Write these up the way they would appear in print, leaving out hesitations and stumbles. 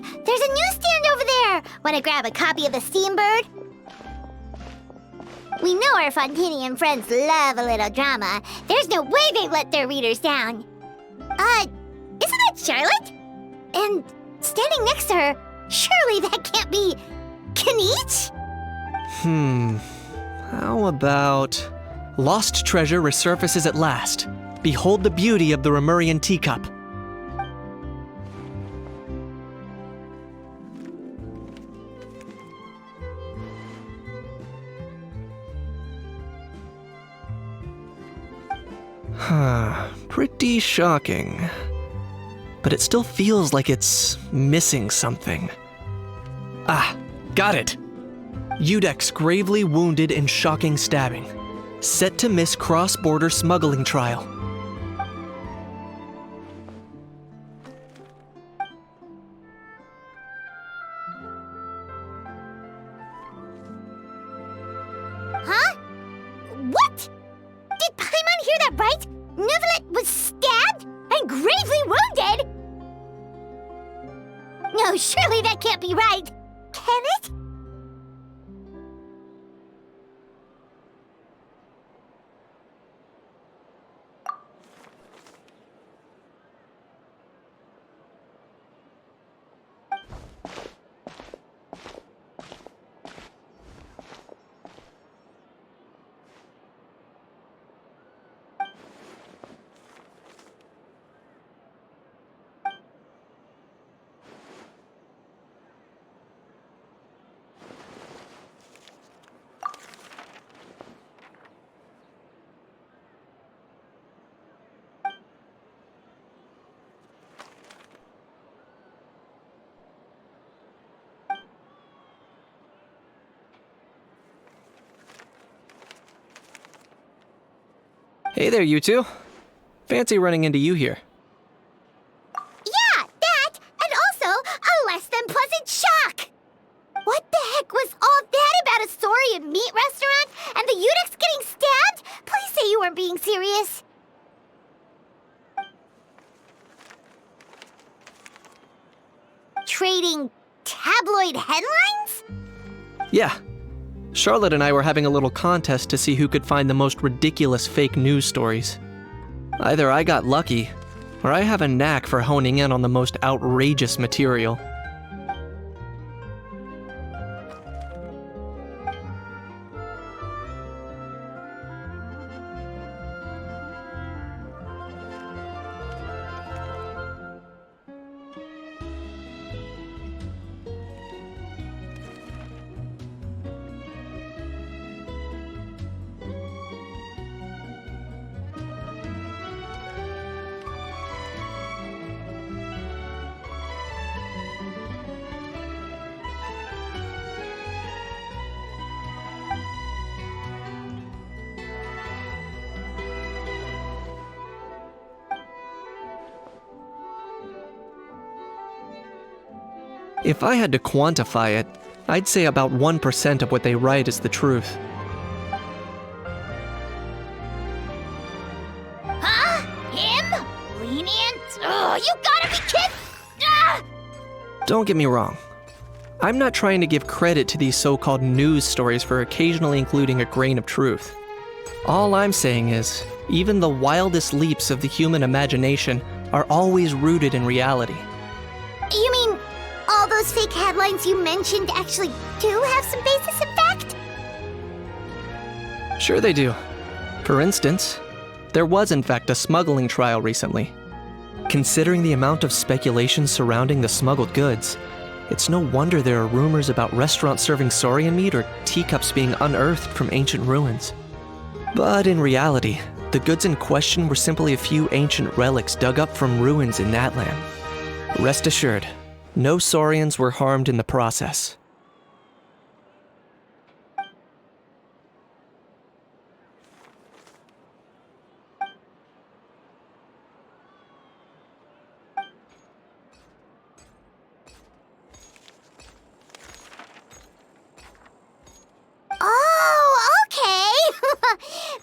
There's a newsstand over there! Wanna grab a copy of the Steambird? We know our Fontaine friends love a little drama. There's no way they've let their readers down. Isn't that Charlotte? And standing next to her, surely that can't be Kinich? How about... Lost treasure resurfaces at last. Behold the beauty of the Remurian teacup. Pretty shocking. But it still feels like it's missing something. Ah, got it! Udex gravely wounded in shocking stabbing. Set to miss cross-border smuggling trial. Huh? What? Did Paimon hear that right? Neuvillette was stabbed and gravely wounded? No, surely that can't be right. Can it? Hey there, you two. Fancy running into you here. Yeah, that, and also a less than pleasant shock. What the heck was all that about a Saurian meat restaurant and the Udex getting stabbed? Please say you weren't being serious. Trading tabloid headlines? Yeah. Charlotte and I were having a little contest to see who could find the most ridiculous fake news stories. Either I got lucky, or I have a knack for honing in on the most outrageous material. If I had to quantify it, I'd say about 1% of what they write is the truth. Huh? Him? Lenient? Oh, you gotta be kidding! Ah! Don't get me wrong. I'm not trying to give credit to these so-called news stories for occasionally including a grain of truth. All I'm saying is, even the wildest leaps of the human imagination are always rooted in reality. You mean all those fake headlines you mentioned actually do have some basis in fact? Sure they do. For instance, there was in fact a smuggling trial recently. Considering the amount of speculation surrounding the smuggled goods, it's no wonder there are rumors about restaurants serving saurian meat or teacups being unearthed from ancient ruins. But in reality, the goods in question were simply a few ancient relics dug up from ruins in Natlan. Rest assured, no saurians were harmed in the process. Oh, okay!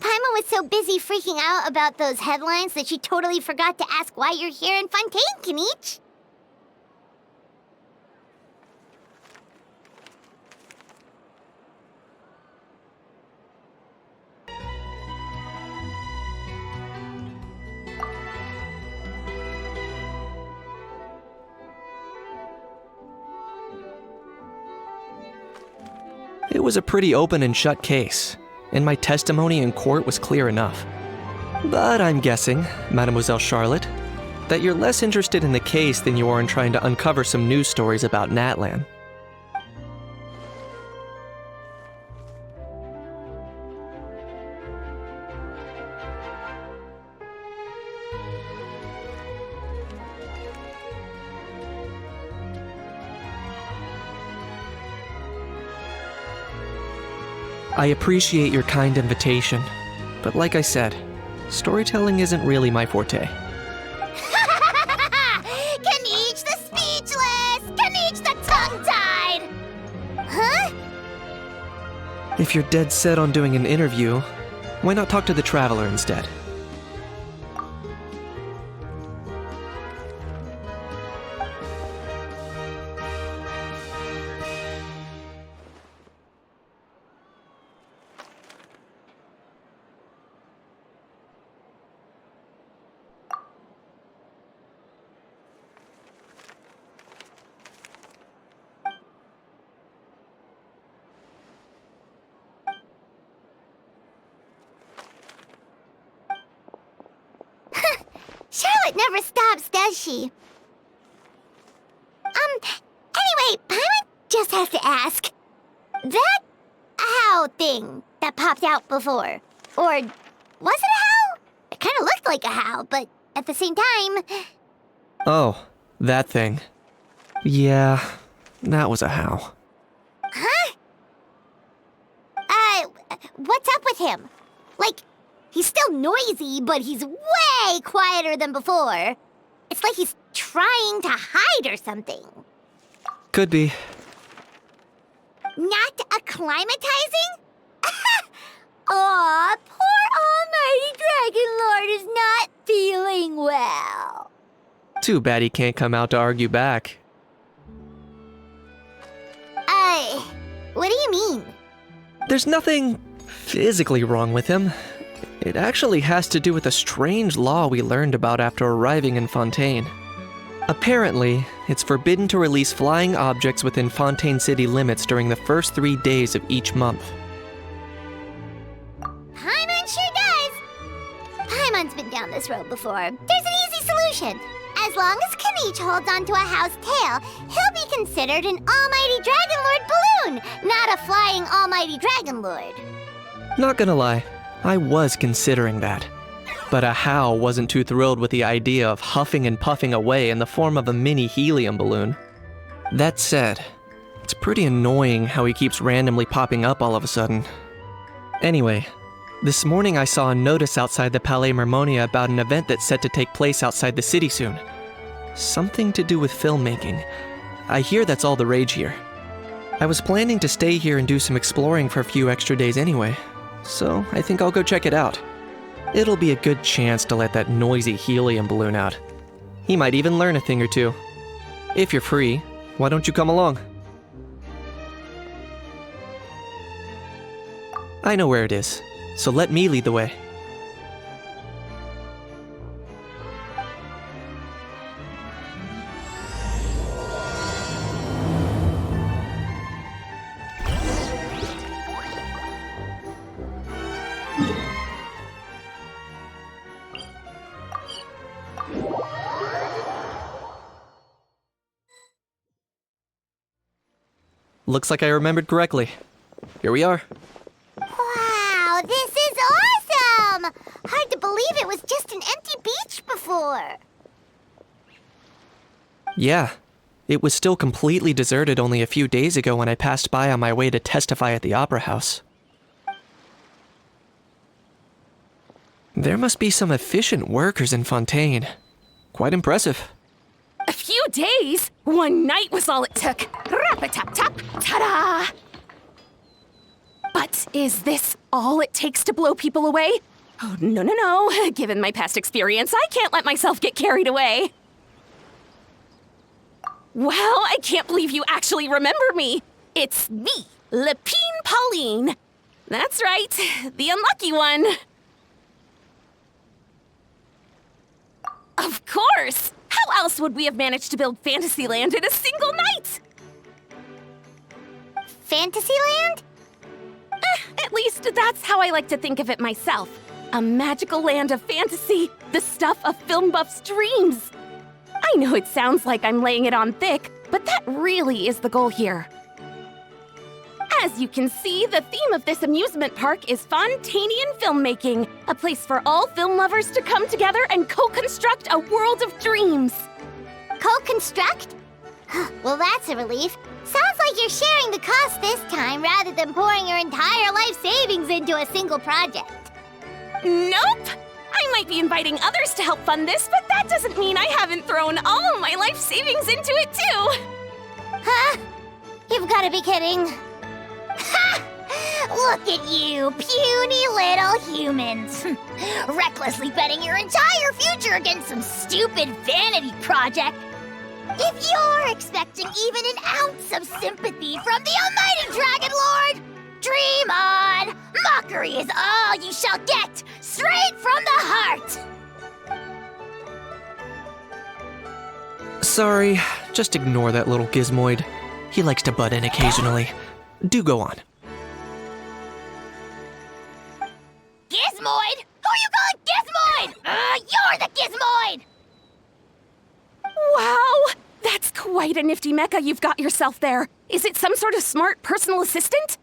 Paimon was so busy freaking out about those headlines that she totally forgot to ask why you're here in Fontaine, Kinich. It was a pretty open and shut case, and my testimony in court was clear enough. But I'm guessing, Mademoiselle Charlotte, that you're less interested in the case than you are in trying to uncover some news stories about Natlan. I appreciate your kind invitation, but like I said, storytelling isn't really my forte. Kinich the speechless! Kinich the tongue-tied! Huh? If you're dead set on doing an interview, why not talk to the Traveler instead? Charlotte never stops, does she? Anyway, Paimon just has to ask. That owl thing that popped out before, or was it a howl? It kind of looked like a howl, but at the same time... Oh, that thing. Yeah, that was a howl. Huh? What's up with him? Like, he's still noisy, but he's way quieter than before. It's like he's trying to hide or something. Could be. Not acclimatizing? Aw, poor Almighty Dragon Lord is not feeling well. Too bad he can't come out to argue back. What do you mean? There's nothing physically wrong with him. It actually has to do with a strange law we learned about after arriving in Fontaine. Apparently, it's forbidden to release flying objects within Fontaine city limits during the first 3 days of each month. Paimon sure does. Paimon's been down this road before. There's an easy solution. As long as Kinich holds onto a house tail, he'll be considered an Almighty Dragon Lord balloon, not a flying Almighty Dragon Lord. Not gonna lie, I was considering that. But Ahau wasn't too thrilled with the idea of huffing and puffing away in the form of a mini helium balloon. That said, it's pretty annoying how he keeps randomly popping up all of a sudden. Anyway, this morning I saw a notice outside the Palais Mermonia about an event that's set to take place outside the city soon. Something to do with filmmaking. I hear that's all the rage here. I was planning to stay here and do some exploring for a few extra days anyway, so I think I'll go check it out. It'll be a good chance to let that noisy helium balloon out. He might even learn a thing or two. If you're free, why don't you come along? I know where it is, so let me lead the way. Looks like I remembered correctly. Here we are. Wow, this is awesome! Hard to believe it was just an empty beach before. Yeah, it was still completely deserted only a few days ago when I passed by on my way to testify at the Opera House. There must be some efficient workers in Fontaine. Quite impressive. A few days? One night was all it took. Rap-a-tap-tap, ta-da! But is this all it takes to blow people away? Oh, no. Given my past experience, I can't let myself get carried away. Well, I can't believe you actually remember me. It's me, Lepine Pauline. That's right, the unlucky one. Of course! How else would we have managed to build Fantasyland in a single night? Fantasyland? At least that's how I like to think of it myself. A magical land of fantasy, the stuff of film buffs' dreams. I know it sounds like I'm laying it on thick, but that really is the goal here. As you can see, the theme of this amusement park is Fontainian filmmaking, a place for all film lovers to come together and co-construct a world of dreams. Co-construct? Well, that's a relief. Sounds like you're sharing the cost this time rather than pouring your entire life savings into a single project. Nope! I might be inviting others to help fund this, but that doesn't mean I haven't thrown all of my life savings into it too! Huh? You've got to be kidding. Ha! Look at you, puny little humans. Recklessly betting your entire future against some stupid vanity project. If you're expecting even an ounce of sympathy from the almighty Dragon Lord, dream on! Mockery is all you shall get, straight from the heart! Sorry, just ignore that little gizmoid. He likes to butt in occasionally. Do go on. Gizmoid? Who you calling Gizmoid? You're the Gizmoid! Wow! That's quite a nifty mecha you've got yourself there. Is it some sort of smart personal assistant?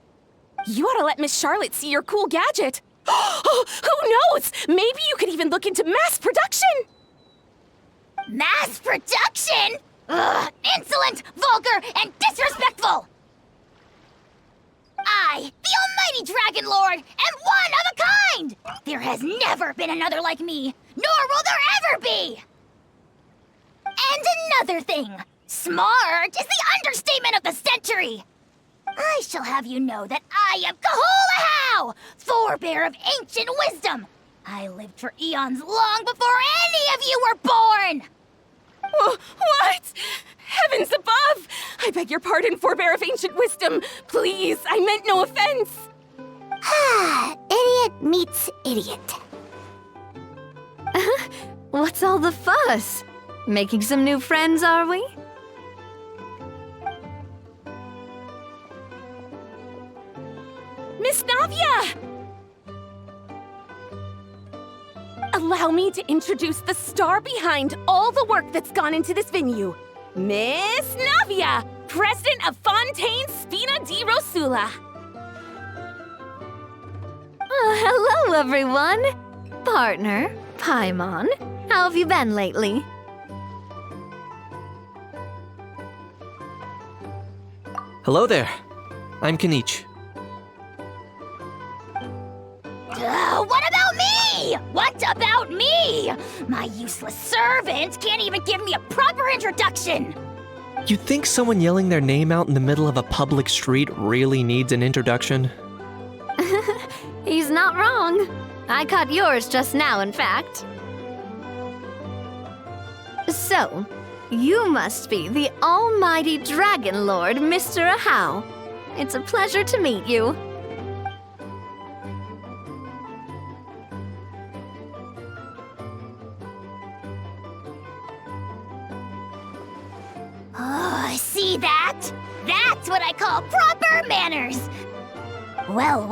You ought to let Miss Charlotte see your cool gadget. Who knows? Maybe you could even look into mass production! Mass production? Ugh, insolent, vulgar, and disrespectful! I, the almighty Dragon Lord, am one of a kind! There has never been another like me, nor will there ever be! And another thing, smart is the understatement of the century! I shall have you know that I am Kahulahau, forebear of ancient wisdom! I lived for eons long before any of you were born! What? Heavens above! I beg your pardon, forebear of ancient wisdom. Please, I meant no offense. Idiot meets idiot. What's all the fuss? Making some new friends, are we? Miss Navia! Allow me to introduce the star behind all the work that's gone into this venue. Miss Navia, president of Fontaine Spina di Rosula. Hello, everyone. Partner, Paimon, how have you been lately? Hello there. I'm Kinich. What about me? What about me? My useless servant can't even give me a proper introduction. You'd think someone yelling their name out in the middle of a public street really needs an introduction? He's not wrong. I caught yours just now, in fact. So, you must be the almighty Dragon Lord, Mr. Ahau. It's a pleasure to meet you. Oh, see that? That's what I call proper manners. Well,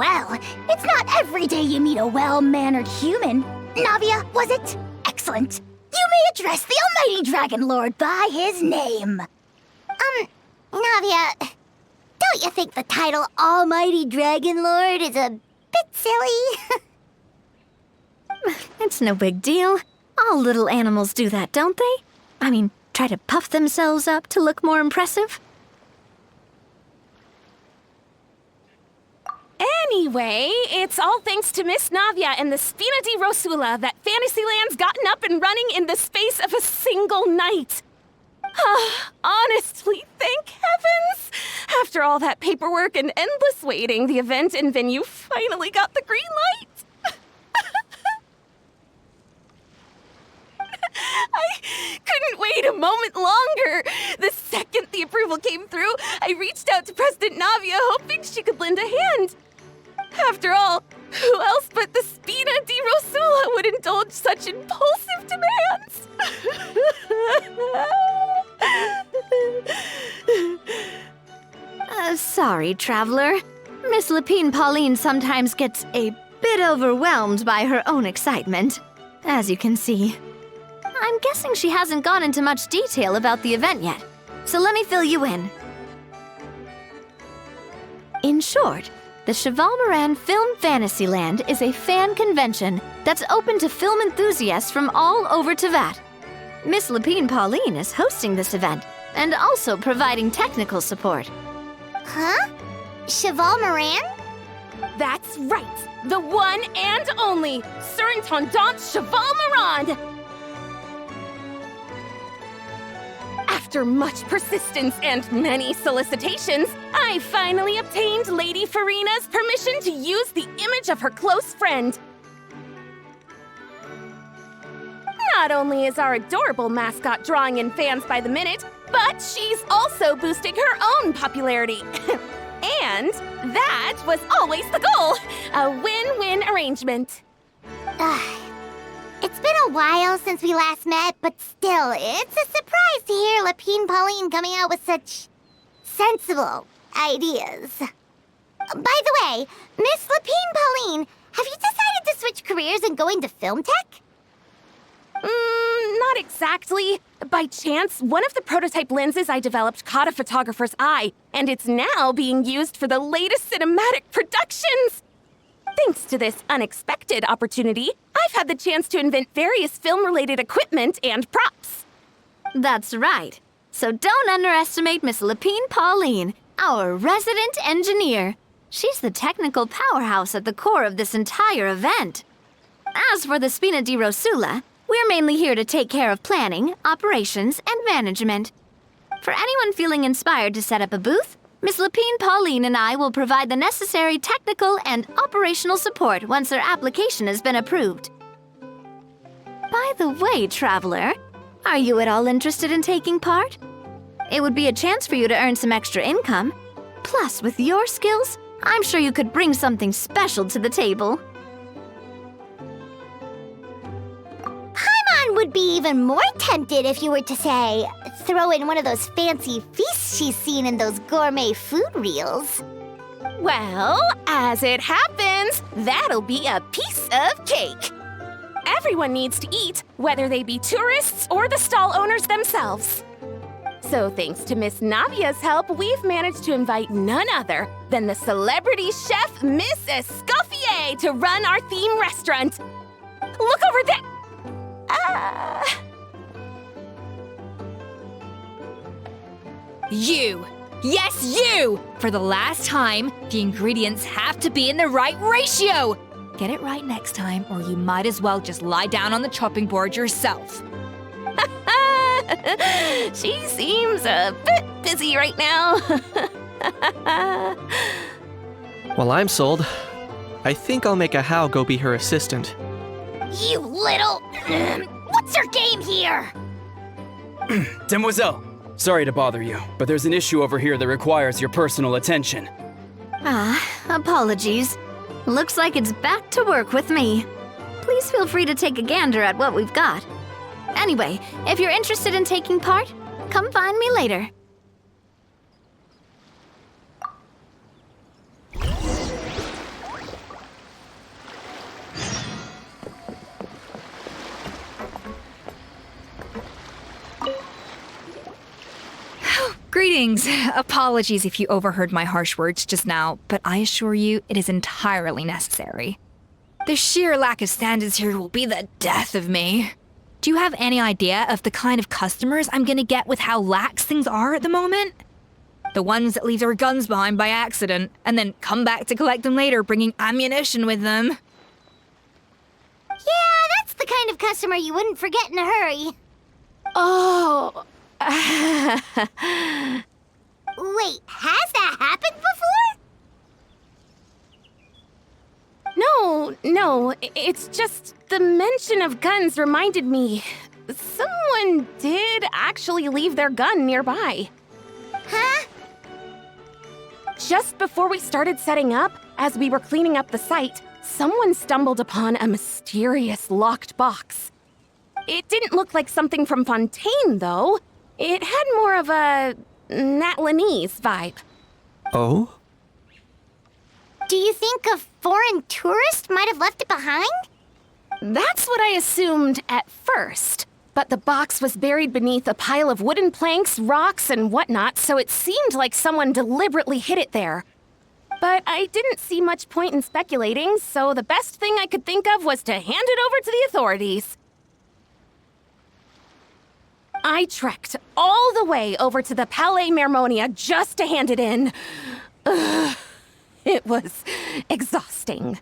it's not every day you meet a well-mannered human. Navia, was it? Excellent. You may address the almighty Dragon Lord by his name. Navia, don't you think the title Almighty Dragon Lord is a bit silly? It's no big deal. All little animals do that, don't they? I mean, try to puff themselves up to look more impressive. Anyway, it's all thanks to Miss Navia and the Spina di Rosula that Fantasyland's gotten up and running in the space of a single night. Honestly, thank heavens! After all that paperwork and endless waiting, the event and venue finally got the green light. I couldn't wait a moment longer. The second the approval came through, I reached out to President Navia, hoping she could lend a hand. After all, who else but the Spina di Rosula would indulge such impulsive demands? Sorry, traveler. Miss Lapine Pauline sometimes gets a bit overwhelmed by her own excitement, as you can see. I'm guessing she hasn't gone into much detail about the event yet, so let me fill you in. In short, the Cheval Moran Film Fantasyland is a fan convention that's open to film enthusiasts from all over Teyvat. Miss Lapine Pauline is hosting this event and also providing technical support. Huh? Cheval Moran? That's right! The one and only Surintendant Cheval Moran! After much persistence and many solicitations, I finally obtained Lady Farina's permission to use the image of her close friend. Not only is our adorable mascot drawing in fans by the minute, but she's also boosting her own popularity. And that was always the goal, a win-win arrangement. It's been a while since we last met, but still, it's a surprise to hear Lapine Pauline coming out with such sensible ideas. By the way, Miss Lapine Pauline, have you decided to switch careers and go into film tech? Not exactly. By chance, one of the prototype lenses I developed caught a photographer's eye, and it's now being used for the latest cinematic productions. Thanks to this unexpected opportunity, I've had the chance to invent various film-related equipment and props. That's right. So don't underestimate Miss Lapine Pauline, our resident engineer. She's the technical powerhouse at the core of this entire event. As for the Spina di Rosula, we're mainly here to take care of planning, operations, and management. For anyone feeling inspired to set up a booth, Miss Lapine Pauline and I will provide the necessary technical and operational support once their application has been approved. By the way, traveler, are you at all interested in taking part? It would be a chance for you to earn some extra income. Plus, with your skills, I'm sure you could bring something special to the table. Paimon would be even more tempted if you were to, say, throw in one of those fancy feasts she's seen in those gourmet food reels. Well, as it happens, that'll be a piece of cake. Everyone needs to eat, whether they be tourists or the stall owners themselves. So thanks to Miss Navia's help, we've managed to invite none other than the celebrity chef Miss Escoffier to run our theme restaurant. Look over there! You! Yes, you! For the last time, the ingredients have to be in the right ratio! Get it right next time, or you might as well just lie down on the chopping board yourself. She seems a bit busy right now. Well, I'm sold. I think I'll make a How go be her assistant. You little... What's your game here? Demoiselle, sorry to bother you, but there's an issue over here that requires your personal attention. Apologies. Looks like it's back to work with me. Please feel free to take a gander at what we've got. Anyway, if you're interested in taking part, come find me later. Greetings. Apologies if you overheard my harsh words just now, but I assure you it is entirely necessary. The sheer lack of standards here will be the death of me. Do you have any idea of the kind of customers I'm gonna get with how lax things are at the moment? The ones that leave their guns behind by accident and then come back to collect them later bringing ammunition with them. Yeah, that's the kind of customer you wouldn't forget in a hurry. Oh. Wait, has that happened before? No, it's just the mention of guns reminded me. Someone did actually leave their gun nearby. Huh? Just before we started setting up, as we were cleaning up the site, someone stumbled upon a mysterious locked box. It didn't look like something from Fontaine, though. It had more of a Natlanese vibe. Oh? Do you think a foreign tourist might have left it behind? That's what I assumed at first. But the box was buried beneath a pile of wooden planks, rocks, and whatnot, so it seemed like someone deliberately hid it there. But I didn't see much point in speculating, so the best thing I could think of was to hand it over to the authorities. I trekked all the way over to the Palais Mermonia just to hand it in. Ugh, it was exhausting.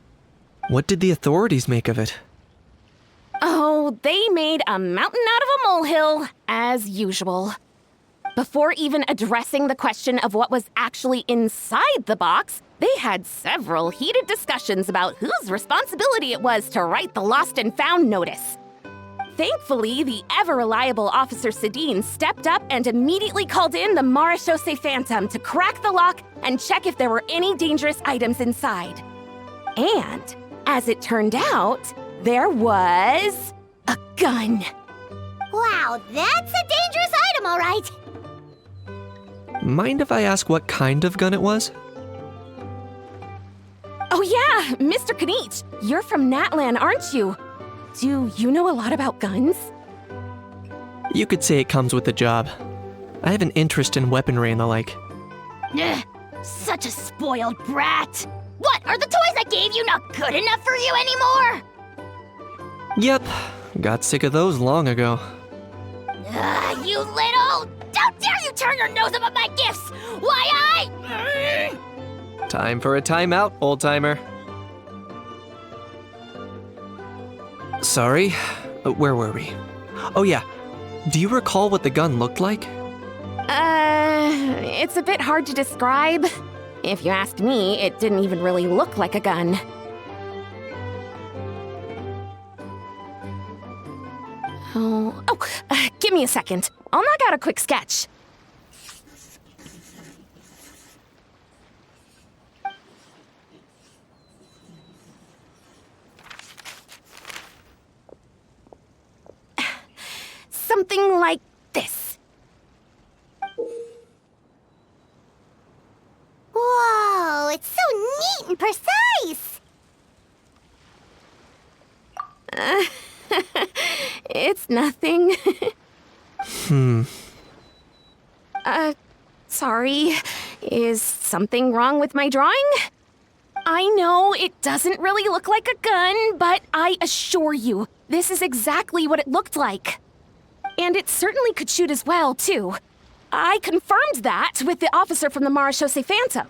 What did the authorities make of it? Oh, they made a mountain out of a molehill, as usual. Before even addressing the question of what was actually inside the box, they had several heated discussions about whose responsibility it was to write the lost and found notice. Thankfully, the ever-reliable Officer Sedine stepped up and immediately called in the Marechaussee Phantom to crack the lock and check if there were any dangerous items inside. And, as it turned out, there was a gun. Wow, that's a dangerous item, all right. Mind if I ask what kind of gun it was? Oh yeah, Mr. Kinich, you're from Natlan, aren't you? Do you know a lot about guns? You could say it comes with the job. I have an interest in weaponry and the like. Ugh, such a spoiled brat. What, are the toys I gave you not good enough for you anymore? Yep, got sick of those long ago. You little... How dare you turn your nose up at my gifts? Why Time for a timeout, old-timer. Sorry, where were we? Oh yeah, do you recall what the gun looked like? It's a bit hard to describe. If you ask me, it didn't even really look like a gun. Give me a second. I'll knock out a quick sketch. Something like this. Whoa, it's so neat and precise. It's nothing. Sorry. Is something wrong with my drawing? I know it doesn't really look like a gun, but I assure you, this is exactly what it looked like. And it certainly could shoot as well, too. I confirmed that with the officer from the Marechaussee Phantom.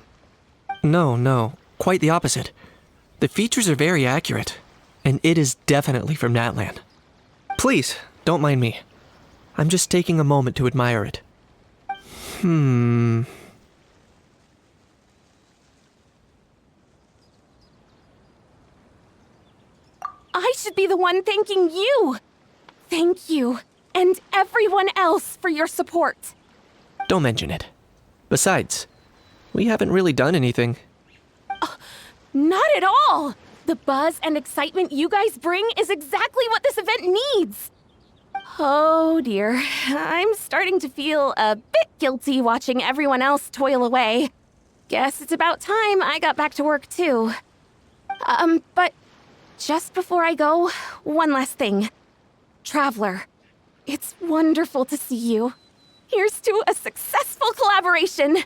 No, quite the opposite. The features are very accurate, and it is definitely from Natlan. Please, don't mind me. I'm just taking a moment to admire it. I should be the one thanking you. Thank you, and everyone else for your support. Don't mention it. Besides, we haven't really done anything. Not at all. The buzz and excitement you guys bring is exactly what this event needs. Oh dear, I'm starting to feel a bit guilty watching everyone else toil away. Guess it's about time I got back to work too. But just before I go, one last thing. Traveler, it's wonderful to see you. Here's to a successful collaboration.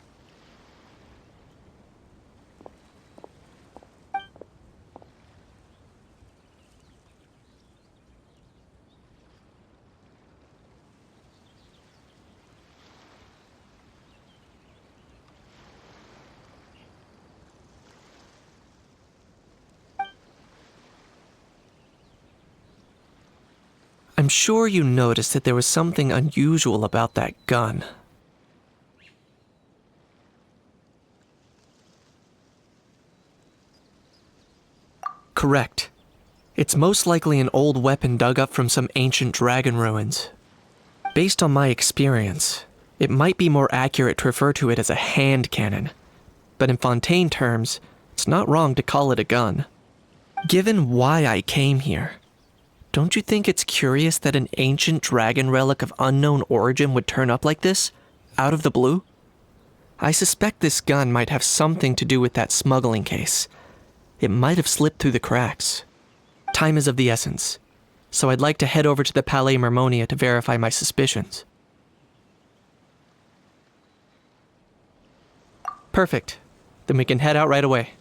I'm sure you noticed that there was something unusual about that gun. Correct. It's most likely an old weapon dug up from some ancient dragon ruins. Based on my experience, it might be more accurate to refer to it as a hand cannon. But in Fontaine terms, it's not wrong to call it a gun. Given why I came here, don't you think it's curious that an ancient dragon relic of unknown origin would turn up like this, out of the blue? I suspect this gun might have something to do with that smuggling case, It might have slipped through the cracks. Time is of the essence, so I'd like to head over to the Palais Mermonia to verify my suspicions. Perfect. Then we can head out right away.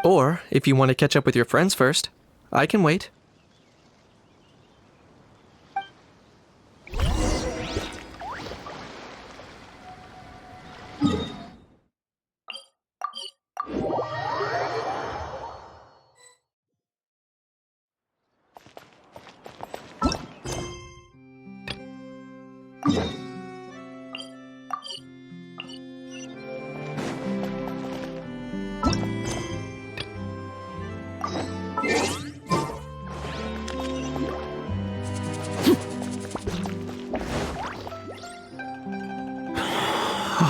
Or, if you want to catch up with your friends first, I can wait.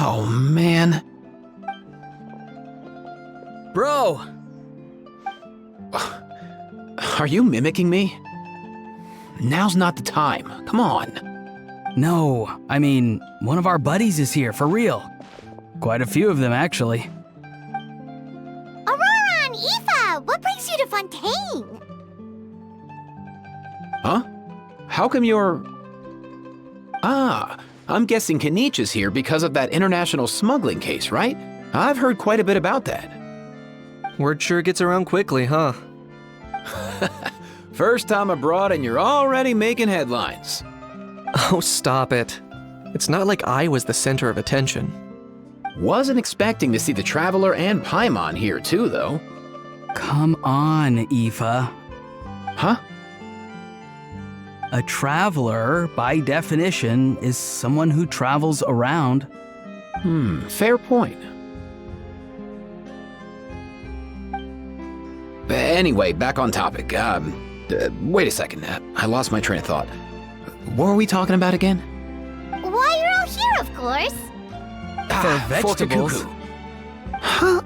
Oh, man. Bro! Are you mimicking me? Now's not the time. Come on. No, I mean, one of our buddies is here, for real. Quite a few of them, actually. Ororon, Aoife, what brings you to Fontaine? Huh? How come you're... Ah, I'm guessing Kinich is here because of that international smuggling case, right? I've heard quite a bit about that. Word sure gets around quickly, huh? First time abroad and you're already making headlines. Oh, stop it. It's not like I was the center of attention. Wasn't expecting to see the Traveler and Paimon here too, though. Come on, Aoife. Huh? A traveler, by definition, is someone who travels around. Fair point. Anyway, back on topic. Wait a second. I lost my train of thought. What were we talking about again? Why, you're all here, of course. For vegetables. Huh?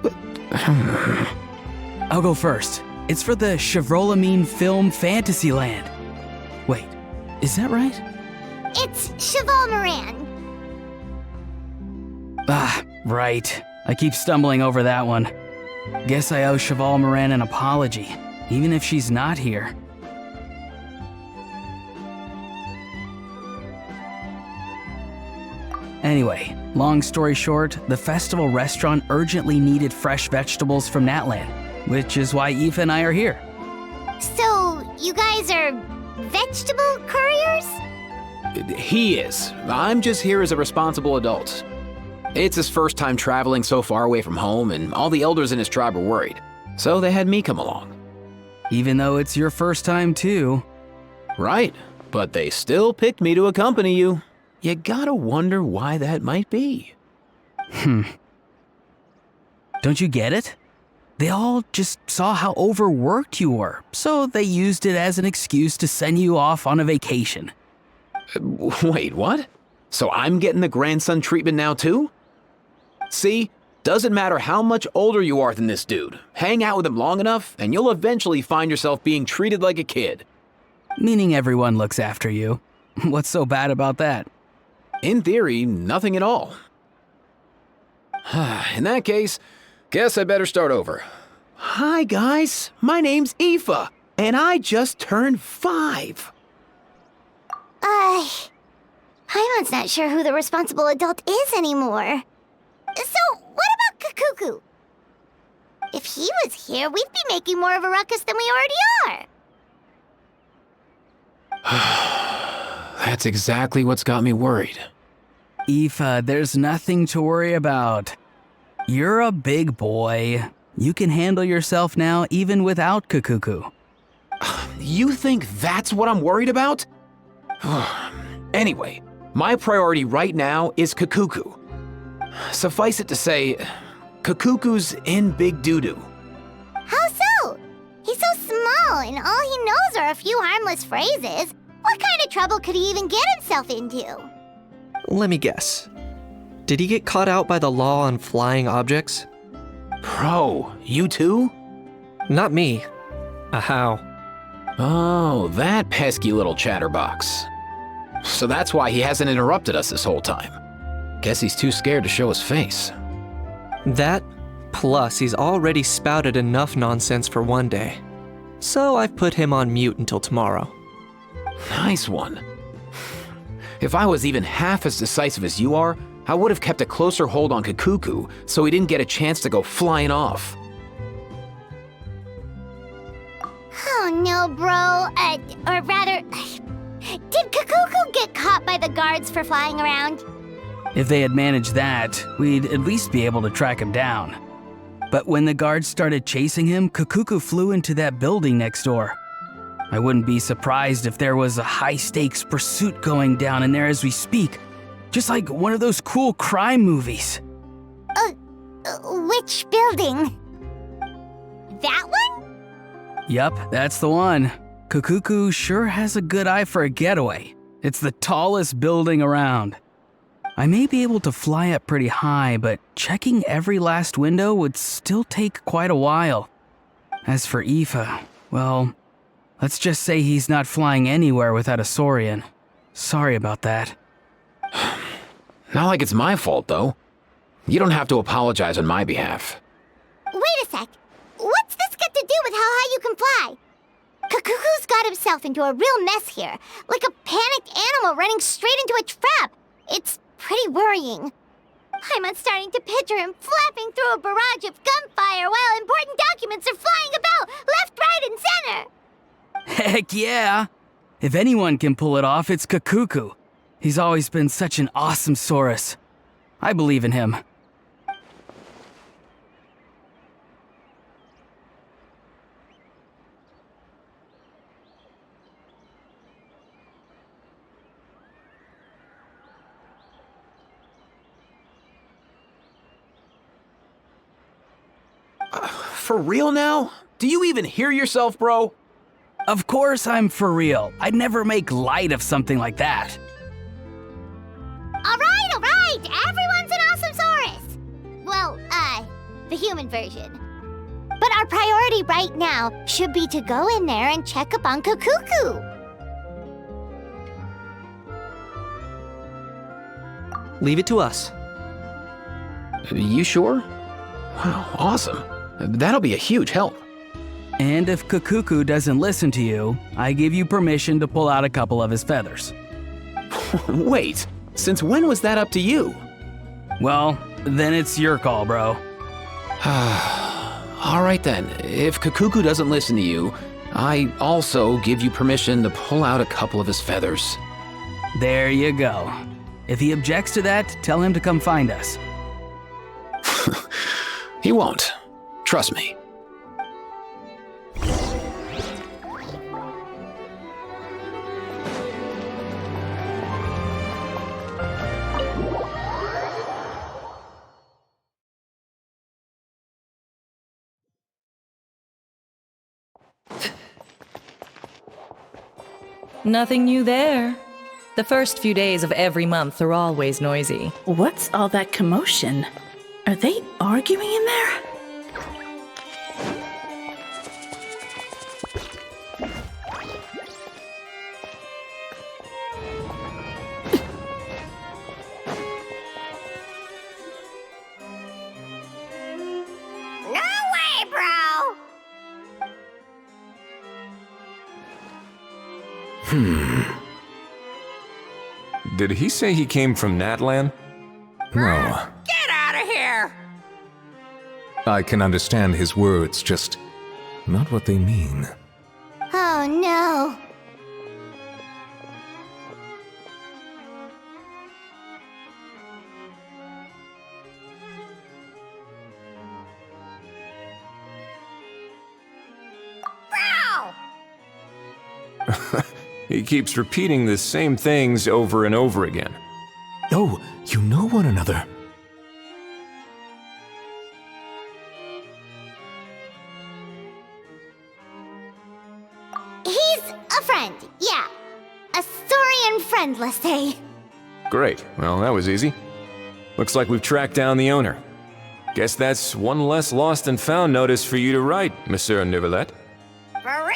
I'll go first. It's for the Chevrolamine Film Fantasyland. Wait, is that right? It's Cheval Moran. Ah, right. I keep stumbling over that one. Guess I owe Cheval Moran an apology, even if she's not here. Anyway, long story short, the festival restaurant urgently needed fresh vegetables from Natland, which is why Aoife and I are here. So, you guys are vegetable couriers? He is. I'm just here as a responsible adult. It's his first time traveling so far away from home, and all the elders in his tribe were worried. So they had me come along. Even though it's your first time too. Right, but they still picked me to accompany you. You gotta wonder why that might be. Don't you get it? They all just saw how overworked you were, so they used it as an excuse to send you off on a vacation. Wait, what? So I'm getting the grandson treatment now too? See, doesn't matter how much older you are than this dude. Hang out with him long enough, and you'll eventually find yourself being treated like a kid. Meaning everyone looks after you. What's so bad about that? In theory, nothing at all. In that case, guess I better start over. Hi guys, my name's Aoife, and I just turned 5. Paimon's not sure who the responsible adult is anymore. So, what about Kakuku? If he was here, we'd be making more of a ruckus than we already are. That's exactly what's got me worried. Aoife, there's nothing to worry about. You're a big boy. You can handle yourself now even without Kakuku. You think that's what I'm worried about? Anyway, my priority right now is Kakuku. Suffice it to say, Kakuku's in big doo-doo. How so? He's so small, and all he knows are a few harmless phrases. What kind of trouble could he even get himself into? Let me guess. Did he get caught out by the law on flying objects? Bro, you too? Not me. How? Oh, that pesky little chatterbox. So that's why he hasn't interrupted us this whole time. Guess he's too scared to show his face. That, plus he's already spouted enough nonsense for one day. So I've put him on mute until tomorrow. Nice one. If I was even half as decisive as you are, I would have kept a closer hold on Kikuku so he didn't get a chance to go flying off. Oh no, bro. Or rather, did Kikuku get caught by the guards for flying around? If they had managed that, we'd at least be able to track him down. But when the guards started chasing him, Kikuku flew into that building next door. I wouldn't be surprised if there was a high-stakes pursuit going down in there as we speak. Just like one of those cool crime movies. Which building? That one? Yup, that's the one. Kikuku sure has a good eye for a getaway. It's the tallest building around. I may be able to fly up pretty high, but checking every last window would still take quite a while. As for Aoife, well, let's just say he's not flying anywhere without a Saurian. Sorry about that. Not like it's my fault, though. You don't have to apologize on my behalf. Wait a sec. What's this got to do with how high you can fly? Kikuku's got himself into a real mess here, like a panicked animal running straight into a trap. It's pretty worrying. I'm starting to picture him flapping through a barrage of gunfire while important documents are flying about left, right, and center. Heck yeah! If anyone can pull it off, it's Kikuku. He's always been such an awesome Saurus. I believe in him. For real now? Do you even hear yourself, bro? Of course I'm for real. I'd never make light of something like that. All right. Everyone's an awesome Saurus. Well, the human version. But our priority right now should be to go in there and check up on Kikuku. Leave it to us. You sure? Wow, awesome. That'll be a huge help. And if Kikuku doesn't listen to you, I give you permission to pull out a couple of his feathers. Wait, since when was that up to you? Well, then it's your call, bro. All right then, if Kikuku doesn't listen to you, I also give you permission to pull out a couple of his feathers. There you go. If he objects to that, tell him to come find us. He won't. Trust me. Nothing new there. The first few days of every month are always noisy. What's all that commotion? Are they arguing in there? No way, bro! Did he say he came from Natlan? No. Get out of here! I can understand his words, just not what they mean. Oh no. He keeps repeating the same things over and over again. Oh, you know one another. He's a friend, yeah. A Saurian friend, let's say. Great, well that was easy. Looks like we've tracked down the owner. Guess that's one less lost and found notice for you to write, Monsieur Neuvillette. For real?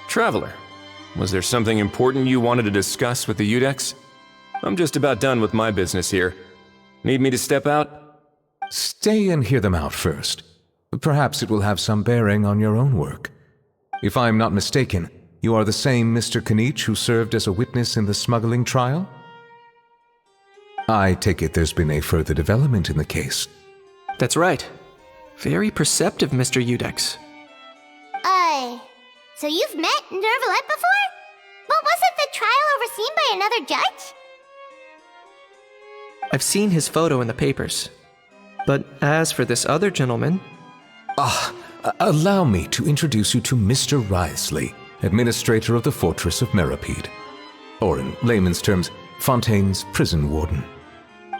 Traveler, was there something important you wanted to discuss with the Udex? I'm just about done with my business here. Need me to step out? Stay and hear them out first. Perhaps it will have some bearing on your own work. If I'm not mistaken, you are the same Mr. Kinich who served as a witness in the smuggling trial? I take it there's been a further development in the case. That's right. Very perceptive, Mr. Udex. So you've met Nervalette before? But wasn't the trial overseen by another judge? I've seen his photo in the papers. But as for this other gentleman... Allow me to introduce you to Mr. Wriothesley, Administrator of the Fortress of Meripede. Or in layman's terms, Fontaine's prison warden.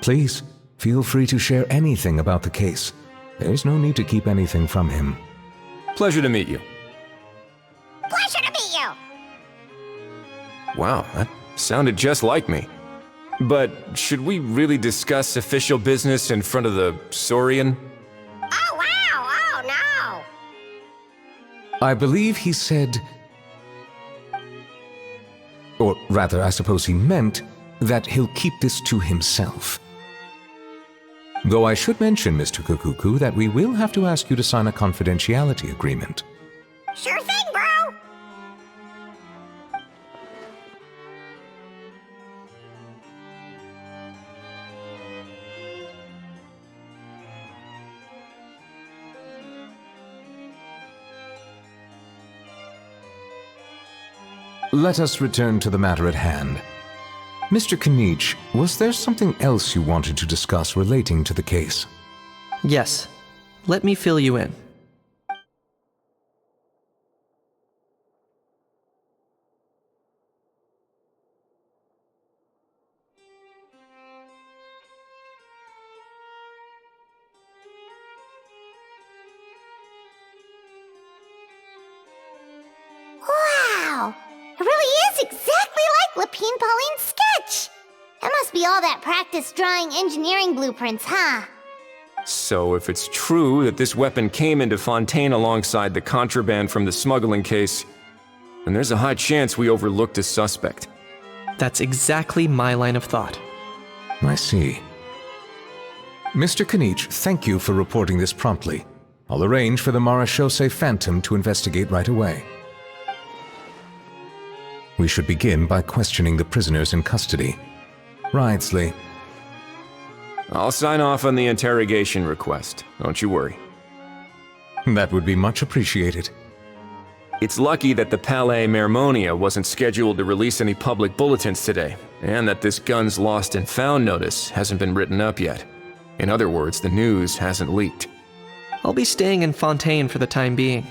Please, feel free to share anything about the case. There's no need to keep anything from him. Pleasure to meet you. Pleasure to meet you! Wow, that sounded just like me. But should we really discuss official business in front of the Saurian? Oh, wow! Oh, no! I believe he said... Or rather, I suppose he meant that he'll keep this to himself. Though I should mention, Mr. Kukuku, that we will have to ask you to sign a confidentiality agreement. Sure thing, bro! Let us return to the matter at hand. Mr. Kinich, was there something else you wanted to discuss relating to the case? Yes. Let me fill you in. Wow! It really is exactly like Lapine Pauline's sketch! That must be all that practice drawing engineering blueprints, huh? So if it's true that this weapon came into Fontaine alongside the contraband from the smuggling case, then there's a high chance we overlooked a suspect. That's exactly my line of thought. I see. Mr. Kinich, thank you for reporting this promptly. I'll arrange for the Marechaussee Phantom to investigate right away. We should begin by questioning the prisoners in custody. Wriothesley. I'll sign off on the interrogation request, don't you worry. That would be much appreciated. It's lucky that the Palais Mermonia wasn't scheduled to release any public bulletins today, and that this guns lost and found notice hasn't been written up yet. In other words, the news hasn't leaked. I'll be staying in Fontaine for the time being.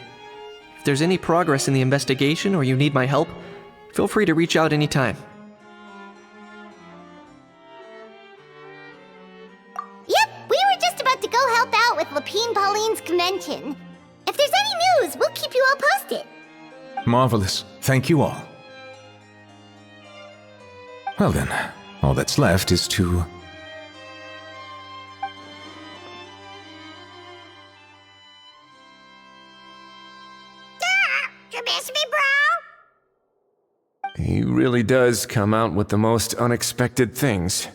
If there's any progress in the investigation or you need my help, feel free to reach out anytime. Yep, we were just about to go help out with Lapine Pauline's convention. If there's any news, we'll keep you all posted. Marvelous. Thank you all. Well then, all that's left is to... You miss me, bro? He really does come out with the most unexpected things.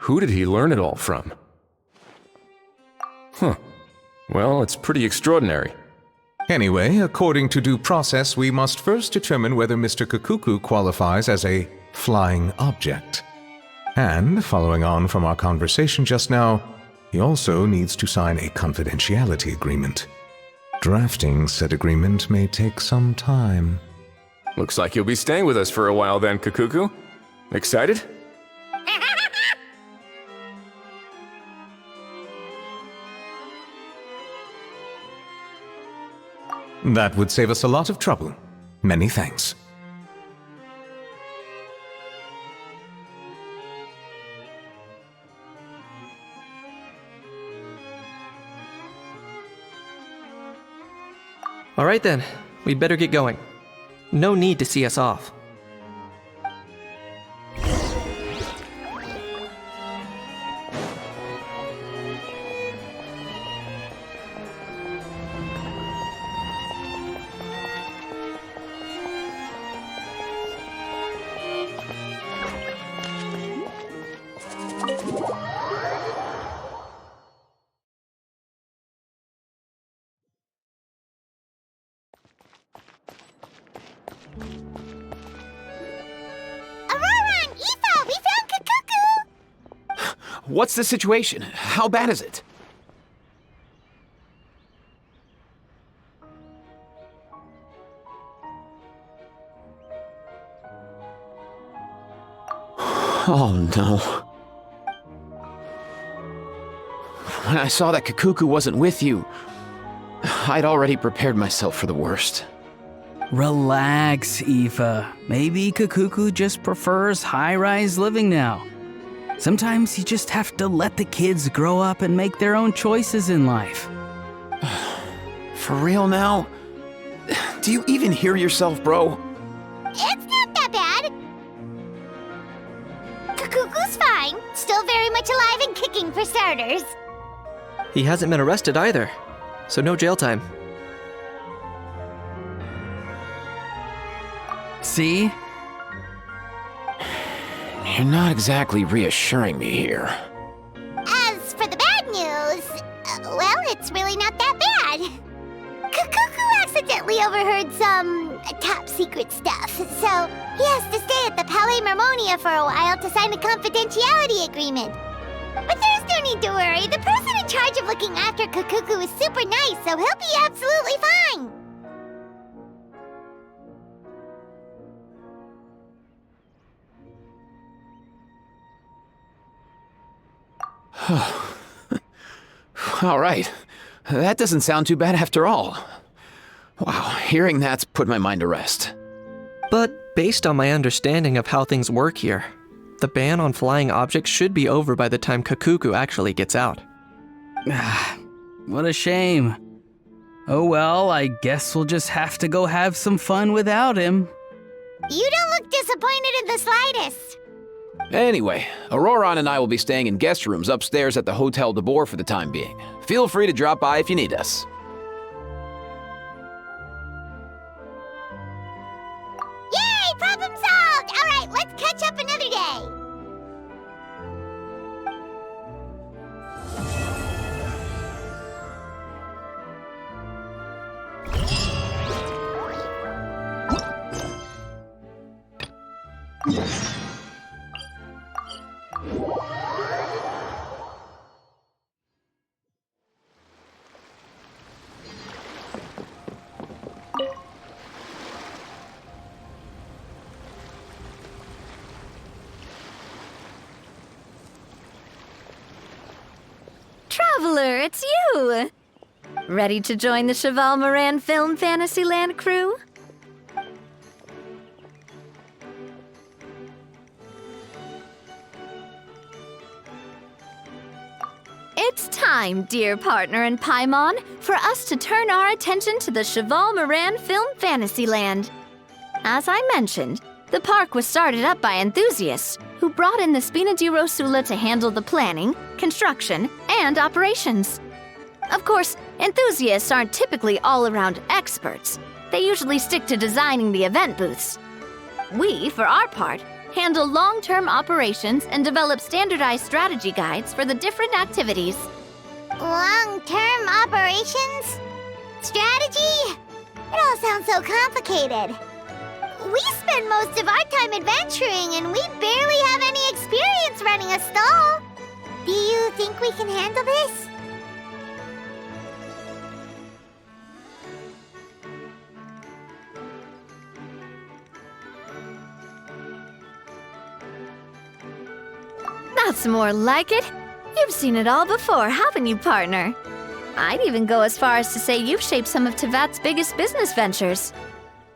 Who did he learn it all from? Huh. Well, it's pretty extraordinary. Anyway, according to due process, we must first determine whether Mr. Kukuku qualifies as a flying object. And, following on from our conversation just now, he also needs to sign a confidentiality agreement. Drafting said agreement may take some time. Looks like you'll be staying with us for a while then, Kukuku. Excited? That would save us a lot of trouble. Many thanks. All right then, we'd better get going. No need to see us off. What's the situation? How bad is it? Oh no. When I saw that Kakuku wasn't with you, I'd already prepared myself for the worst. Relax, Aoife. Maybe Kakuku just prefers high-rise living now. Sometimes you just have to let the kids grow up and make their own choices in life. For real now? Do you even hear yourself, bro? It's not that bad. Kakuku's fine. Still very much alive and kicking for starters. He hasn't been arrested either, so no jail time. See? You're not exactly reassuring me here. As for the bad news, well, it's really not that bad. Kakuku accidentally overheard some top secret stuff, so he has to stay at the Palais Marmonia for a while to sign a confidentiality agreement. But there's no need to worry. The person in charge of looking after Kakuku is super nice, so he'll be absolutely fine. All right. That doesn't sound too bad after all. Wow, hearing that's put my mind to rest. But based on my understanding of how things work here, the ban on flying objects should be over by the time Kakuku actually gets out. What a shame. Oh well, I guess we'll just have to go have some fun without him. You don't look disappointed in the slightest. Anyway, Ororon and I will be staying in guest rooms upstairs at the Hotel de Boer for the time being. Feel free to drop by if you need us. Yay! Problem solved! All right, let's catch up another day. Traveler, it's you! Ready to join the Cheval Moran Film Fantasyland crew? It's time, dear partner in Paimon, for us to turn our attention to the Cheval Moran Film Fantasyland. As I mentioned, the park was started up by enthusiasts who brought in the Spina di Rosula to handle the planning, construction, and operations. Of course, enthusiasts aren't typically all-around experts. They usually stick to designing the event booths. We, for our part, handle long-term operations and develop standardized strategy guides for the different activities. Long-term operations? Strategy? It all sounds so complicated. We spend most of our time adventuring, and we barely have any experience running a stall. Do you think we can handle this? That's more like it. You've seen it all before, haven't you, partner? I'd even go as far as to say you've shaped some of Tevat's biggest business ventures.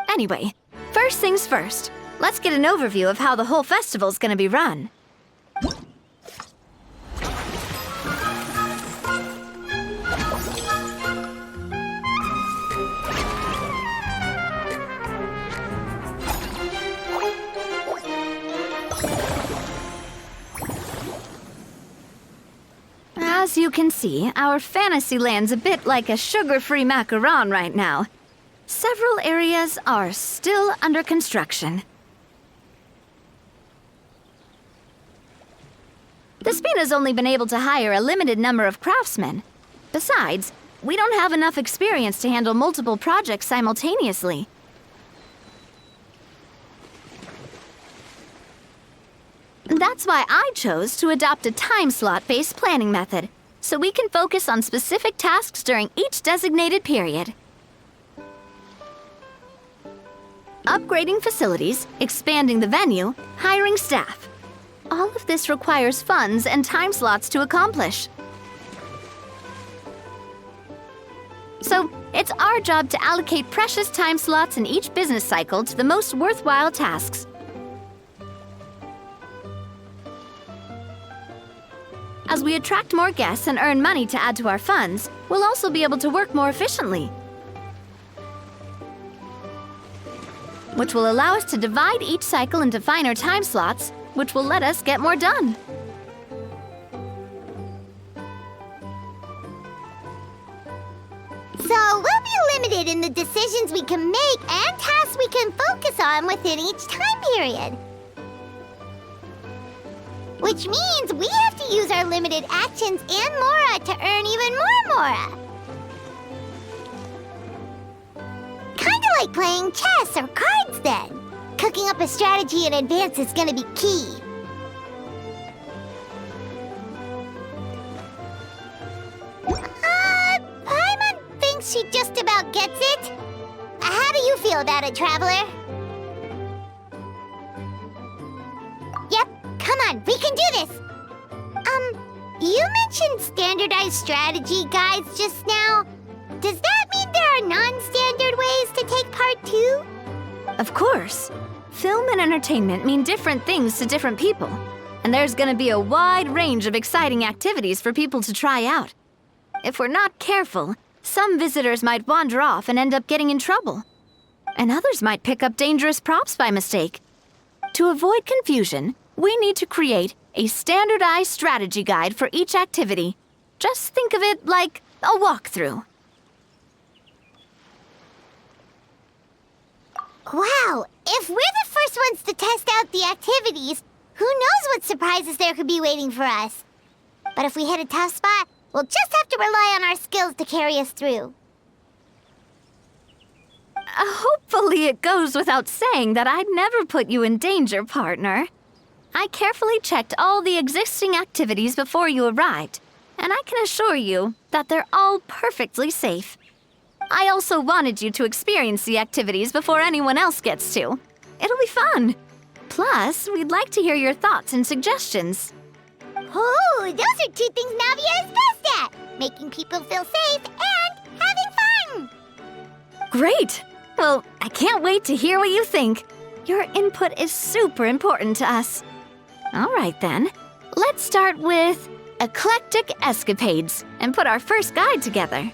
Anyway, first things first. Let's get an overview of how the whole festival's gonna be run. As you can see, our Fantasyland's a bit like a sugar-free macaron right now. Several areas are still under construction. The Spina's only been able to hire a limited number of craftsmen. Besides, we don't have enough experience to handle multiple projects simultaneously. That's why I chose to adopt a time slot-based planning method, so we can focus on specific tasks during each designated period. Upgrading facilities, expanding the venue, hiring staff. All of this requires funds and time slots to accomplish. So, it's our job to allocate precious time slots in each business cycle to the most worthwhile tasks. As we attract more guests and earn money to add to our funds, we'll also be able to work more efficiently, which will allow us to divide each cycle into finer time slots, which will let us get more done. So we'll be limited in the decisions we can make and tasks we can focus on within each time period. Which means we have to use our limited actions and Mora to earn even more Mora. Kinda like playing chess or cards then. Cooking up a strategy in advance is gonna be key. Paimon thinks she just about gets it. How do you feel about it, Traveler? Yep, come on, we can do this! You mentioned standardized strategy guides just now. Does that mean there are non-standard ways to take part too? Of course. Film and entertainment mean different things to different people, and there's gonna be a wide range of exciting activities for people to try out. If we're not careful, some visitors might wander off and end up getting in trouble, and others might pick up dangerous props by mistake. To avoid confusion, we need to create a standardized strategy guide for each activity. Just think of it like a walkthrough. Wow, if we're the first ones to test out the activities, who knows what surprises there could be waiting for us? But if we hit a tough spot, we'll just have to rely on our skills to carry us through. Hopefully it goes without saying that I'd never put you in danger, partner. I carefully checked all the existing activities before you arrived, and I can assure you that they're all perfectly safe. I also wanted you to experience the activities before anyone else gets to. It'll be fun. Plus, we'd like to hear your thoughts and suggestions. Oh, those are two things Navia is best at! Making people feel safe and having fun! Great! Well, I can't wait to hear what you think. Your input is super important to us. All right then, let's start with Eclectic Escapades and put our first guide together.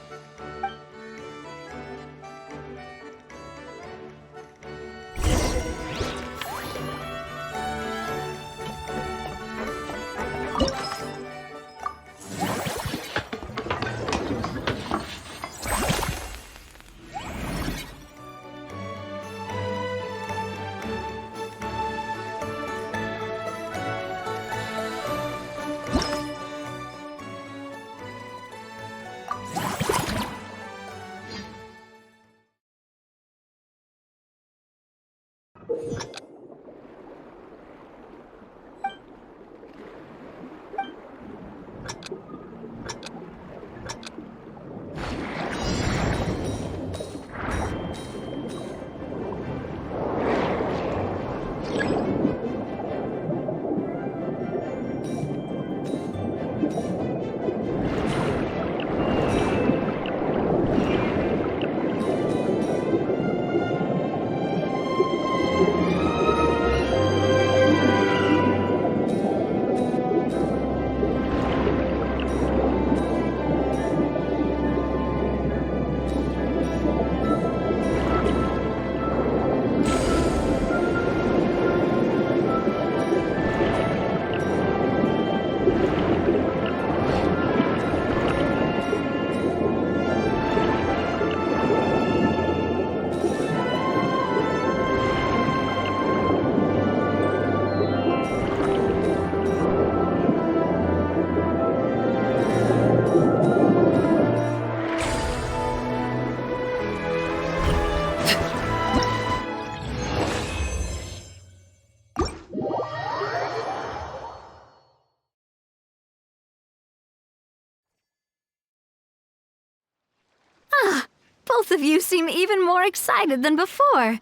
both of you seem even more excited than before.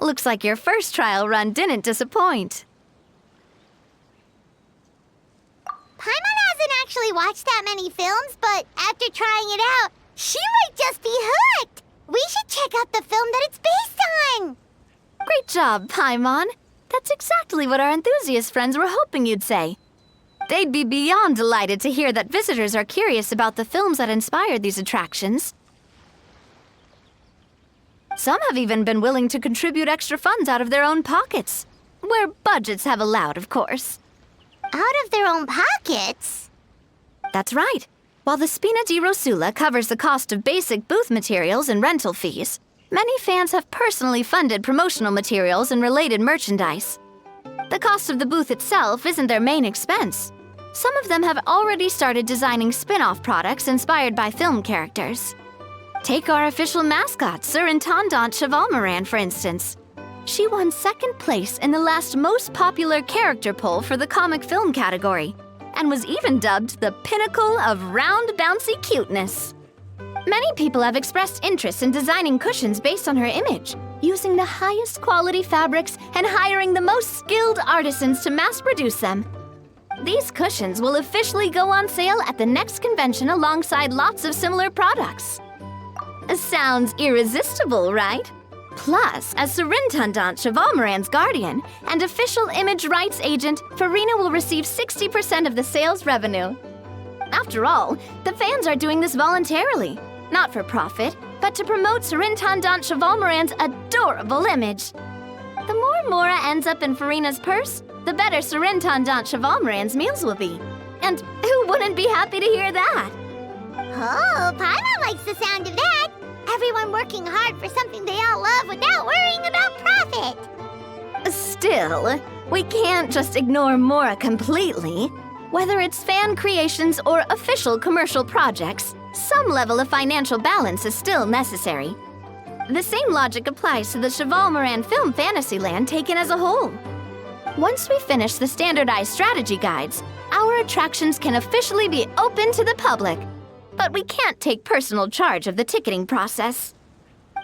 Looks like your first trial run didn't disappoint. Paimon hasn't actually watched that many films, but after trying it out, she might just be hooked. We should check out the film that it's based on. Great job, Paimon. That's exactly what our enthusiast friends were hoping you'd say. They'd be beyond delighted to hear that visitors are curious about the films that inspired these attractions. Some have even been willing to contribute extra funds out of their own pockets. Where budgets have allowed, of course. Out of their own pockets? That's right. While the Spina di Rosula covers the cost of basic booth materials and rental fees, many fans have personally funded promotional materials and related merchandise. The cost of the booth itself isn't their main expense. Some of them have already started designing spin-off products inspired by film characters. Take our official mascot, Surintendant Chevalmoran, for instance. She won second place in the last most popular character poll for the comic film category, and was even dubbed the pinnacle of round, bouncy cuteness. Many people have expressed interest in designing cushions based on her image, using the highest quality fabrics and hiring the most skilled artisans to mass produce them. These cushions will officially go on sale at the next convention alongside lots of similar products. Sounds irresistible, right? Plus, as Surintendant Chevalmoran's guardian and official image rights agent, Farina will receive 60% of the sales revenue. After all, the fans are doing this voluntarily, not for profit, but to promote Surintendant Chevalmoran's adorable image. The more Mora ends up in Farina's purse, the better Surintendant Chevalmoran's meals will be. And who wouldn't be happy to hear that? Oh, Paimon likes the sound of that. Everyone working hard for something they all love without worrying about profit. Still, we can't just ignore Mora completely. Whether it's fan creations or official commercial projects, some level of financial balance is still necessary. The same logic applies to the Chevalmoran Film Fantasyland taken as a whole. Once we finish the standardized strategy guides, our attractions can officially be open to the public. But we can't take personal charge of the ticketing process.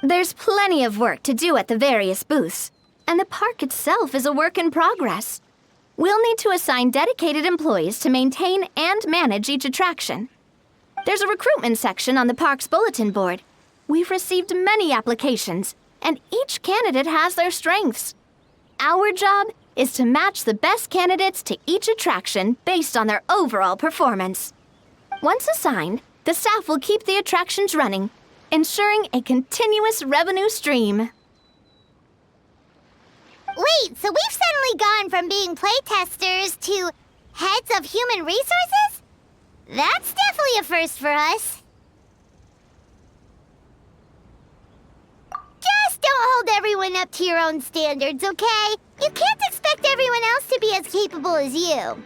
There's plenty of work to do at the various booths, and the park itself is a work in progress. We'll need to assign dedicated employees to maintain and manage each attraction. There's a recruitment section on the park's bulletin board. We've received many applications, and each candidate has their strengths. Our job is to match the best candidates to each attraction based on their overall performance. Once assigned, the staff will keep the attractions running, ensuring a continuous revenue stream. Wait, so we've suddenly gone from being playtesters to heads of human resources? That's definitely a first for us. Just don't hold everyone up to your own standards, okay? You can't expect everyone else to be as capable as you.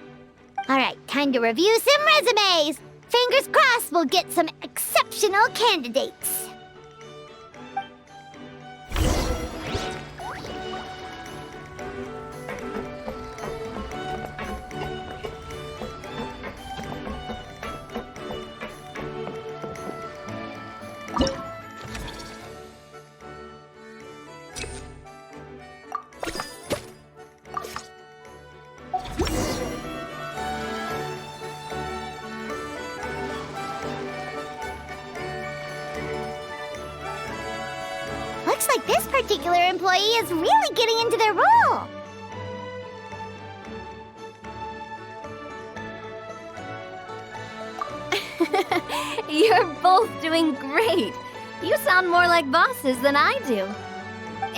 All right, time to review some resumes. Fingers crossed we'll get some exceptional candidates. Looks like this particular employee is really getting into their role. You're both doing great. You sound more like bosses than I do.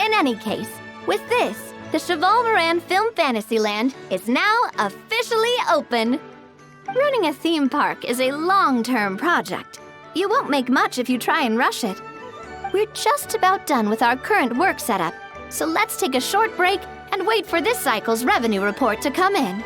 In any case, with this, the Chevalmoran Film Fantasyland is now officially open. Running a theme park is a long-term project. You won't make much if you try and rush it. We're just about done with our current work setup, so let's take a short break and wait for this cycle's revenue report to come in.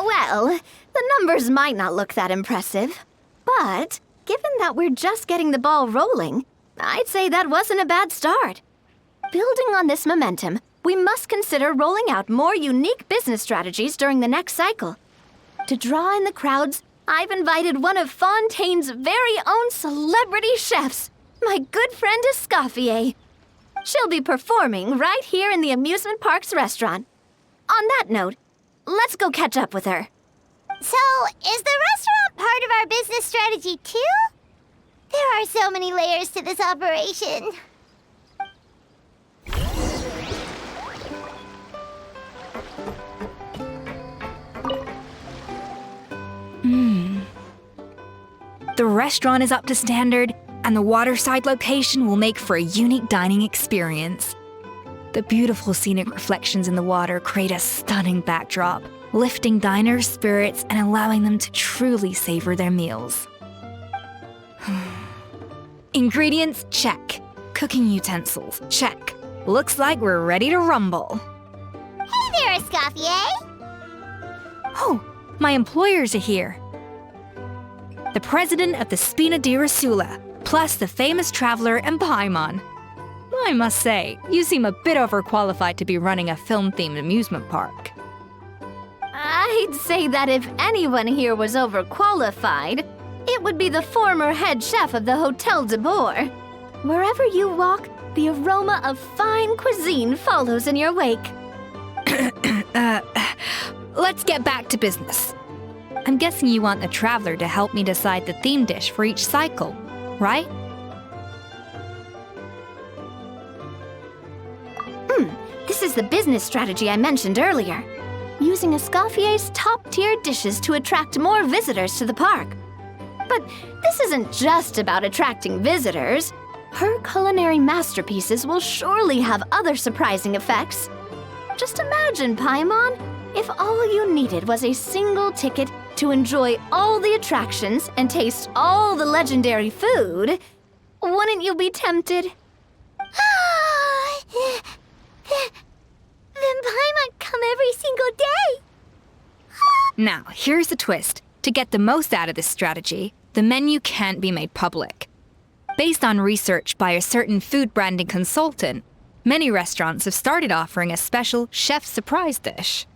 Well, the numbers might not look that impressive, but given that we're just getting the ball rolling, I'd say that wasn't a bad start. Building on this momentum, we must consider rolling out more unique business strategies during the next cycle. To draw in the crowds, I've invited one of Fontaine's very own celebrity chefs, my good friend Escoffier. She'll be performing right here in the amusement park's restaurant. On that note, let's go catch up with her. So, is the restaurant part of our business strategy too? There are so many layers to this operation. The restaurant is up to standard, and the waterside location will make for a unique dining experience. The beautiful scenic reflections in the water create a stunning backdrop, lifting diners' spirits and allowing them to truly savor their meals. Ingredients, check. Cooking utensils, check. Looks like we're ready to rumble. Hey there, Escoffier! Oh, my employers are here. The president of the Spina di Rasula, plus the famous traveler and Paimon. I must say, you seem a bit overqualified to be running a film-themed amusement park. I'd say that if anyone here was overqualified, it would be the former head chef of the Hotel de Boer. Wherever you walk, the aroma of fine cuisine follows in your wake. Let's get back to business. I'm guessing you want the traveler to help me decide the theme dish for each cycle, right? This is the business strategy I mentioned earlier. Using Escoffier's top-tier dishes to attract more visitors to the park. But this isn't just about attracting visitors. Her culinary masterpieces will surely have other surprising effects. Just imagine, Paimon, if all you needed was a single ticket to enjoy all the attractions and taste all the legendary food. Wouldn't you be tempted? Then Paimon come every single day. Now, here's the twist. To get the most out of this strategy, the menu can't be made public. Based on research by a certain food branding consultant, many restaurants have started offering a special chef surprise dish.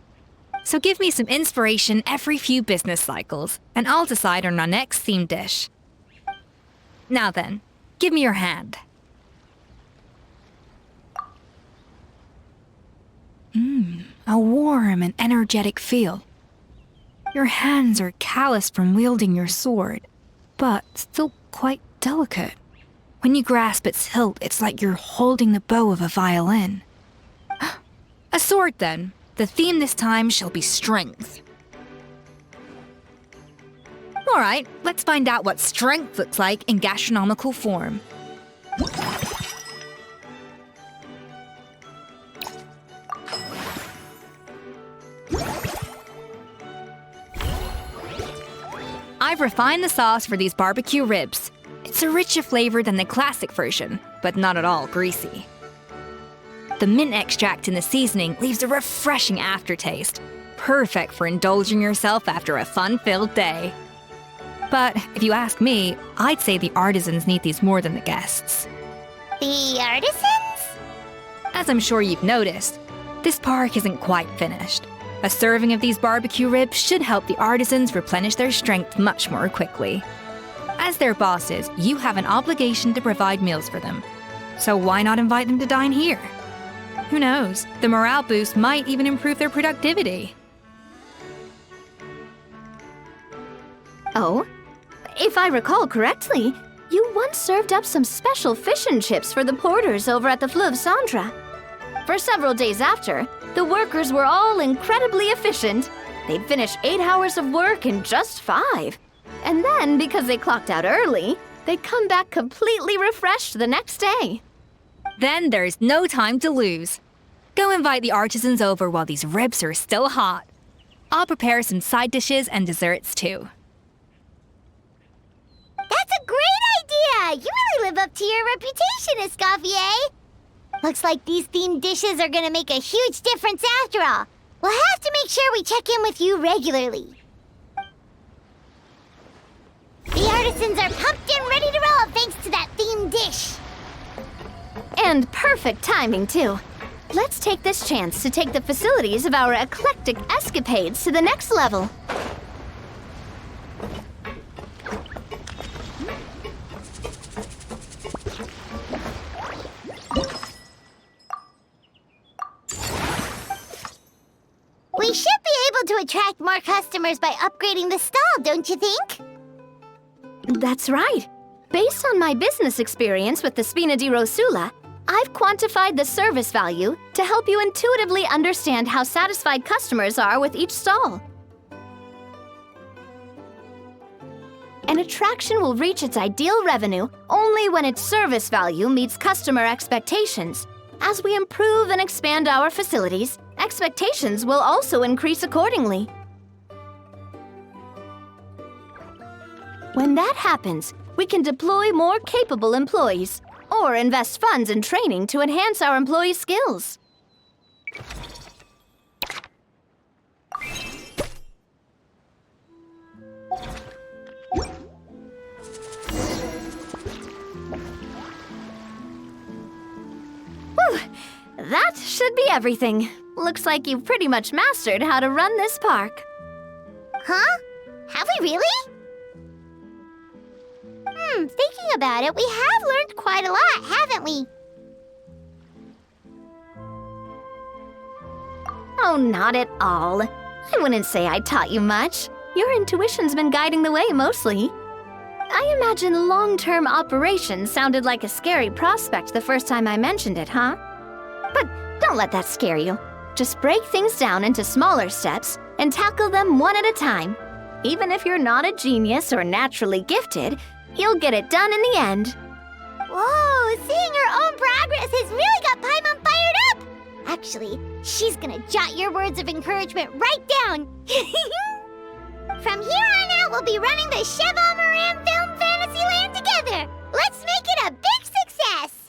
So give me some inspiration every few business cycles, and I'll decide on our next theme dish. Now then, give me your hand. A warm and energetic feel. Your hands are calloused from wielding your sword, but still quite delicate. When you grasp its hilt, it's like you're holding the bow of a violin. A sword, then. The theme this time shall be strength. All right, let's find out what strength looks like in gastronomical form. I've refined the sauce for these barbecue ribs. It's a richer flavor than the classic version, but not at all greasy. The mint extract in the seasoning leaves a refreshing aftertaste, perfect for indulging yourself after a fun-filled day. But if you ask me, I'd say the artisans need these more than the guests. The artisans? As I'm sure you've noticed, this park isn't quite finished. A serving of these barbecue ribs should help the artisans replenish their strength much more quickly. As their bosses, you have an obligation to provide meals for them. So why not invite them to dine here? Who knows? The morale boost might even improve their productivity. Oh, if I recall correctly, you once served up some special fish and chips for the porters over at the Fleuve Centre. For several days after, the workers were all incredibly efficient. They'd finish 8 hours of work in just 5. And then, because they clocked out early, they'd come back completely refreshed the next day. Then there's no time to lose. Go invite the artisans over while these ribs are still hot. I'll prepare some side dishes and desserts too. That's a great idea! You really live up to your reputation, Escoffier. Looks like these themed dishes are gonna make a huge difference after all. We'll have to make sure we check in with you regularly. The citizens are pumped and ready to roll thanks to that themed dish. And perfect timing, too. Let's take this chance to take the facilities of our eclectic escapades to the next level. We should be able to attract more customers by upgrading the stall, don't you think? That's right. Based on my business experience with the Spina di Rosula, I've quantified the service value to help you intuitively understand how satisfied customers are with each stall. An attraction will reach its ideal revenue only when its service value meets customer expectations. As we improve and expand our facilities, expectations will also increase accordingly. When that happens, we can deploy more capable employees or invest funds in training to enhance our employees' skills. Whew, that should be everything. Looks like you've pretty much mastered how to run this park. Huh? Have we really? Thinking about it, we have learned quite a lot, haven't we? Oh, not at all. I wouldn't say I taught you much. Your intuition's been guiding the way mostly. I imagine long-term operations sounded like a scary prospect the first time I mentioned it, huh? But don't let that scare you. Just break things down into smaller steps and tackle them one at a time. Even if you're not a genius or naturally gifted, you'll get it done in the end. Whoa, seeing her own progress has really got Paimon fired up! Actually, she's gonna jot your words of encouragement right down. From here on out, we'll be running the Cheval Moran Film Fantasyland together. Let's make it a big success!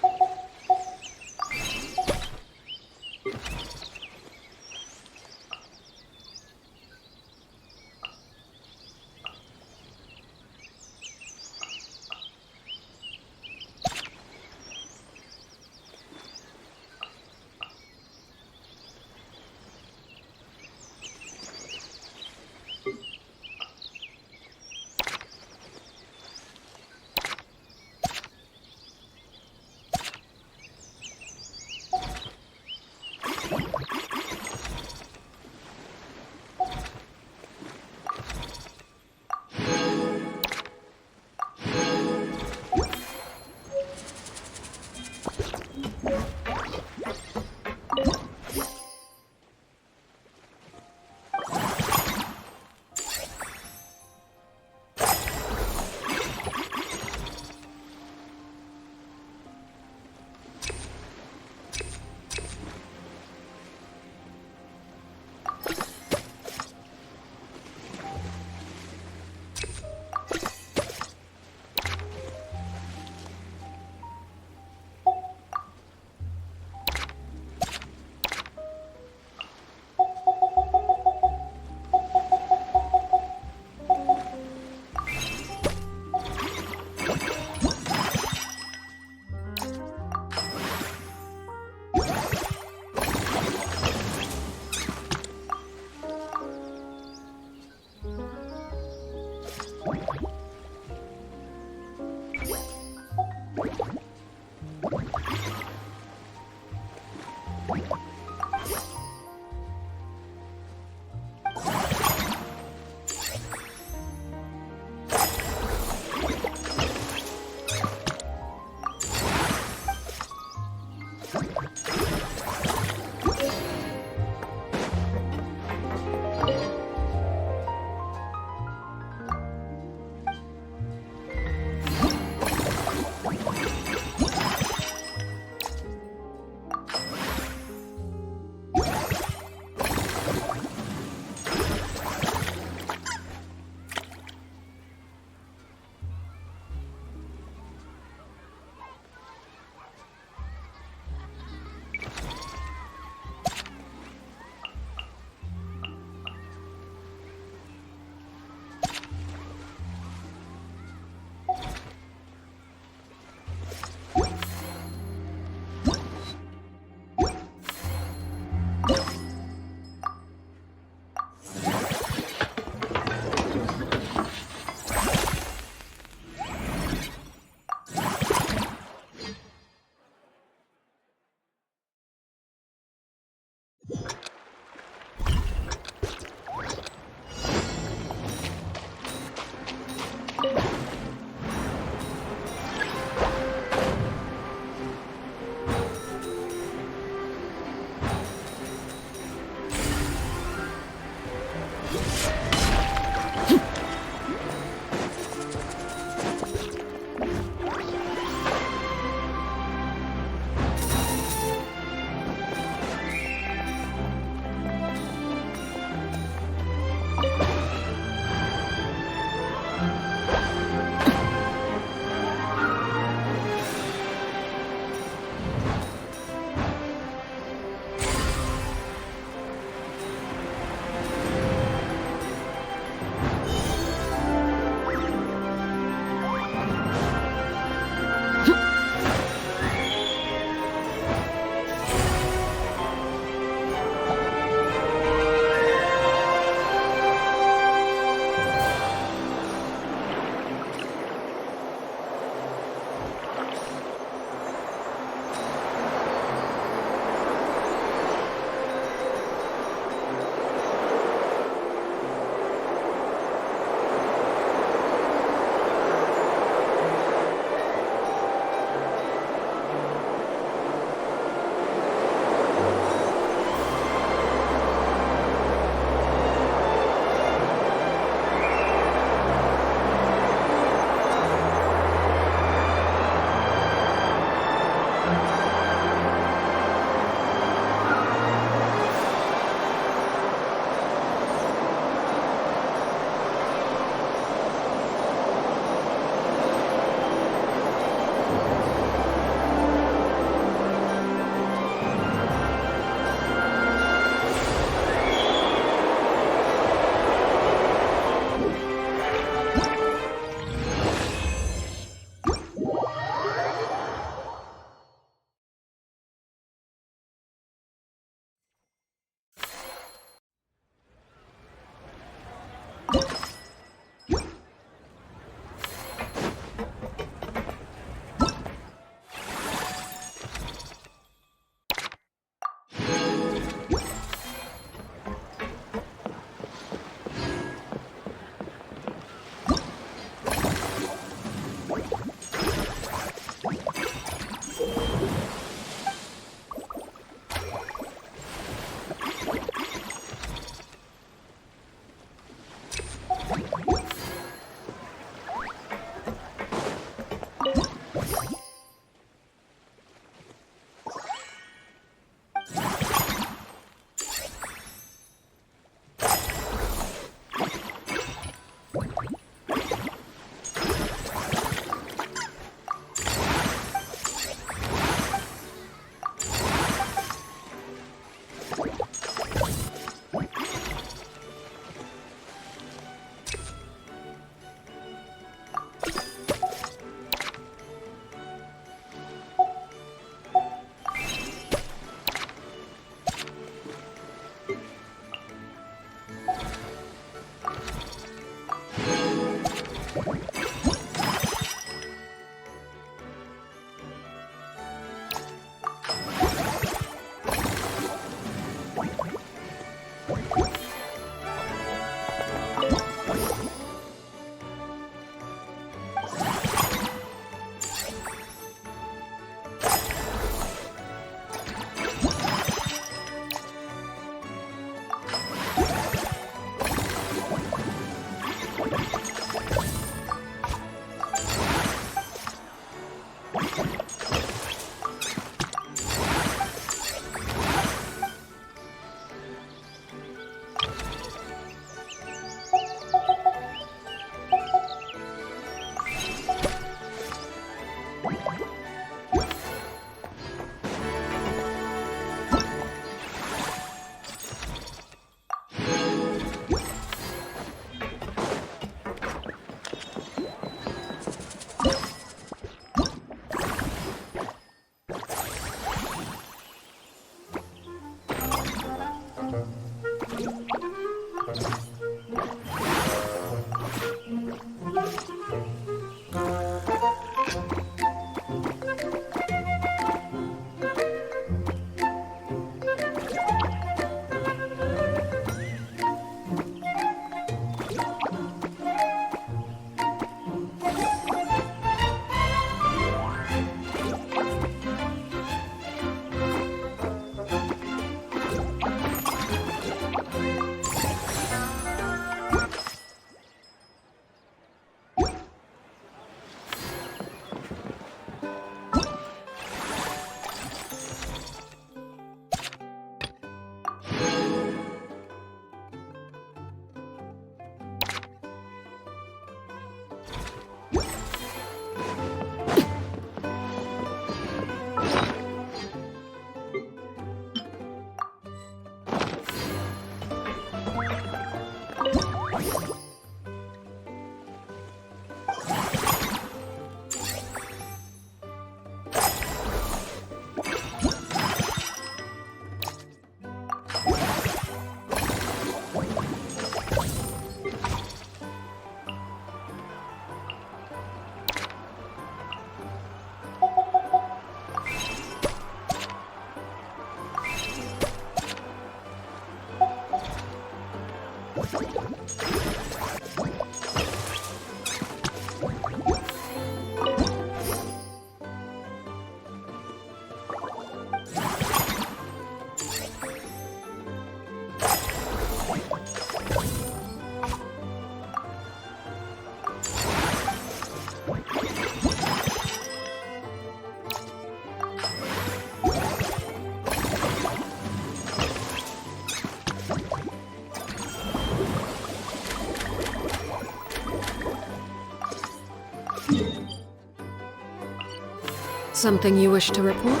Something you wish to report?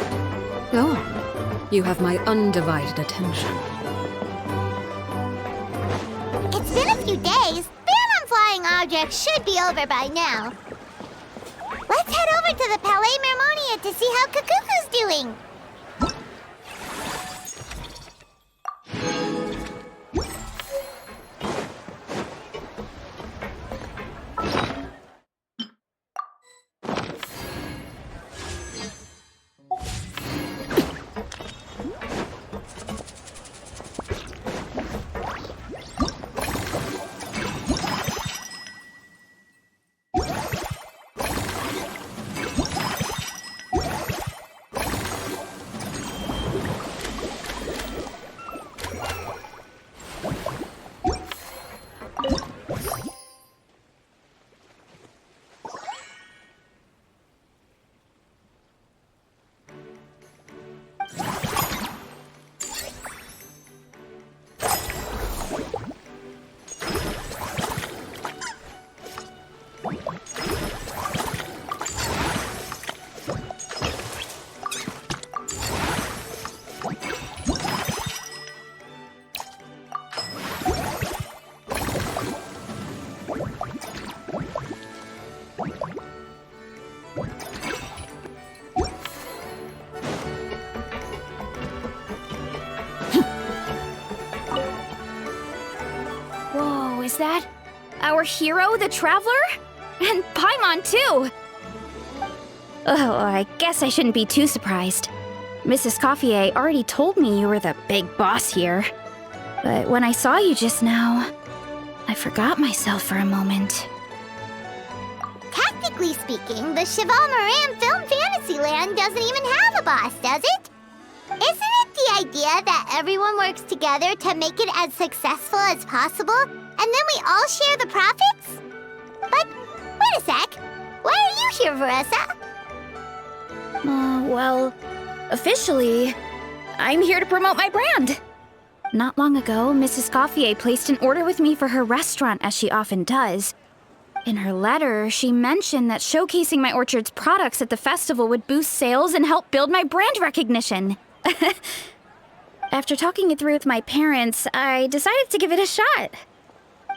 Go on. You have my undivided attention. It's been a few days. Ban on flying objects should be over by now. Let's head over to the Palais Mermonia to see how Kakuku's doing. Is that our hero, the Traveler? And Paimon, too! Oh, I guess I shouldn't be too surprised. Mrs. Coiffier already told me you were the big boss here. But when I saw you just now, I forgot myself for a moment. Technically speaking, the Cheval Moran Film Fantasyland doesn't even have a boss, does it? Isn't it the idea that everyone works together to make it as successful as possible, and then we all share the profits? But, wait a sec. Why are you here, Veressa? Well, officially, I'm here to promote my brand. Not long ago, Mrs. Coiffier placed an order with me for her restaurant, as she often does. In her letter, she mentioned that showcasing my orchard's products at the festival would boost sales and help build my brand recognition. After talking it through with my parents, I decided to give it a shot.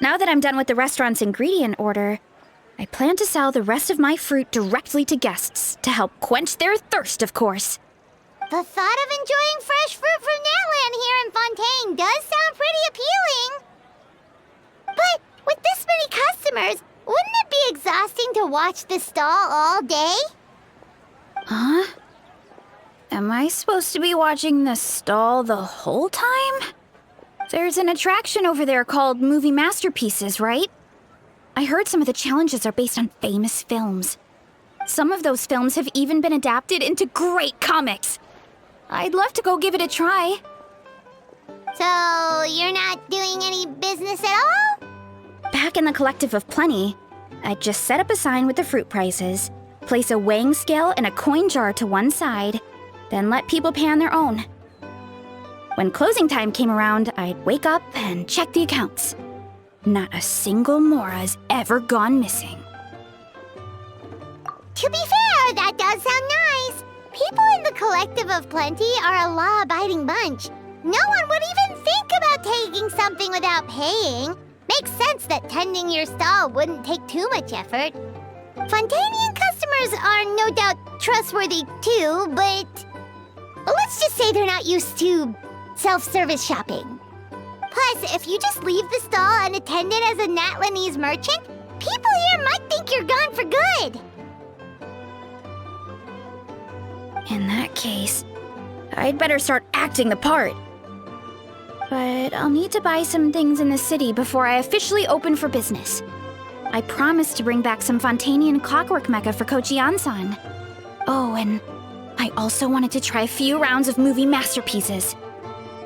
Now that I'm done with the restaurant's ingredient order, I plan to sell the rest of my fruit directly to guests to help quench their thirst, of course. The thought of enjoying fresh fruit from Natland here in Fontaine does sound pretty appealing. But with this many customers, wouldn't it be exhausting to watch the stall all day? Huh? Am I supposed to be watching the stall the whole time? There's an attraction over there called Movie Masterpieces, right? I heard some of the challenges are based on famous films. Some of those films have even been adapted into great comics. I'd love to go give it a try. So, you're not doing any business at all? Back in the Collective of Plenty, I'd just set up a sign with the fruit prices, place a weighing scale and a coin jar to one side, then let people pay on their own. When closing time came around, I'd wake up and check the accounts. Not a single Mora's ever gone missing. To be fair, that does sound nice. People in the Collective of Plenty are a law-abiding bunch. No one would even think about taking something without paying. Makes sense that tending your stall wouldn't take too much effort. Fontainian customers are no doubt trustworthy too, but let's just say they're not used to self-service shopping. Plus, if you just leave the stall unattended as a Natlanese merchant, people here might think you're gone for good. In that case, I'd better start acting the part. But I'll need to buy some things in the city before I officially open for business. I promised to bring back some Fontainian clockwork mecha for Kochi-an-san. Oh, and I also wanted to try a few rounds of movie masterpieces.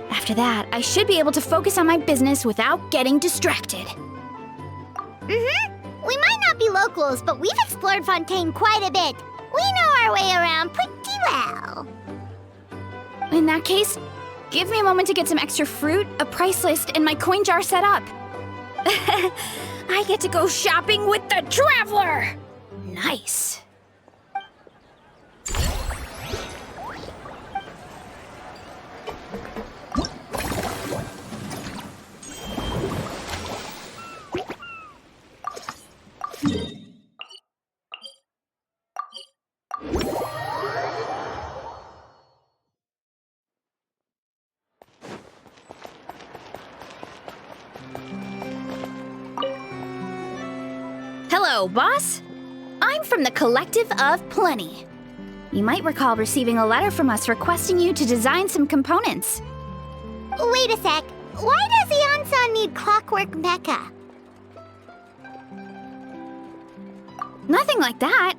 After that, I should be able to focus on my business without getting distracted. We might not be locals, but we've explored Fontaine quite a bit. We know our way around pretty well. In that case, give me a moment to get some extra fruit, a price list, and my coin jar set up. I get to go shopping with the Traveler! Nice. Hello, boss. I'm from the Collective of Plenty. You might recall receiving a letter from us requesting you to design some components. Wait a sec. Why does Ian-san need clockwork mecha? Nothing like that.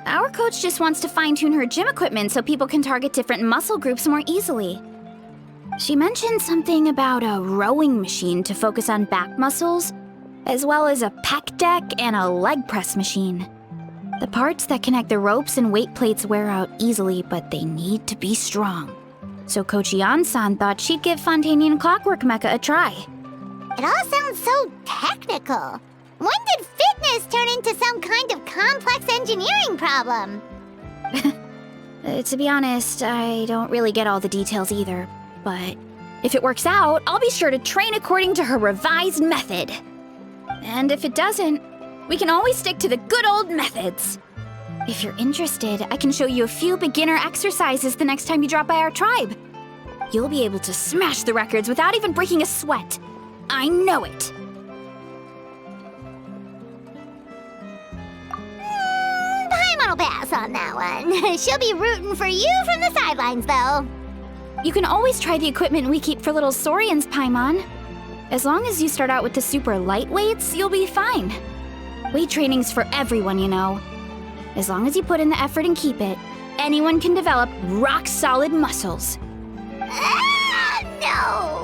Our coach just wants to fine-tune her gym equipment so people can target different muscle groups more easily. She mentioned something about a rowing machine to focus on back muscles, as well as a pec deck and a leg press machine. The parts that connect the ropes and weight plates wear out easily, but they need to be strong. So Kochi-an-san thought she'd give Fontainian clockwork mecha a try. It all sounds so technical. When did fitness turn into some kind of complex engineering problem? To be honest, I don't really get all the details either. But if it works out, I'll be sure to train according to her revised method. And if it doesn't, we can always stick to the good old methods. If you're interested, I can show you a few beginner exercises the next time you drop by our tribe. You'll be able to smash the records without even breaking a sweat. I know it. Paimon will pass on that one. She'll be rooting for you from the sidelines, though. You can always try the equipment we keep for little Saurians, Paimon. As long as you start out with the super lightweights, you'll be fine. Weight training's for everyone, you know. As long as you put in the effort and keep it, anyone can develop rock-solid muscles. No!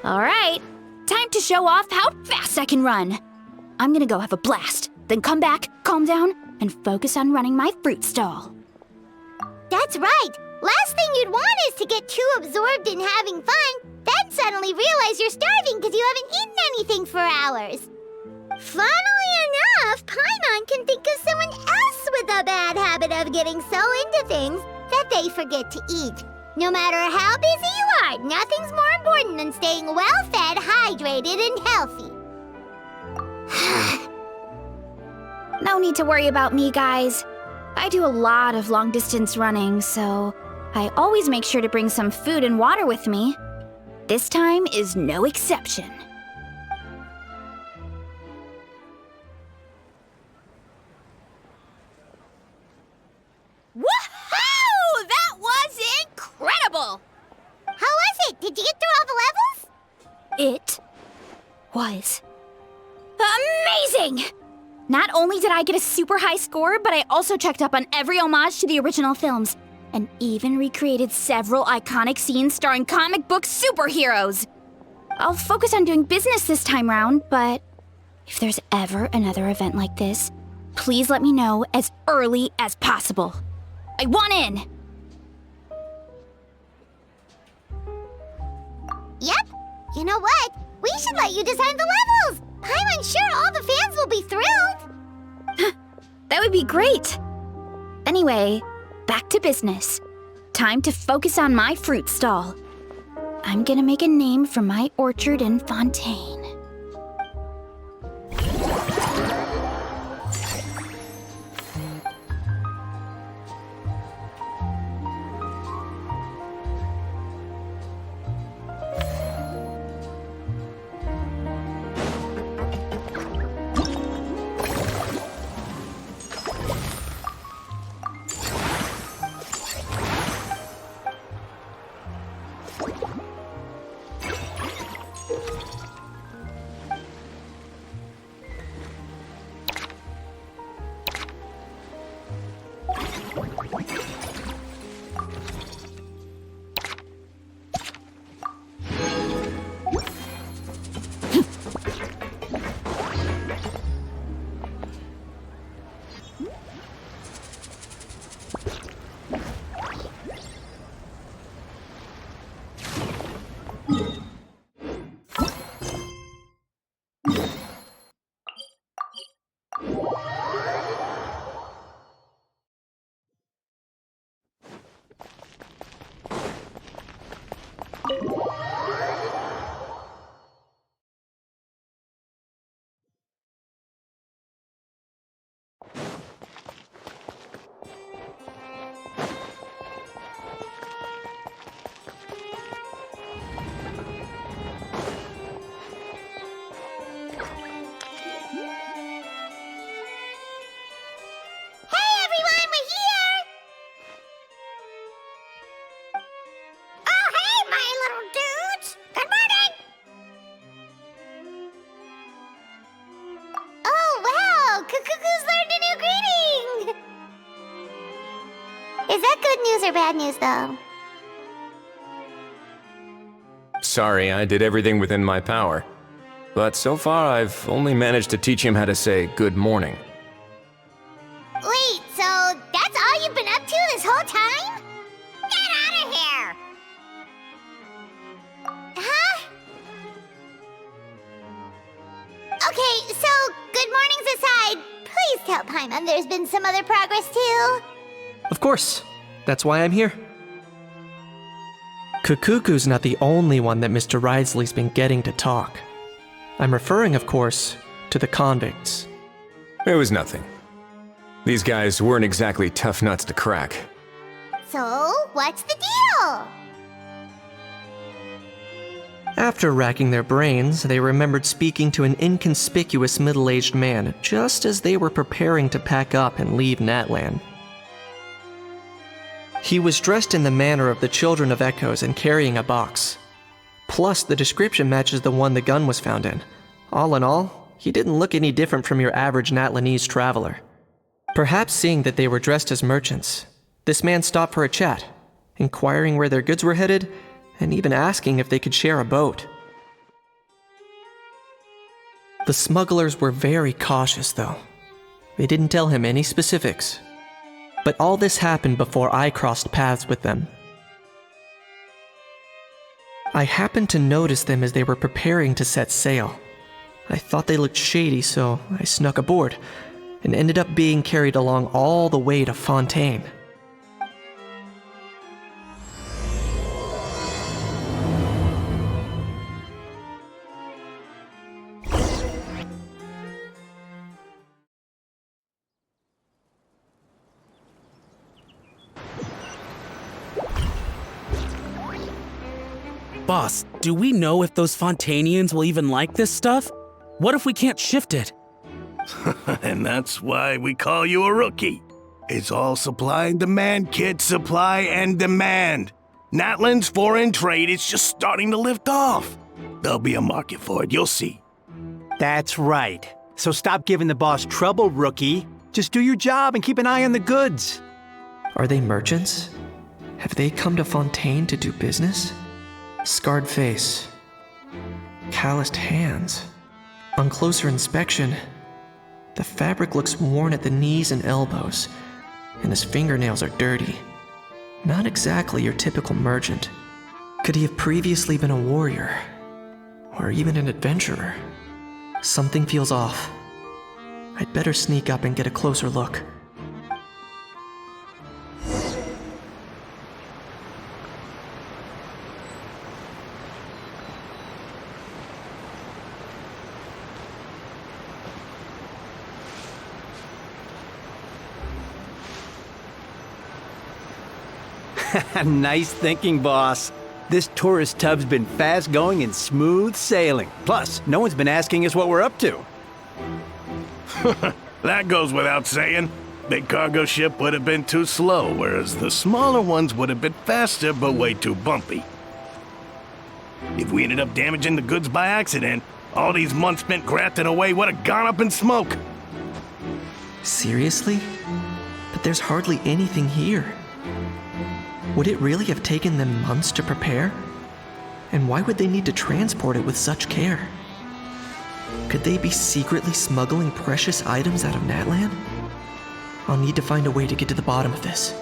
All right, time to show off how fast I can run. I'm gonna go have a blast, then come back, calm down, and focus on running my fruit stall. That's right. Last thing you'd want is to get too absorbed in having fun, then suddenly realize you're starving because you haven't eaten anything for hours. Funnily enough, Paimon can think of someone else with a bad habit of getting so into things that they forget to eat. No matter how busy you are, nothing's more important than staying well-fed, hydrated, and healthy. No need to worry about me, guys. I do a lot of long-distance running, so I always make sure to bring some food and water with me. This time is no exception. Woohoo! That was incredible! How was it? Did you get through all the levels? It was amazing! Not only did I get a super high score, but I also checked up on every homage to the original films, and even recreated several iconic scenes starring comic book superheroes. I'll focus on doing business this time round, but if there's ever another event like this, please let me know as early as possible. I want in! Yep. You know what? We should let you design the levels! I'm sure all the fans will be thrilled! That would be great! Anyway, back to business. Time to focus on my fruit stall. I'm gonna make a name for my orchard in Fontaine. Is that good news or bad news, though? Sorry, I did everything within my power. But so far, I've only managed to teach him how to say good morning. Wait, so that's all you've been up to this whole time? Get out of here! Huh? Okay, so good mornings aside, please tell Paimon there's been some other progress too. Of course. That's why I'm here. Kukuku's not the only one that Mr. Ridesley's been getting to talk. I'm referring, of course, to the convicts. It was nothing. These guys weren't exactly tough nuts to crack. So, what's the deal? After racking their brains, they remembered speaking to an inconspicuous middle-aged man just as they were preparing to pack up and leave Natlan. He was dressed in the manner of the Children of Echoes and carrying a box. Plus, the description matches the one the gun was found in. All in all, he didn't look any different from your average Natlanese traveler. Perhaps seeing that they were dressed as merchants, this man stopped for a chat, inquiring where their goods were headed, and even asking if they could share a boat. The smugglers were very cautious, though. They didn't tell him any specifics. But all this happened before I crossed paths with them. I happened to notice them as they were preparing to set sail. I thought they looked shady, so I snuck aboard, and ended up being carried along all the way to Fontaine. Boss, do we know if those Fontainians will even like this stuff? What if we can't shift it? And that's why we call you a rookie. It's all supply and demand, kid. Supply and demand. Natlan's foreign trade is just starting to lift off. There'll be a market for it, you'll see. That's right. So stop giving the boss trouble, rookie. Just do your job and keep an eye on the goods. Are they merchants? Have they come to Fontaine to do business? Scarred face. Calloused hands. On closer inspection, the fabric looks worn at the knees and elbows, and his fingernails are dirty. Not exactly your typical merchant. Could he have previously been a warrior? Or even an adventurer? Something feels off. I'd better sneak up and get a closer look. Nice thinking, boss. This tourist tub's been fast-going and smooth sailing. Plus, no one's been asking us what we're up to. That goes without saying. Big cargo ship would have been too slow, whereas the smaller ones would have been faster but way too bumpy. If we ended up damaging the goods by accident, all these months spent grafting away would have gone up in smoke. Seriously? But there's hardly anything here. Would it really have taken them months to prepare? And why would they need to transport it with such care? Could they be secretly smuggling precious items out of Natlan? I'll need to find a way to get to the bottom of this.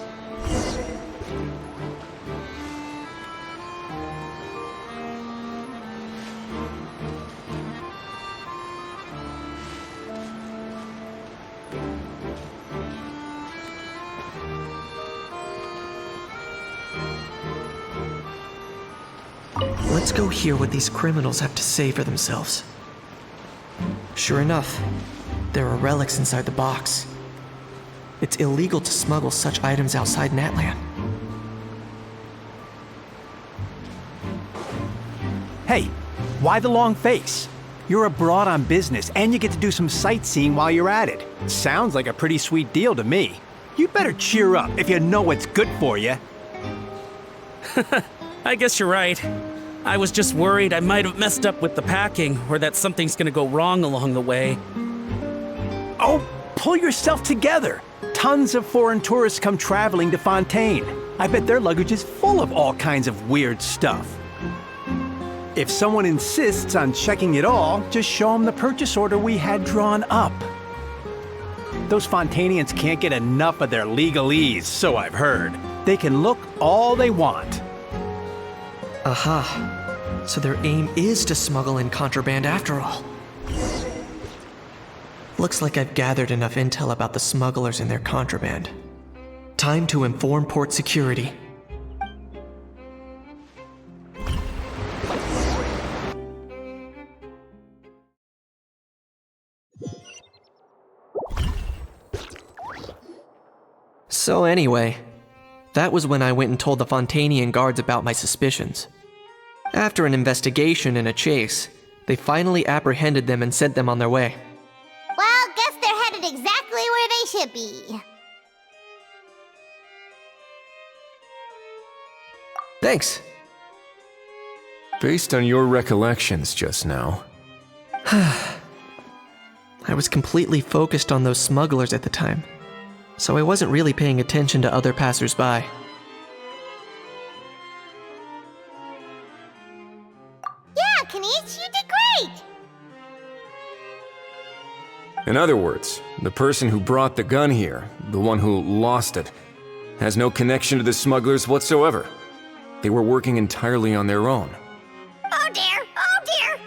Let's go hear what these criminals have to say for themselves. Sure enough, there are relics inside the box. It's illegal to smuggle such items outside Natlan. Hey, why the long face? You're abroad on business, and you get to do some sightseeing while you're at it. Sounds like a pretty sweet deal to me. You better cheer up if you know what's good for you. I guess you're right. I was just worried I might have messed up with the packing, or that something's gonna go wrong along the way. Oh, pull yourself together. Tons of foreign tourists come traveling to Fontaine. I bet their luggage is full of all kinds of weird stuff. If someone insists on checking it all, just show them the purchase order we had drawn up. Those Fontainians can't get enough of their legalese, so I've heard. They can look all they want. Aha. So their aim is to smuggle in contraband after all. Looks like I've gathered enough intel about the smugglers and their contraband. Time to inform port security. So anyway, that was when I went and told the Fontainian guards about my suspicions. After an investigation and a chase, they finally apprehended them and sent them on their way. Well, guess they're headed exactly where they should be. Thanks. Based on your recollections just now, I was completely focused on those smugglers at the time, so I wasn't really paying attention to other passersby. Yeah, Kinich, you did great! in other words, the person who brought the gun here, the one who lost it, has no connection to the smugglers whatsoever. They were working entirely on their own. Oh dear, oh dear!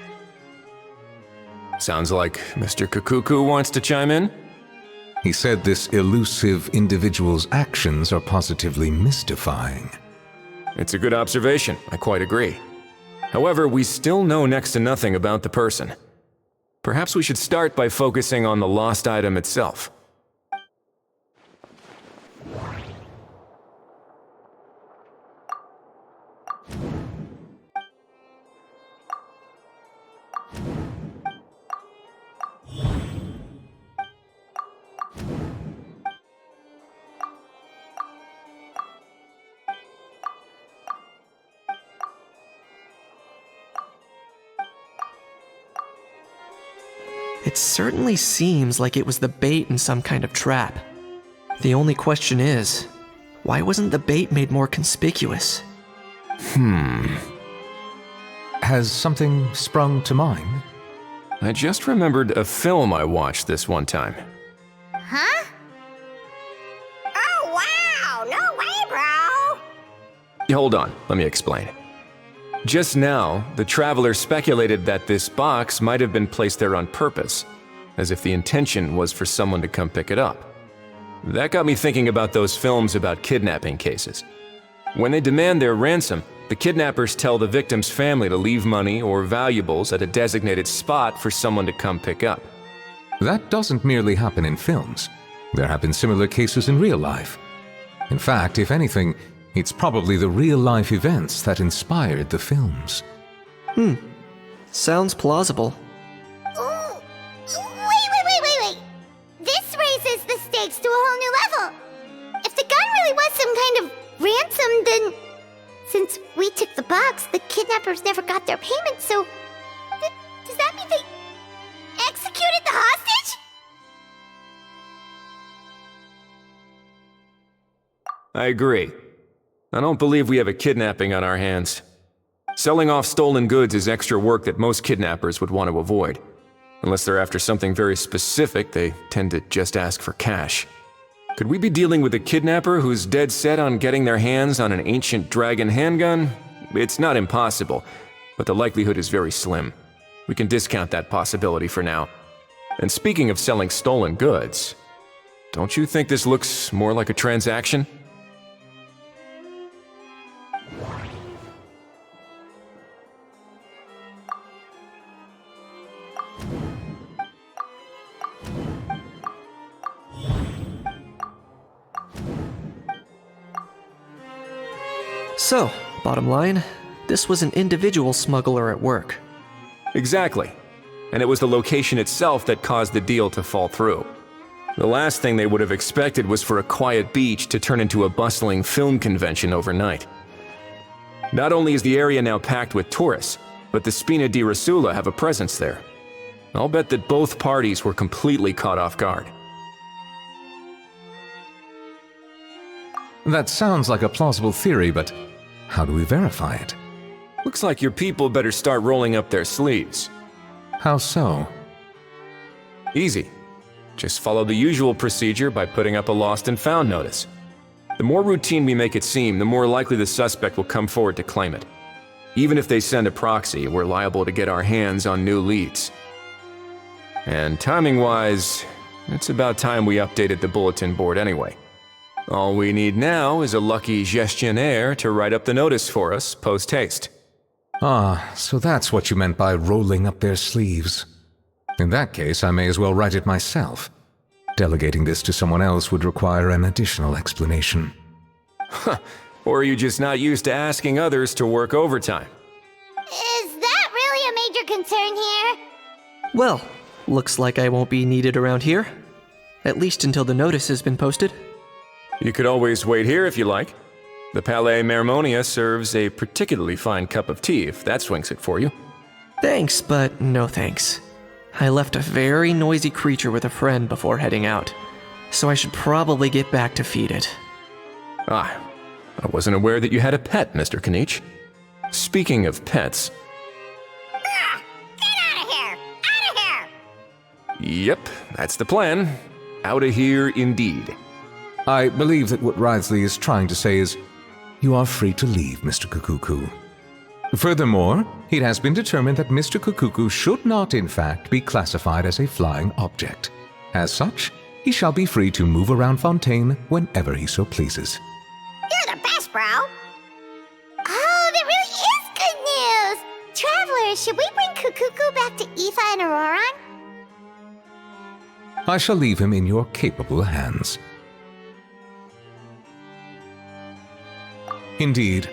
Sounds like Mr. Kukuku wants to chime in? He said this elusive individual's actions are positively mystifying. It's a good observation, I quite agree. However, we still know next to nothing about the person. Perhaps we should start by focusing on the lost item itself. It certainly seems like it was the bait in some kind of trap. The only question is, why wasn't the bait made more conspicuous? Has something sprung to mind? I just remembered a film I watched this one time. Huh? Oh wow, no way, bro! Hold on, let me explain. Just now, the traveler speculated that this box might have been placed there on purpose, as if the intention was for someone to come pick it up. That got me thinking about those films about kidnapping cases. When they demand their ransom, the kidnappers tell the victim's family to leave money or valuables at a designated spot for someone to come pick up. That doesn't merely happen in films. There have been similar cases in real life. In fact, if anything, It's probably the real-life events that inspired the films. Sounds plausible. Ooh. Wait. This raises the stakes to a whole new level. If the gun really was some kind of ransom, then since we took the box, the kidnappers never got their payment, so does that mean they executed the hostage? I agree. I don't believe we have a kidnapping on our hands. Selling off stolen goods is extra work that most kidnappers would want to avoid. Unless they're after something very specific, they tend to just ask for cash. Could we be dealing with a kidnapper who's dead set on getting their hands on an ancient dragon handgun? It's not impossible, but the likelihood is very slim. We can discount that possibility for now. And speaking of selling stolen goods, don't you think this looks more like a transaction? So, bottom line, this was an individual smuggler at work. Exactly. And it was the location itself that caused the deal to fall through. The last thing they would have expected was for a quiet beach to turn into a bustling film convention overnight. Not only is the area now packed with tourists, but the Spina di Rosula have a presence there. I'll bet that both parties were completely caught off guard. That sounds like a plausible theory, but how do we verify it? Looks like your people better start rolling up their sleeves. How so? Easy. Just follow the usual procedure by putting up a lost and found notice. The more routine we make it seem, the more likely the suspect will come forward to claim it. Even if they send a proxy, we're liable to get our hands on new leads. And timing-wise, it's about time we updated the bulletin board anyway. All we need now is a lucky gestionnaire to write up the notice for us post-haste. Ah, so that's what you meant by rolling up their sleeves. In that case, I may as well write it myself. Delegating this to someone else would require an additional explanation. Or are you just not used to asking others to work overtime? Is that really a major concern here? Well, looks like I won't be needed around here. At least until the notice has been posted. You could always wait here if you like. The Palais Mermonia serves a particularly fine cup of tea if that swings it for you. Thanks, but no thanks. I left a very noisy creature with a friend before heading out, so I should probably get back to feed it. Ah, I wasn't aware that you had a pet, Mr. Kinich. Speaking of pets... Get out of here! Out of here! Yep, that's the plan. Outta here indeed. I believe that what Wriothesley is trying to say is, you are free to leave, Mr. Kukuku. Furthermore, it has been determined that Mr. Kukuku should not, in fact, be classified as a flying object. As such, he shall be free to move around Fontaine whenever he so pleases. You're the best, bro! Oh, that really is good news! Travelers, should we bring Kukuku back to Aoife and Ororon? I shall leave him in your capable hands. Indeed.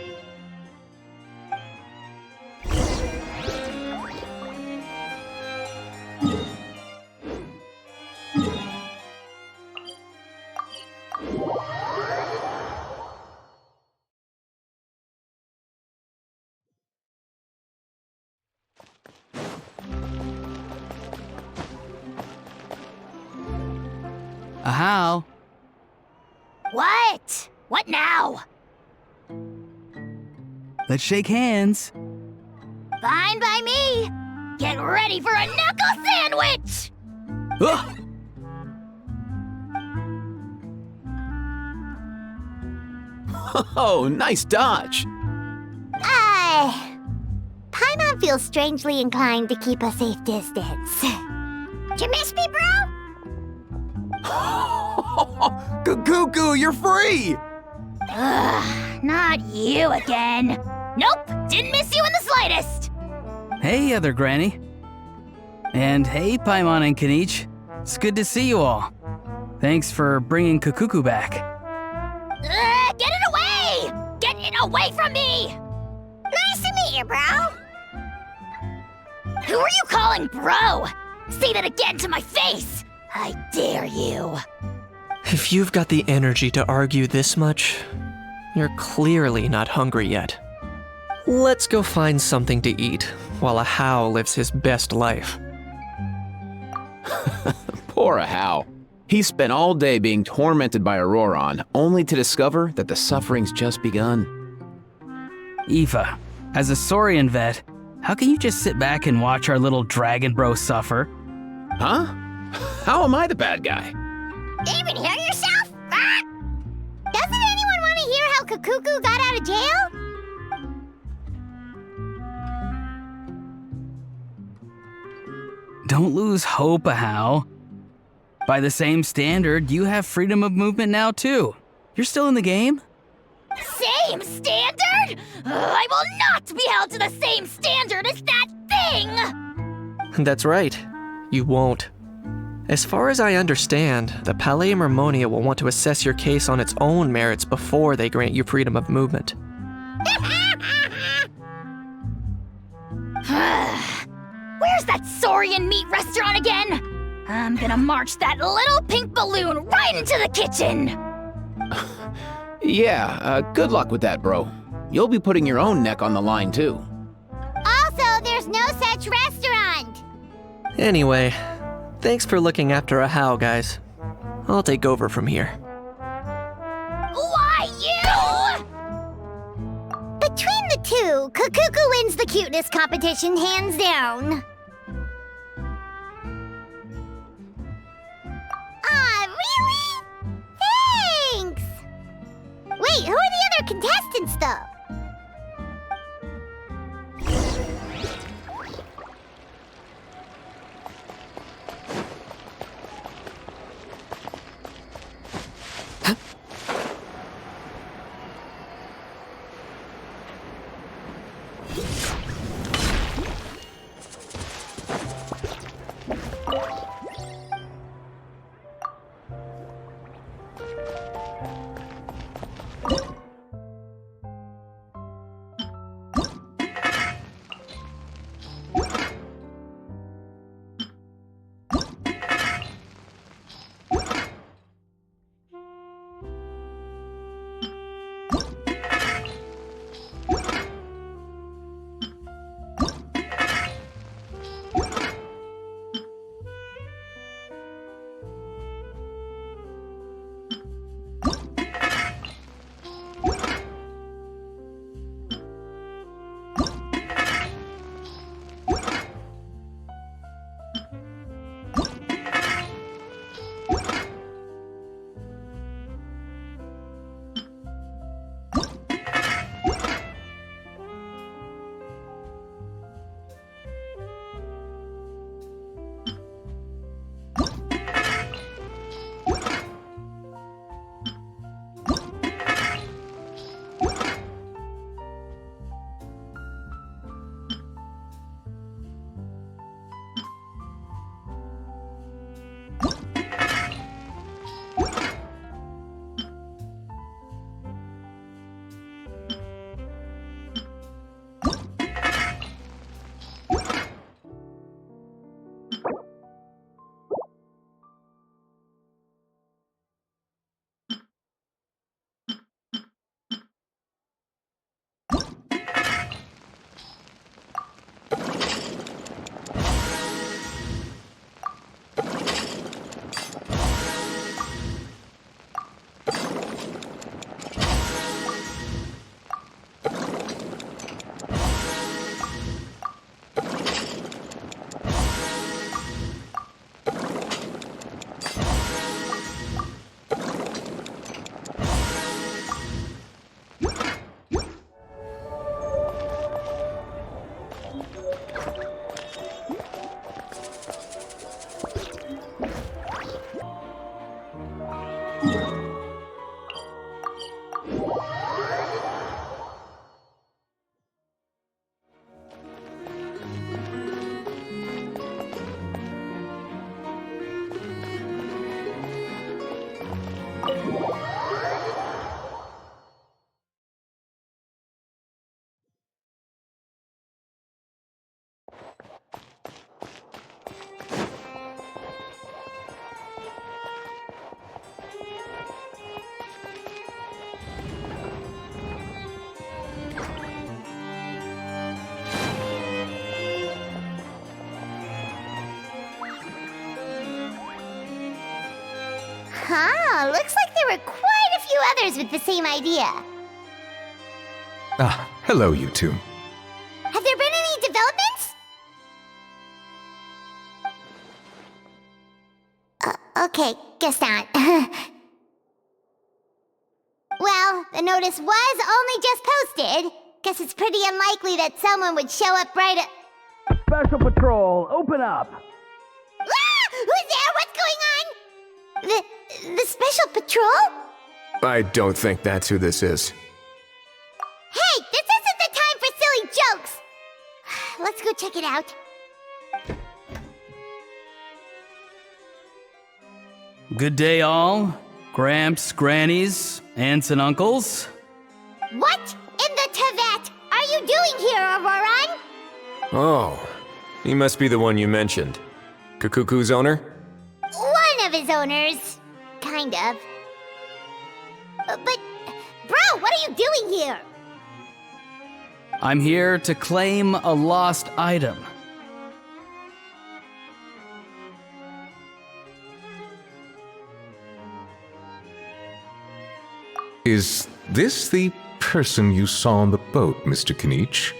How? What? What now? Let's shake hands. Fine by me! Get ready for a knuckle sandwich! Ugh. Oh, nice dodge. Paimon feels strangely inclined to keep a safe distance. Did you miss me, bro? Kukuku, you're free! Ugh, not you again. Nope, didn't miss you in the slightest. Hey, other granny. And hey, Paimon and Kinich. It's good to see you all. Thanks for bringing Kukuku back. Get it away! it away from me! Nice to meet you, bro. Who are you calling bro? Say that again to my face! I dare you. If you've got the energy to argue this much, you're clearly not hungry yet. Let's go find something to eat while a How lives his best life. Poor How. He spent all day being tormented by Ororon, only to discover that the suffering's just begun. Eva, as a Saurian vet, how can you just sit back and watch our little dragon bro suffer? Huh? How am I the bad guy? Even hear yourself? Ah! Doesn't anyone want to hear how Kakuku got out of jail? Don't lose hope, Hal. By the same standard, you have freedom of movement now too. You're still in the game? Same standard? I will not be held to the same standard as that thing! That's right. You won't. As far as I understand, the Palais Mermonia will want to assess your case on its own merits before they grant you freedom of movement. Where's that Saurian meat restaurant again? I'm gonna march that little pink balloon right into the kitchen! Yeah, good luck with that, bro. You'll be putting your own neck on the line, too. Also, there's no such restaurant! Anyway, thanks for looking after a How, guys. I'll take over from here. Why, you? Between the two, Kakuku wins the cuteness competition hands down. Really? Thanks! Wait, who are the other contestants, though? Uh-huh. Looks like there were quite a few others with the same idea. Ah, hello, you two. Have there been any developments? Okay, guess not. Well, the notice was only just posted. Guess it's pretty unlikely that someone would show up right at... Special Patrol, open up! Ah! Who's there? What's going on? The Special Patrol? I don't think that's who this is. Hey, this isn't the time for silly jokes! Let's go check it out. Good day, all. Gramps, grannies, aunts, and uncles. What in the Tevet are you doing here, Ororon? Oh, he must be the one you mentioned. Kukuku's owner? One of his owners. Kind of. But, bro, what are you doing here? I'm here to claim a lost item. Is this the person you saw on the boat, Mr. Kinich?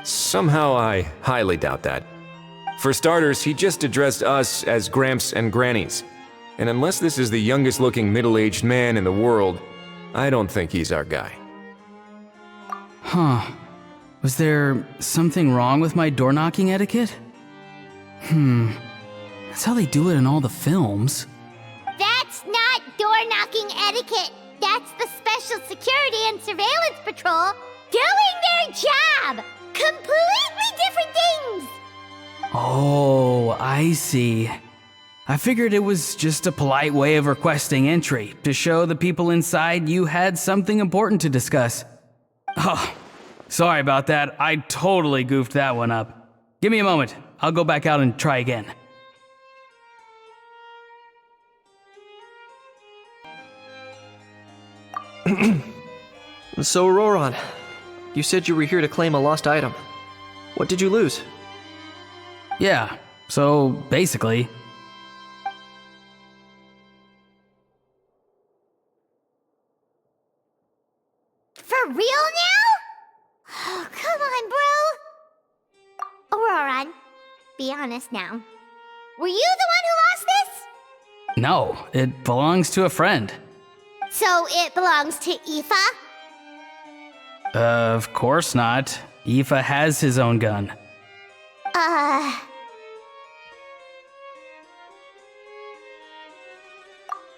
Somehow I highly doubt that. For starters, he just addressed us as Gramps and Grannies. And unless this is the youngest looking middle-aged man in the world, I don't think he's our guy. Huh. Was there something wrong with my door-knocking etiquette? That's how they do it in all the films. That's not door-knocking etiquette. That's the Special Security and Surveillance Patrol doing their job! Completely different things! Oh, I see. I figured it was just a polite way of requesting entry, to show the people inside you had something important to discuss. Oh, sorry about that. I totally goofed that one up. Give me a moment. I'll go back out and try again. So, Ororon, you said you were here to claim a lost item. What did you lose? Yeah, so basically... For real now? Oh, come on, bro. Ororon, be honest now. Were you the one who lost this? No, it belongs to a friend. So it belongs to Aoife? Of course not. Aoife has his own gun.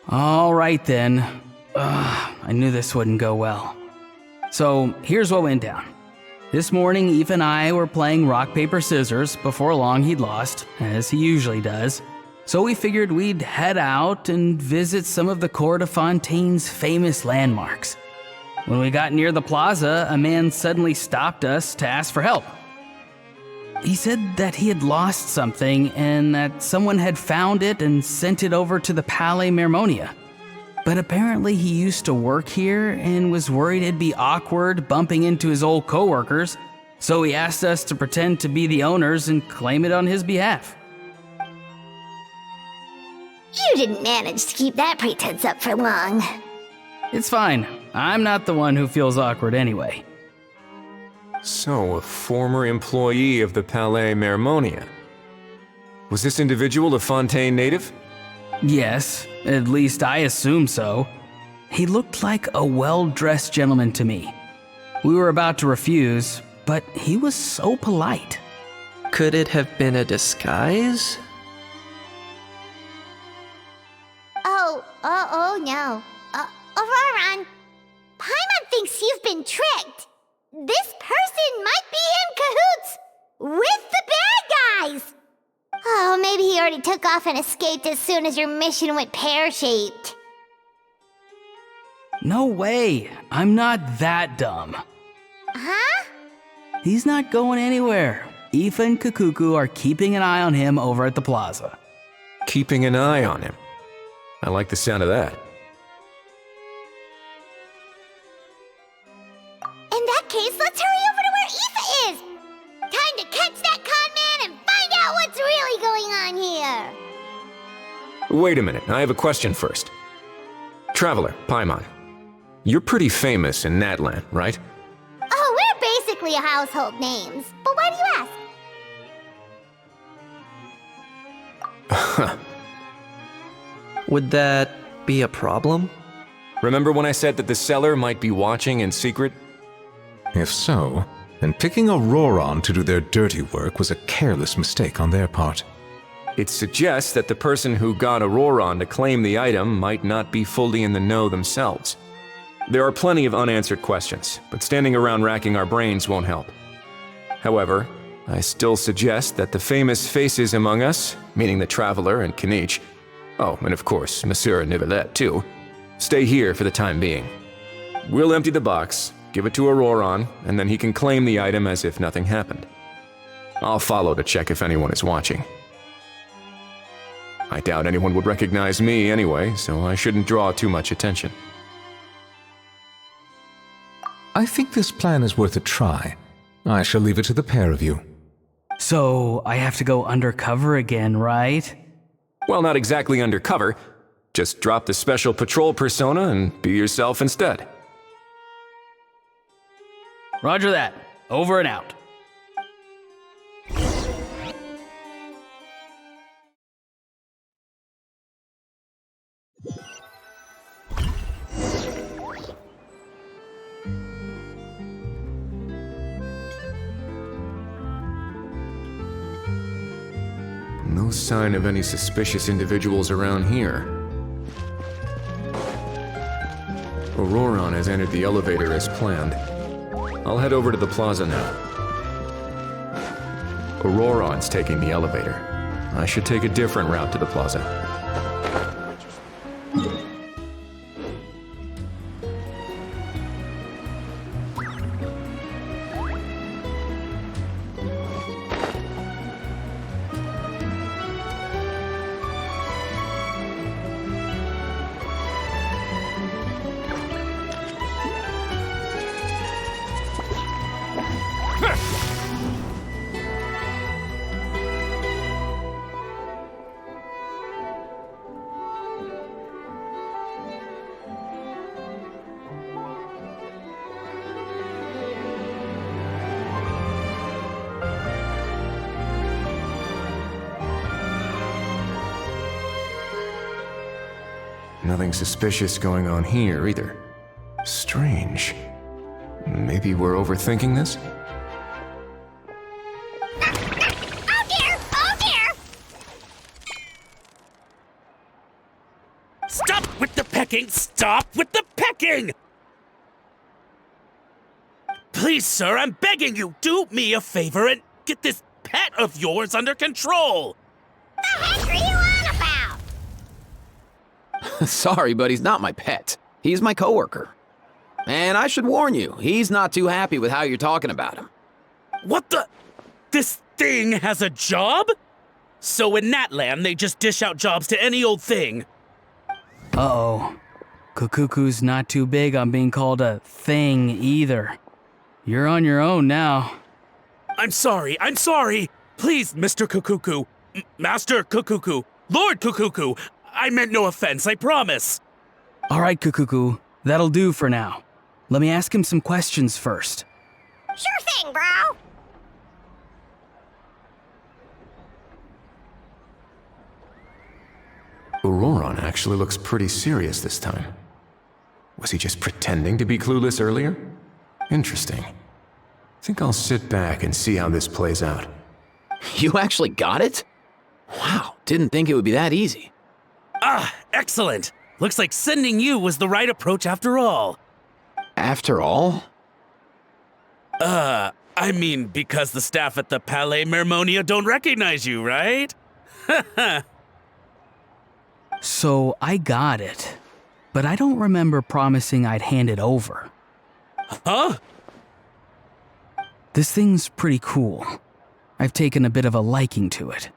All right then. I knew this wouldn't go well. So here's what went down. This morning, Aoife and I were playing rock, paper, scissors. Before long, he'd lost, as he usually does. So we figured we'd head out and visit some of the court of Fontaine's famous landmarks. When we got near the plaza, a man suddenly stopped us to ask for help. He said that he had lost something and that someone had found it and sent it over to the Palais Mermonia. But apparently he used to work here and was worried it'd be awkward bumping into his old coworkers, so he asked us to pretend to be the owners and claim it on his behalf. You didn't manage to keep that pretense up for long. It's fine. I'm not the one who feels awkward anyway. So, a former employee of the Palais Mermonia. Was this individual a Fontaine native? Yes, at least I assume so. He looked like a well-dressed gentleman to me. We were about to refuse, but he was so polite. Could it have been a disguise? Oh no. Ororon, Paimon thinks you've been tricked. This person might be in cahoots with the bad guys. Oh, maybe he already took off and escaped as soon as your mission went pear-shaped. No way. I'm not that dumb. Huh? He's not going anywhere. Aoife and Kukuku are keeping an eye on him over at the plaza. Keeping an eye on him. I like the sound of that. In that case, let's hurry over to where Aoife is. Time to catch that con man and find out what's really going on here. Wait a minute, I have a question first. Traveler, Paimon. You're pretty famous in Natlan, right? Oh, we're basically household names. But why do you ask? Would that be a problem? Remember when I said that the seller might be watching in secret? If so, then picking Ororon to do their dirty work was a careless mistake on their part. It suggests that the person who got Ororon to claim the item might not be fully in the know themselves. There are plenty of unanswered questions, but standing around racking our brains won't help. However, I still suggest that the famous faces among us, meaning the Traveler and Kinich, oh, and of course, Monsieur Nivelet too, stay here for the time being. We'll empty the box, give it to Ororon, and then he can claim the item as if nothing happened. I'll follow to check if anyone is watching. I doubt anyone would recognize me anyway, so I shouldn't draw too much attention. I think this plan is worth a try. I shall leave it to the pair of you. So, I have to go undercover again, right? Well, not exactly undercover. Just drop the special patrol persona and be yourself instead. Roger that. Over and out. No sign of any suspicious individuals around here. Ororon has entered the elevator as planned. I'll head over to the plaza now. Ororon's taking the elevator. I should take a different route to the plaza. Nothing suspicious going on here, either. Strange. Maybe we're overthinking this? Oh dear! Oh dear! Stop with the pecking! Stop with the pecking! Please, sir, I'm begging you, do me a favor and get this pet of yours under control! The heck are you on about? Sorry, but he's not my pet. He's my coworker. And I should warn you, he's not too happy with how you're talking about him. What the? This thing has a job? So in Natlan, they just dish out jobs to any old thing. Uh-oh. Kukuku's not too big on being called a thing either. You're on your own now. I'm sorry. Please, Mr. Kukuku. Master Kukuku. Lord Kukuku. I meant no offense, I promise. All right, Kukuku. That'll do for now. Let me ask him some questions first. Sure thing, bro. Ororon actually looks pretty serious this time. Was he just pretending to be clueless earlier? Interesting. Think I'll sit back and see how this plays out. You actually got it? Wow, didn't think it would be that easy. Ah, excellent. Looks like sending you was the right approach after all. After all? I mean, because the staff at the Palais Mermonia don't recognize you, right? So I got it, but I don't remember promising I'd hand it over. Huh? This thing's pretty cool. I've taken a bit of a liking to it.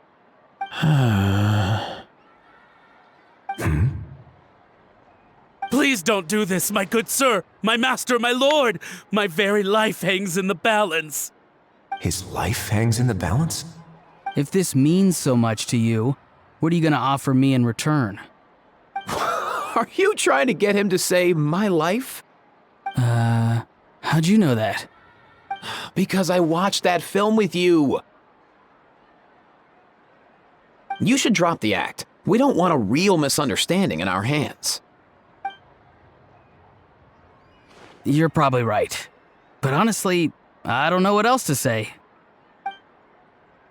Please don't do this, my good sir, my master, my lord. My very life hangs in the balance. His life hangs in the balance? If this means so much to you, what are you gonna offer me in return? Are you trying to get him to say my life? How'd you know that? Because I watched that film with you. You should drop the act. We don't want a real misunderstanding in our hands. You're probably right. But honestly, I don't know what else to say.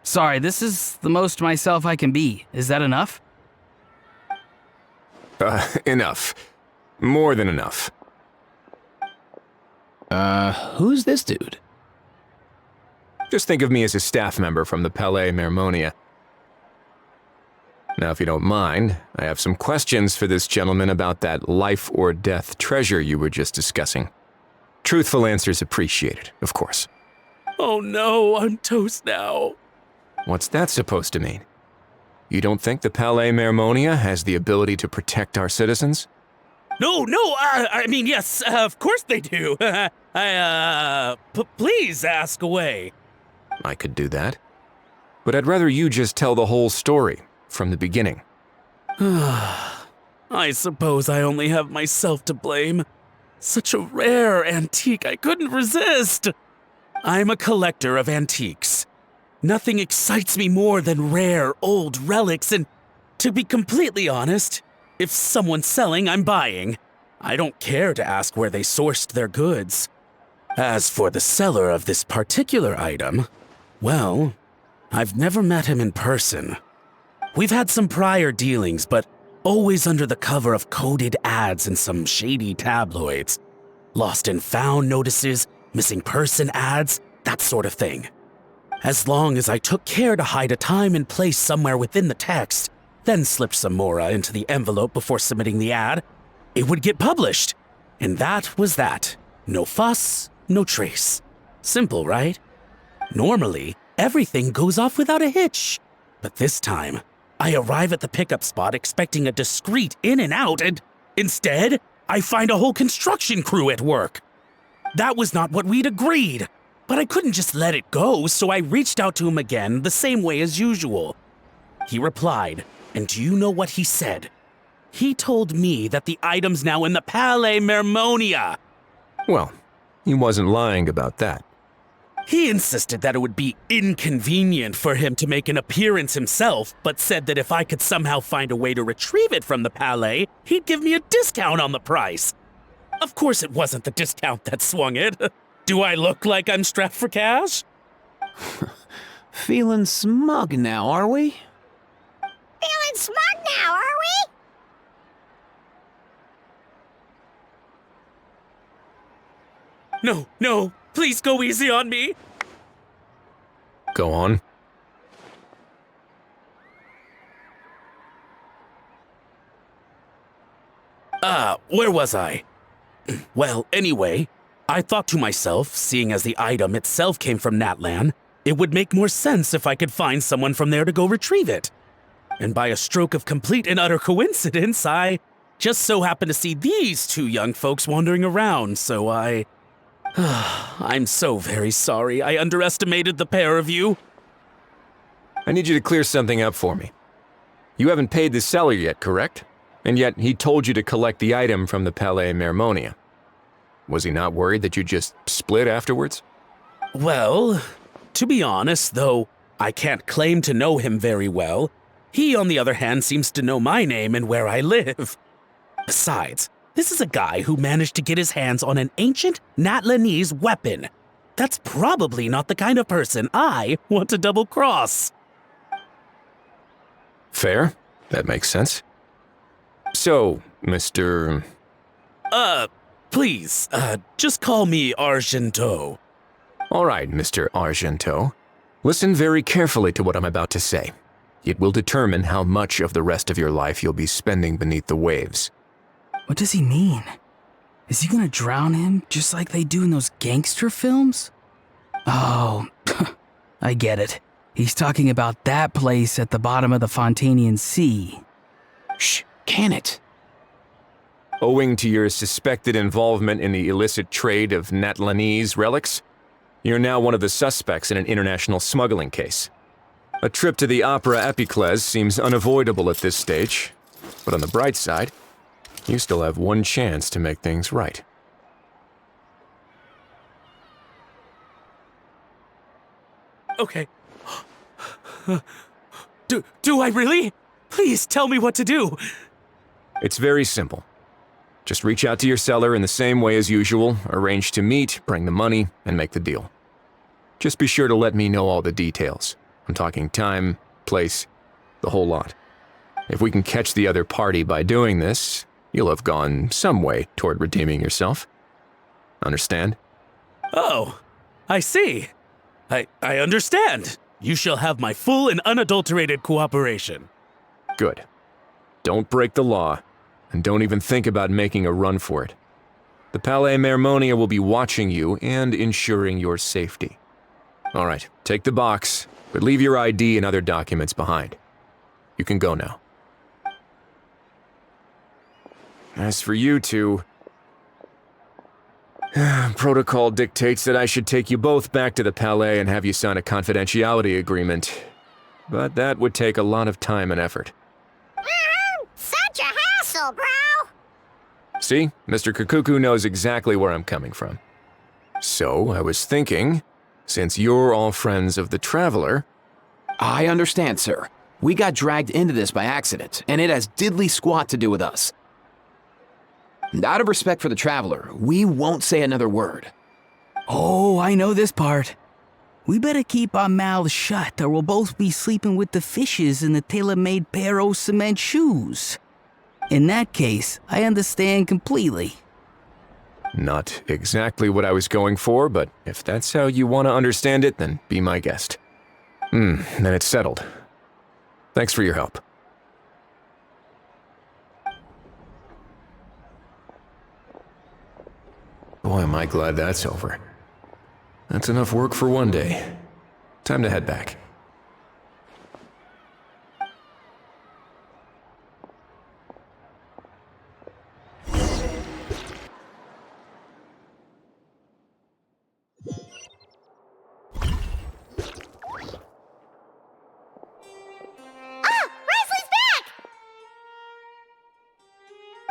Sorry, this is the most myself I can be. Is that enough? Enough. More than enough. Who's this dude? Just think of me as a staff member from the Palais Mermonia. Now, if you don't mind, I have some questions for this gentleman about that life or death treasure you were just discussing. Truthful answers appreciated, of course. Oh no, I'm toast now. What's that supposed to mean? You don't think the Palais Mermonia has the ability to protect our citizens? No, I mean, yes, of course they do. Please ask away. I could do that. But I'd rather you just tell the whole story, from the beginning. I suppose I only have myself to blame. Such a rare antique, I couldn't resist. I'm a collector of antiques. Nothing excites me more than rare, old relics, and to be completely honest, if someone's selling, I'm buying. I don't care to ask where they sourced their goods. As for the seller of this particular item, well, I've never met him in person. We've had some prior dealings, but always under the cover of coded ads in some shady tabloids. Lost and found notices, missing person ads, that sort of thing. As long as I took care to hide a time and place somewhere within the text, then slipped some mora into the envelope before submitting the ad, it would get published. And that was that. No fuss, no trace. Simple, right? Normally, everything goes off without a hitch. But this time, I arrive at the pickup spot expecting a discreet in and out, and instead, I find a whole construction crew at work. That was not what we'd agreed, but I couldn't just let it go, so I reached out to him again the same way as usual. He replied, and do you know what he said? He told me that the item's now in the Palais Mermonia. Well, he wasn't lying about that. He insisted that it would be inconvenient for him to make an appearance himself, but said that if I could somehow find a way to retrieve it from the Palais, he'd give me a discount on the price. Of course it wasn't the discount that swung it. Do I look like I'm strapped for cash? Feeling smug now, are we? Feeling smug now, are we? No, please go easy on me. Go on. Where was I? Well, anyway, I thought to myself, seeing as the item itself came from Natlan, it would make more sense if I could find someone from there to go retrieve it. And by a stroke of complete and utter coincidence, I just so happened to see these two young folks wandering around, so I'm so very sorry I underestimated the pair of you. I need you to clear something up for me. You haven't paid the seller yet, correct? And yet he told you to collect the item from the Palais Mermonia. Was he not worried that you just split afterwards? Well, to be honest, though I can't claim to know him very well, he, on the other hand, seems to know my name and where I live. Besides, this is a guy who managed to get his hands on an ancient Natlanese weapon. That's probably not the kind of person I want to double-cross. Fair. That makes sense. So, Mr. Please, just call me Argento. All right, Mr. Argento. Listen very carefully to what I'm about to say. It will determine how much of the rest of your life you'll be spending beneath the waves. What does he mean? Is he gonna drown him just like they do in those gangster films? Oh, I get it. He's talking about that place at the bottom of the Fontainian Sea. Shh, can it? Owing to your suspected involvement in the illicit trade of Natlanese relics, you're now one of the suspects in an international smuggling case. A trip to the Opera Epiclese seems unavoidable at this stage, but on the bright side, You still have one chance to make things right. Okay. Do I really? Please tell me what to do. It's very simple. Just reach out to your seller in the same way as usual, arrange to meet, bring the money, and make the deal. Just be sure to let me know all the details. I'm talking time, place, the whole lot. If we can catch the other party by doing this, you'll have gone some way toward redeeming yourself. Understand? Oh, I see. I understand. You shall have my full and unadulterated cooperation. Good. Don't break the law, and don't even think about making a run for it. The Palais Mermonia will be watching you and ensuring your safety. All right, take the box, but leave your ID and other documents behind. You can go now. As for you two, protocol dictates that I should take you both back to the Palais and have you sign a confidentiality agreement. But that would take a lot of time and effort. Such a hassle, bro! See, Mr. Kukuku knows exactly where I'm coming from. So, I was thinking, since you're all friends of the Traveler... I understand, sir. We got dragged into this by accident, and it has diddly squat to do with us. And out of respect for the Traveler, we won't say another word. Oh, I know this part. We better keep our mouths shut or we'll both be sleeping with the fishes in the tailor-made pair of cement shoes. In that case, I understand completely. Not exactly what I was going for, but if that's how you want to understand it, then be my guest. Then it's settled. Thanks for your help. Boy, am I glad that's over. That's enough work for one day. Time to head back.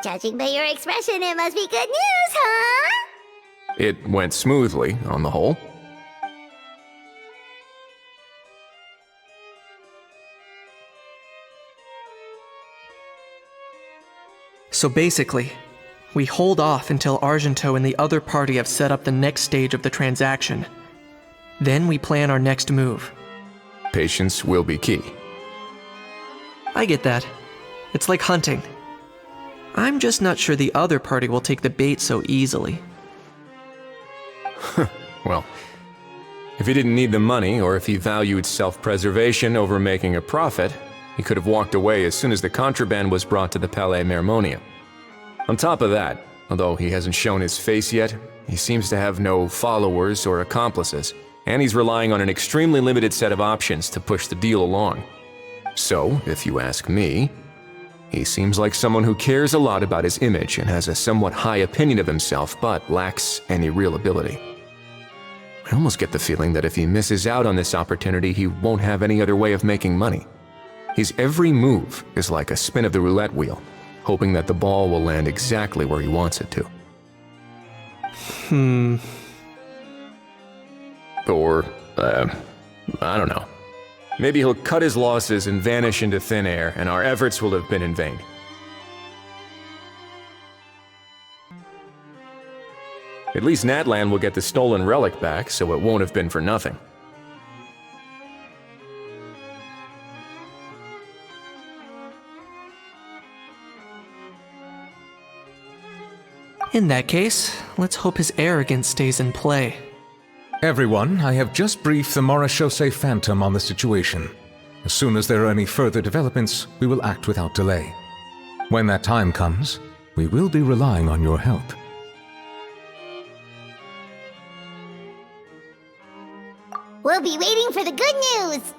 Judging by your expression, it must be good news, huh? It went smoothly, on the whole. So basically, we hold off until Argento and the other party have set up the next stage of the transaction. Then we plan our next move. Patience will be key. I get that. It's like hunting. I'm just not sure the other party will take the bait so easily. Well, if he didn't need the money, or if he valued self-preservation over making a profit, he could have walked away as soon as the contraband was brought to the Palais Mermonia. On top of that, although he hasn't shown his face yet, he seems to have no followers or accomplices, and he's relying on an extremely limited set of options to push the deal along. So, if you ask me, he seems like someone who cares a lot about his image and has a somewhat high opinion of himself, but lacks any real ability. I almost get the feeling that if he misses out on this opportunity, he won't have any other way of making money. His every move is like a spin of the roulette wheel, hoping that the ball will land exactly where he wants it to. Or, I don't know. Maybe he'll cut his losses and vanish into thin air, and our efforts will have been in vain. At least Natlan will get the stolen relic back, so it won't have been for nothing. In that case, let's hope his arrogance stays in play. Everyone, I have just briefed the Marechaussee Phantom on the situation. As soon as there are any further developments, we will act without delay. When that time comes, we will be relying on your help. We'll be waiting for the good news!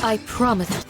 I promise.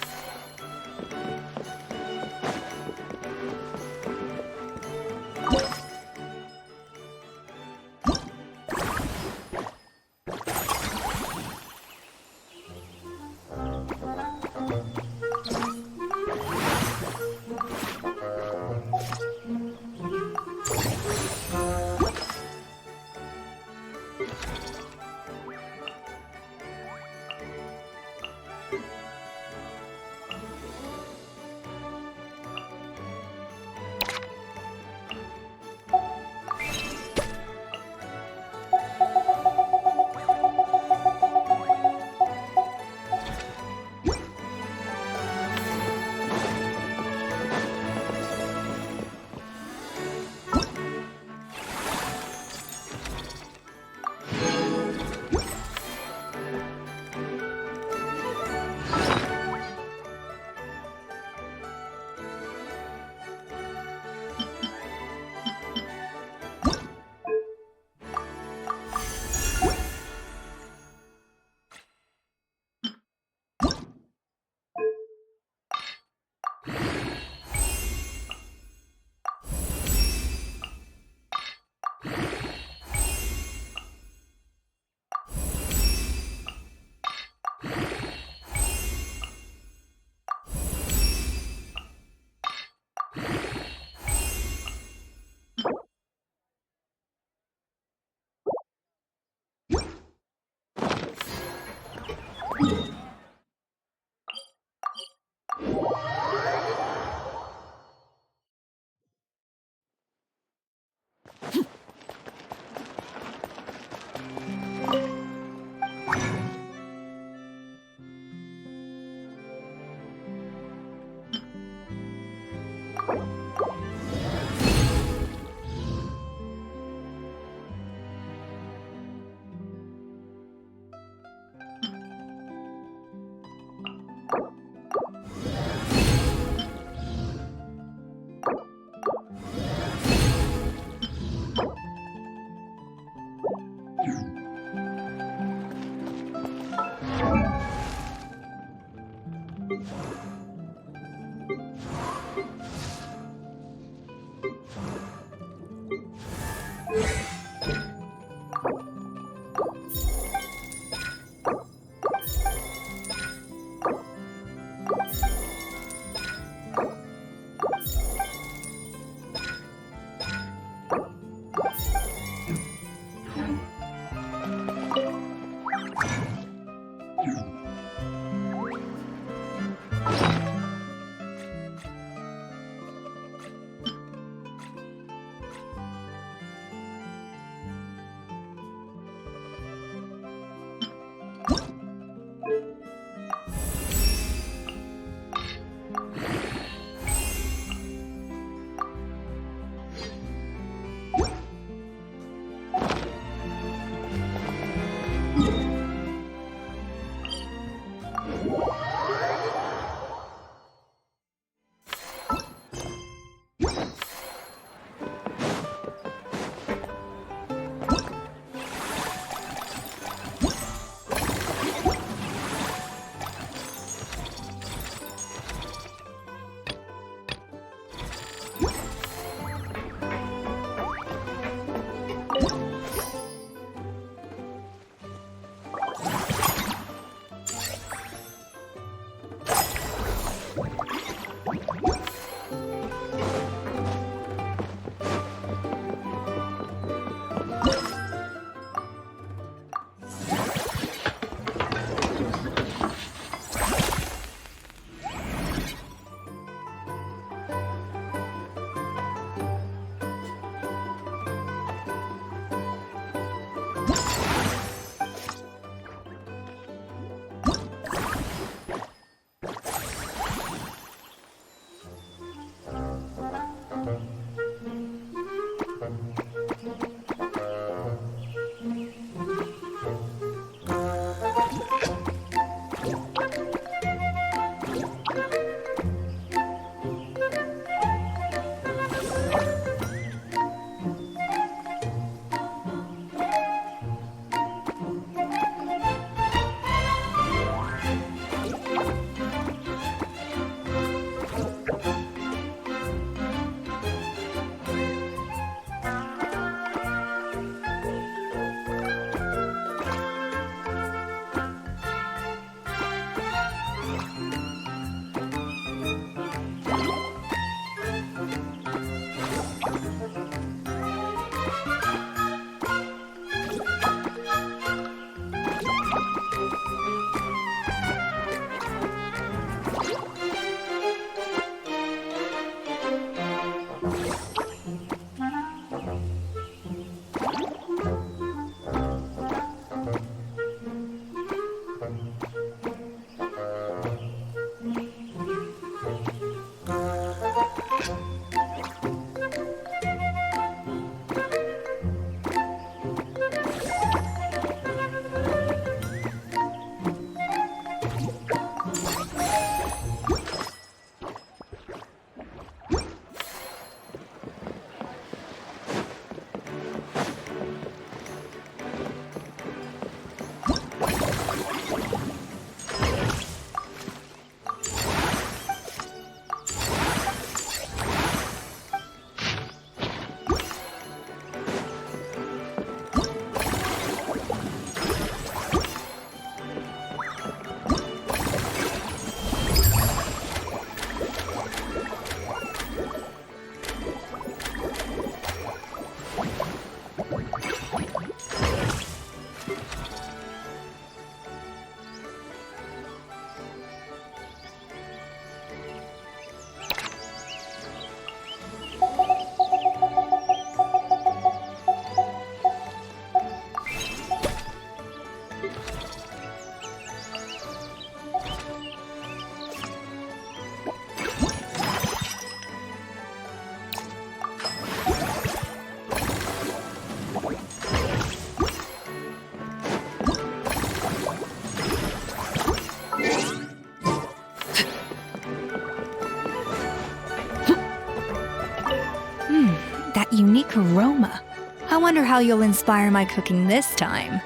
unique aroma. I wonder how you'll inspire my cooking this time.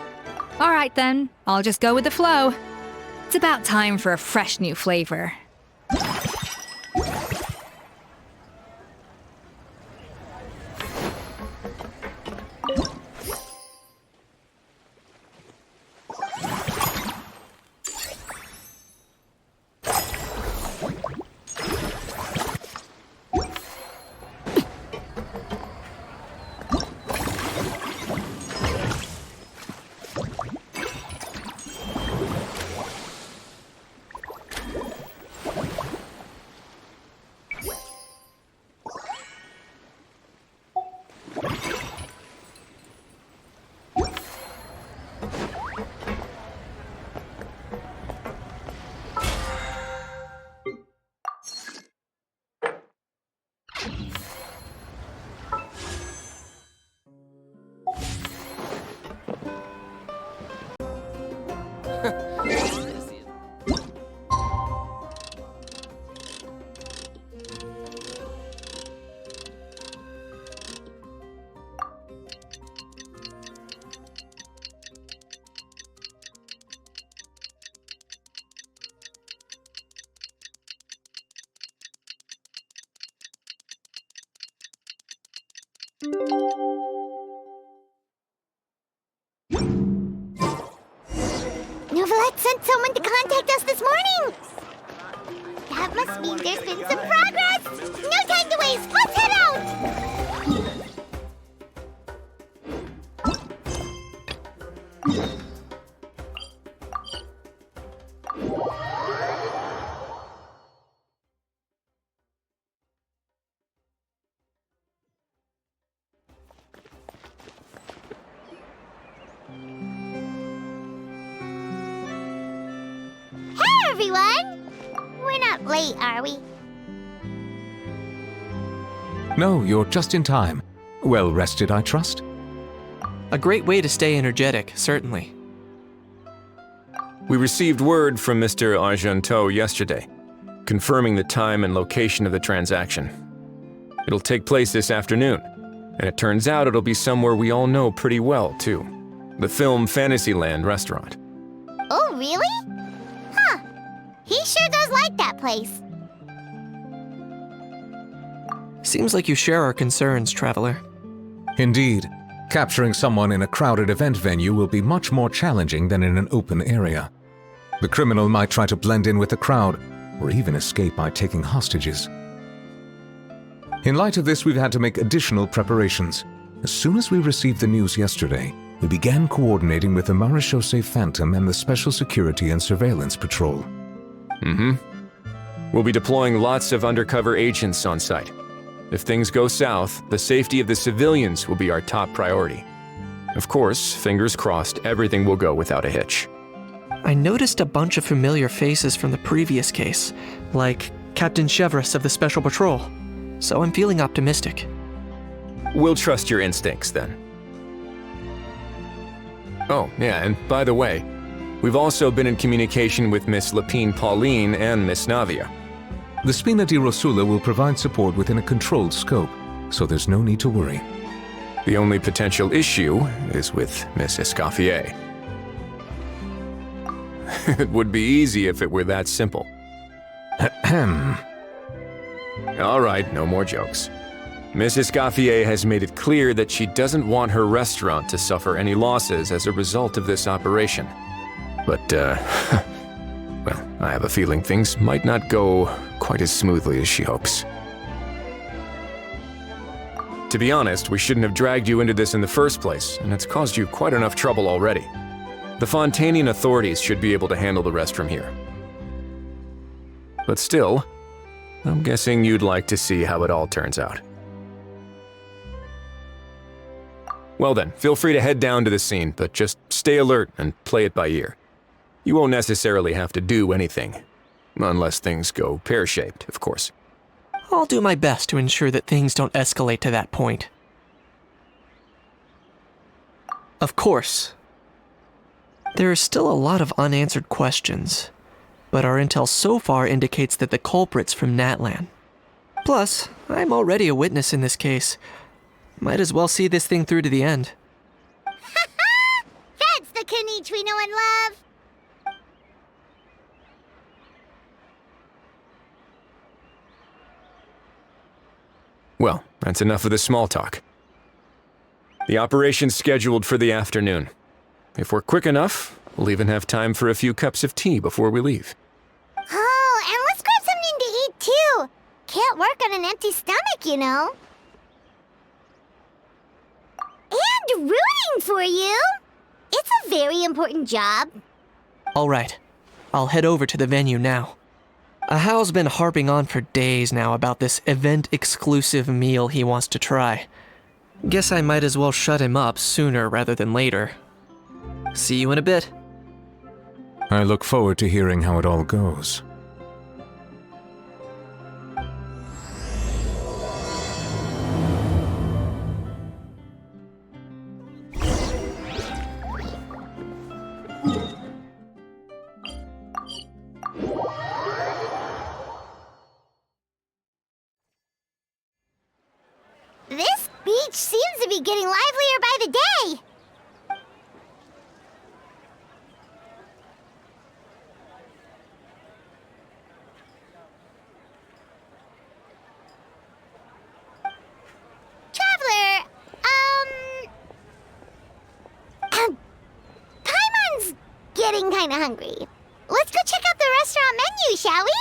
All right then, I'll just go with the flow. It's about time for a fresh new flavor. Novelette sent someone to contact us this morning! That must mean there's been some progress! No time to waste! Let's head out! Hey, everyone! We're not late, are we? No, you're just in time. Well rested, I trust? A great way to stay energetic, certainly. We received word from Mr. Argenteau yesterday, confirming the time and location of the transaction. It'll take place this afternoon, and it turns out it'll be somewhere we all know pretty well, too. The Film Fantasyland restaurant. Oh, really? Huh. He sure does like that place. Seems like you share our concerns, Traveler. Indeed. Capturing someone in a crowded event venue will be much more challenging than in an open area. The criminal might try to blend in with the crowd, or even escape by taking hostages. In light of this, we've had to make additional preparations. As soon as we received the news yesterday, we began coordinating with the Marechaussee Phantom and the Special Security and Surveillance Patrol. We'll be deploying lots of undercover agents on site. If things go south, the safety of the civilians will be our top priority. Of course, fingers crossed, everything will go without a hitch. I noticed a bunch of familiar faces from the previous case, like Captain Chevres of the Special Patrol, so I'm feeling optimistic. We'll trust your instincts, then. Oh, yeah, and by the way, we've also been in communication with Miss Lapine Pauline and Miss Navia. The Spina di Rosula will provide support within a controlled scope, so there's no need to worry. The only potential issue is with Miss Escoffier. It would be easy if it were that simple. All right, no more jokes. Miss Escoffier has made it clear that she doesn't want her restaurant to suffer any losses as a result of this operation. But, well, I have a feeling things might not go quite as smoothly as she hopes. To be honest, we shouldn't have dragged you into this in the first place, and it's caused you quite enough trouble already. The Fontainian authorities should be able to handle the rest from here. But still, I'm guessing you'd like to see how it all turns out. Well then, feel free to head down to the scene, but just stay alert and play it by ear. You won't necessarily have to do anything. Unless things go pear-shaped, of course. I'll do my best to ensure that things don't escalate to that point. Of course. There are still a lot of unanswered questions, but our intel so far indicates that the culprit's from Natlan. Plus, I'm already a witness in this case. Might as well see this thing through to the end. That's the Kinich we know and love. Well, that's enough of the small talk. The operation's scheduled for the afternoon. If we're quick enough, we'll even have time for a few cups of tea before we leave. Oh, and let's grab something to eat too. Can't work on an empty stomach, you know. And rooting for you. It's a very important job. All right, I'll head over to the venue now. Ahal's been harping on for days now about this event-exclusive meal he wants to try. Guess I might as well shut him up sooner rather than later. See you in a bit. I look forward to hearing how it all goes. This beach seems to be getting livelier by the day. Traveler, Paimon's getting kinda hungry. Let's go check out the restaurant menu, shall we?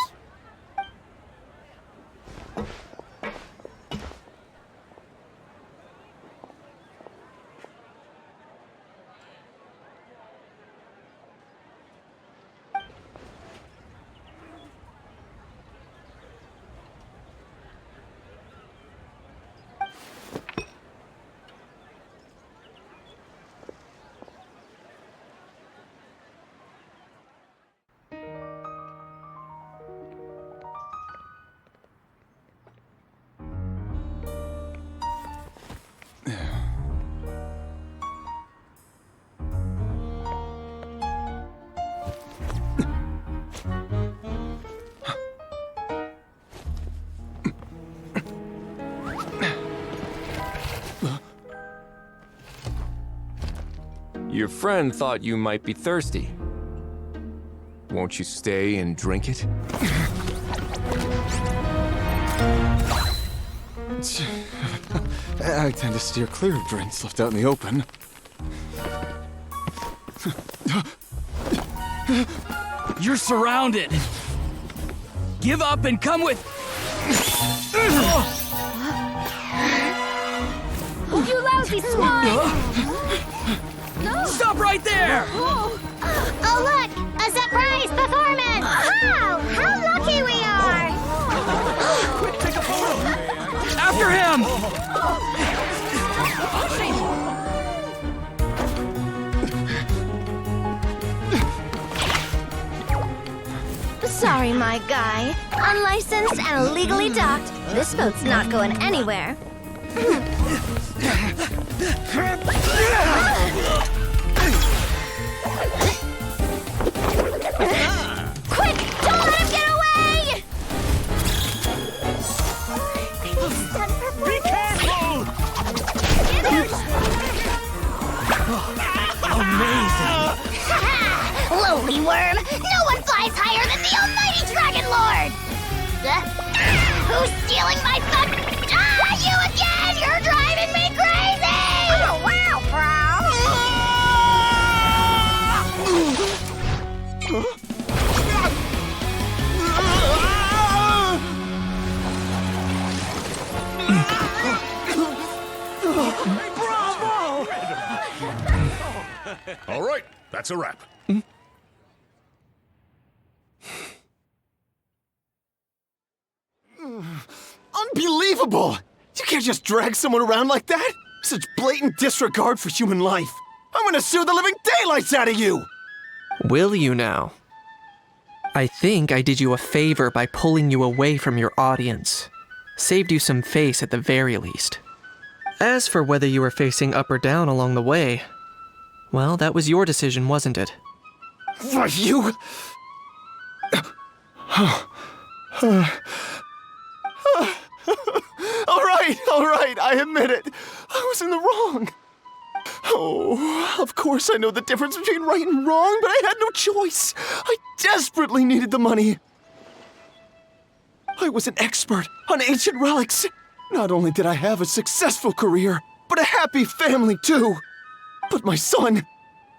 Your friend thought you might be thirsty. Won't you stay and drink it? I tend to steer clear of drinks left out in the open. You're surrounded. Give up and come with. You lousy swine! Stop right there! Oh, look! A surprise performance! Wow! How lucky we are! Quick, take a photo! After him! Sorry, my guy. Unlicensed and illegally docked, this boat's not going anywhere. Quick! Don't let him get away! Be careful! Amazing! Lowly worm! No one flies higher than the almighty Dragon Lord! Who's stealing my fun? You again! You're driving me crazy! Oh, wow, All right, that's a wrap. Unbelievable! You can't just drag someone around like that! Such blatant disregard for human life! I'm gonna sue the living daylights out of you! Will you now? I think I did you a favor by pulling you away from your audience. Saved you some face at the very least. As for whether you were facing up or down along the way, well, that was your decision, wasn't it? Why, you... All right, I admit it. I was in the wrong. Oh, of course I know the difference between right and wrong, but I had no choice. I desperately needed the money. I was an expert on ancient relics. Not only did I have a successful career, but a happy family too. But my son,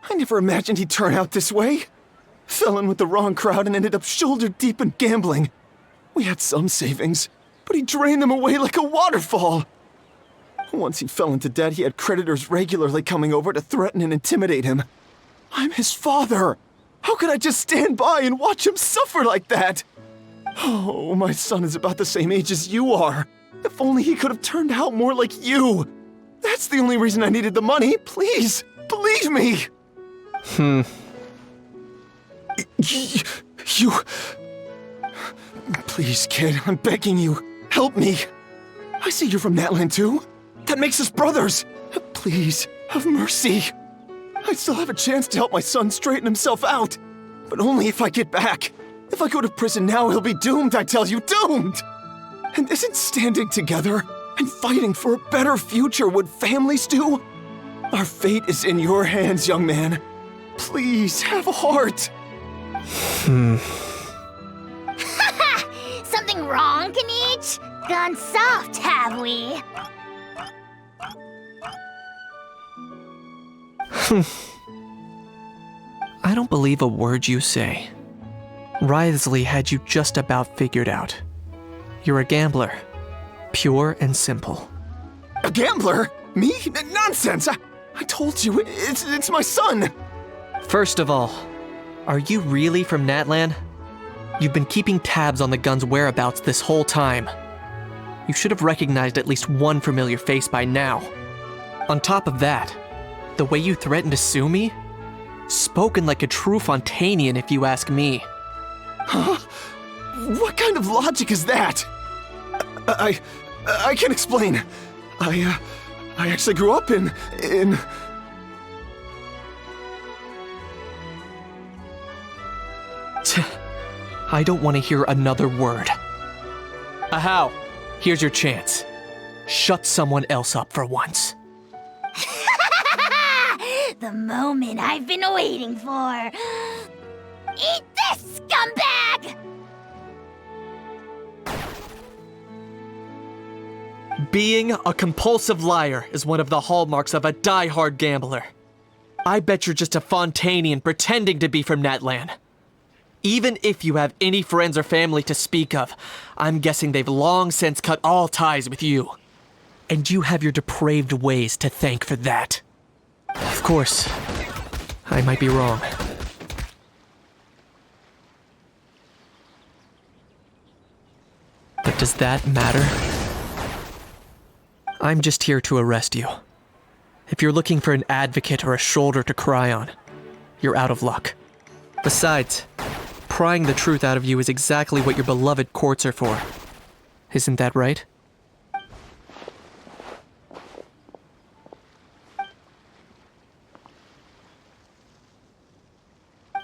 I never imagined he'd turn out this way. Fell in with the wrong crowd and ended up shoulder deep in gambling. We had some savings, but he drained them away like a waterfall. Once he fell into debt, he had creditors regularly coming over to threaten and intimidate him. I'm his father. How could I just stand by and watch him suffer like that? Oh, my son is about the same age as you are. If only he could have turned out more like you. That's the only reason I needed the money. Please, believe me. You... Please, kid, I'm begging you. Help me. I see you're from Natland too. That makes us brothers. Please, have mercy. I still have a chance to help my son straighten himself out. But only if I get back. If I go to prison now, he'll be doomed, I tell you, doomed! And isn't standing together and fighting for a better future what families do? Our fate is in your hands, young man. Please, have a heart. Something wrong, Kinich? Gone soft, have we? I don't believe a word you say. Wriothesley had you just about figured out. You're a gambler. Pure and simple. A gambler? Me? Nonsense! I told you, it's my son! First of all, are you really from Natland? You've been keeping tabs on the gun's whereabouts this whole time. You should have recognized at least one familiar face by now. On top of that, the way you threatened to sue me? Spoken like a true Fontainian, if you ask me. Huh? What kind of logic is that? I can't explain. I actually grew up in... I don't want to hear another word. Ahau, here's your chance. Shut someone else up for once. The moment I've been waiting for. Eat this, scumbag! Being a compulsive liar is one of the hallmarks of a die-hard gambler. I bet you're just a Fontainian pretending to be from Natland. Even if you have any friends or family to speak of, I'm guessing they've long since cut all ties with you. And you have your depraved ways to thank for that. Of course, I might be wrong. But does that matter? I'm just here to arrest you. If you're looking for an advocate or a shoulder to cry on, you're out of luck. Besides, prying the truth out of you is exactly what your beloved courts are for. Isn't that right?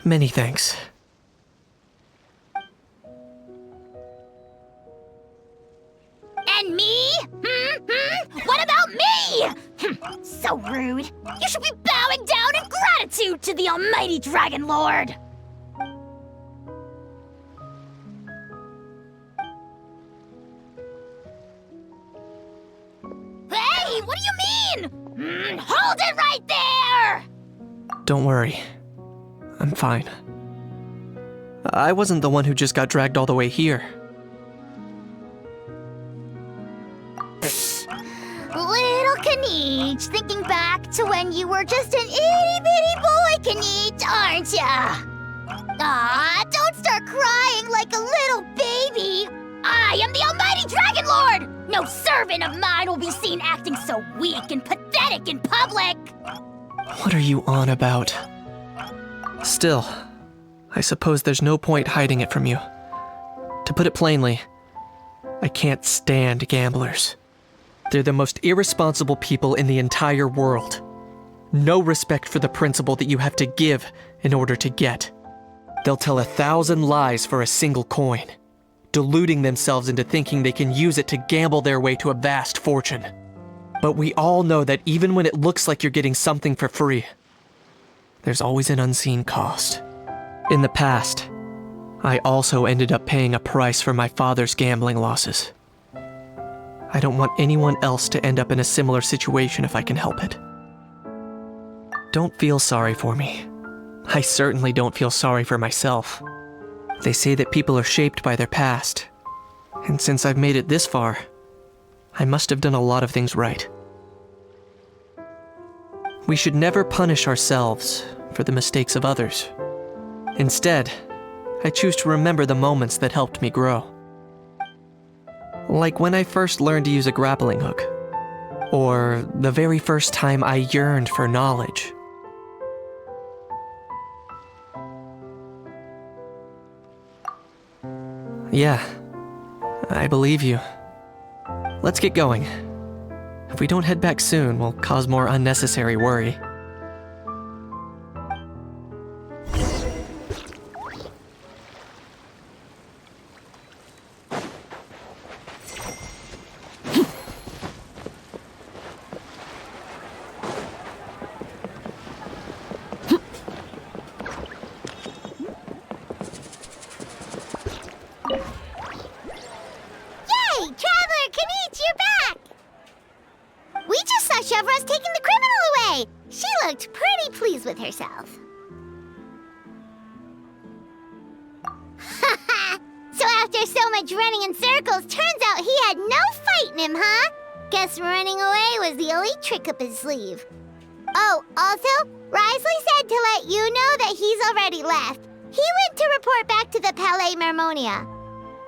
Many thanks. And me? What about me? So rude. You should be bowing down in gratitude to the almighty Dragon Lord. Hey, what do you mean? Hold it right there! Don't worry. I'm fine. I wasn't the one who just got dragged all the way here. Little Kinich, thinking back to when you were just an itty-bitty boy, Kinich, aren't ya? Aw, don't start crying like a little baby. I am the almighty Dragon Lord! No servant of mine will be seen acting so weak and pathetic in public! What are you on about? Still, I suppose there's no point hiding it from you. To put it plainly, I can't stand gamblers. They're the most irresponsible people in the entire world. No respect for the principle that you have to give in order to get. They'll tell 1,000 lies for a single coin. deluding themselves into thinking they can use it to gamble their way to a vast fortune. But we all know that even when it looks like you're getting something for free, there's always an unseen cost. In the past, I also ended up paying a price for my father's gambling losses. I don't want anyone else to end up in a similar situation if I can help it. Don't feel sorry for me. I certainly don't feel sorry for myself. They say that people are shaped by their past, and since I've made it this far, I must have done a lot of things right. We should never punish ourselves for the mistakes of others. Instead, I choose to remember the moments that helped me grow. Like when I first learned to use a grappling hook, or the very first time I yearned for knowledge. Yeah, I believe you. Let's get going. If we don't head back soon, we'll cause more unnecessary worry. Yay! Traveler Kinich, you're back! We just saw Chevro's taking the criminal away! She looked pretty pleased with herself. So after so much running in circles, turns out he had no fight in him, huh? Guess running away was the only trick up his sleeve. Oh, also, Risley said to let you know that he's already left. He went to report back to the Palais Mermonia.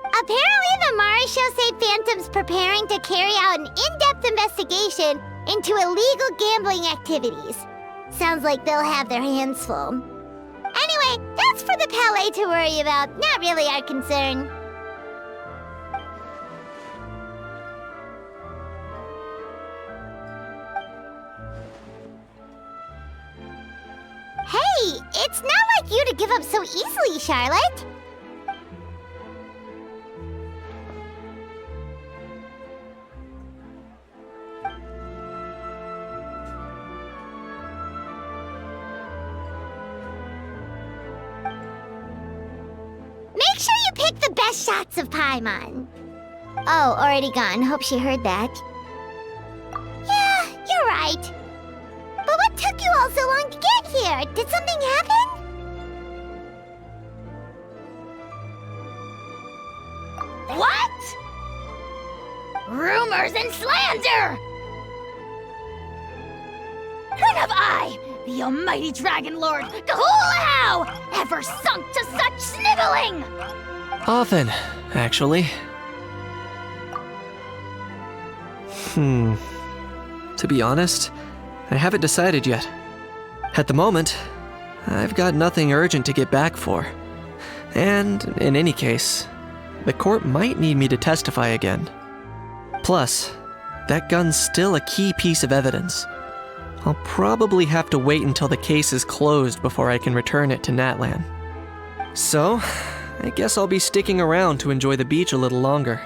Apparently, the Mari show say Phantom's preparing to carry out an in-depth investigation into illegal gambling activities. Sounds like they'll have their hands full. Anyway, that's for the Palais to worry about, not really our concern. Hey, it's not like you to give up so easily, Charlotte. Make sure you pick the best shots of Paimon. Oh, already gone. Hope she heard that. Yeah, you're right. But what took you all so long to get here? Did something happen? What? Rumors and slander! When have I, the almighty Dragon Lord, Kahulahau, ever sunk to such sniveling? Often, actually. To be honest, I haven't decided yet. At the moment, I've got nothing urgent to get back for. And, in any case, the court might need me to testify again. Plus, that gun's still a key piece of evidence. I'll probably have to wait until the case is closed before I can return it to Natlan. So, I guess I'll be sticking around to enjoy the beach a little longer.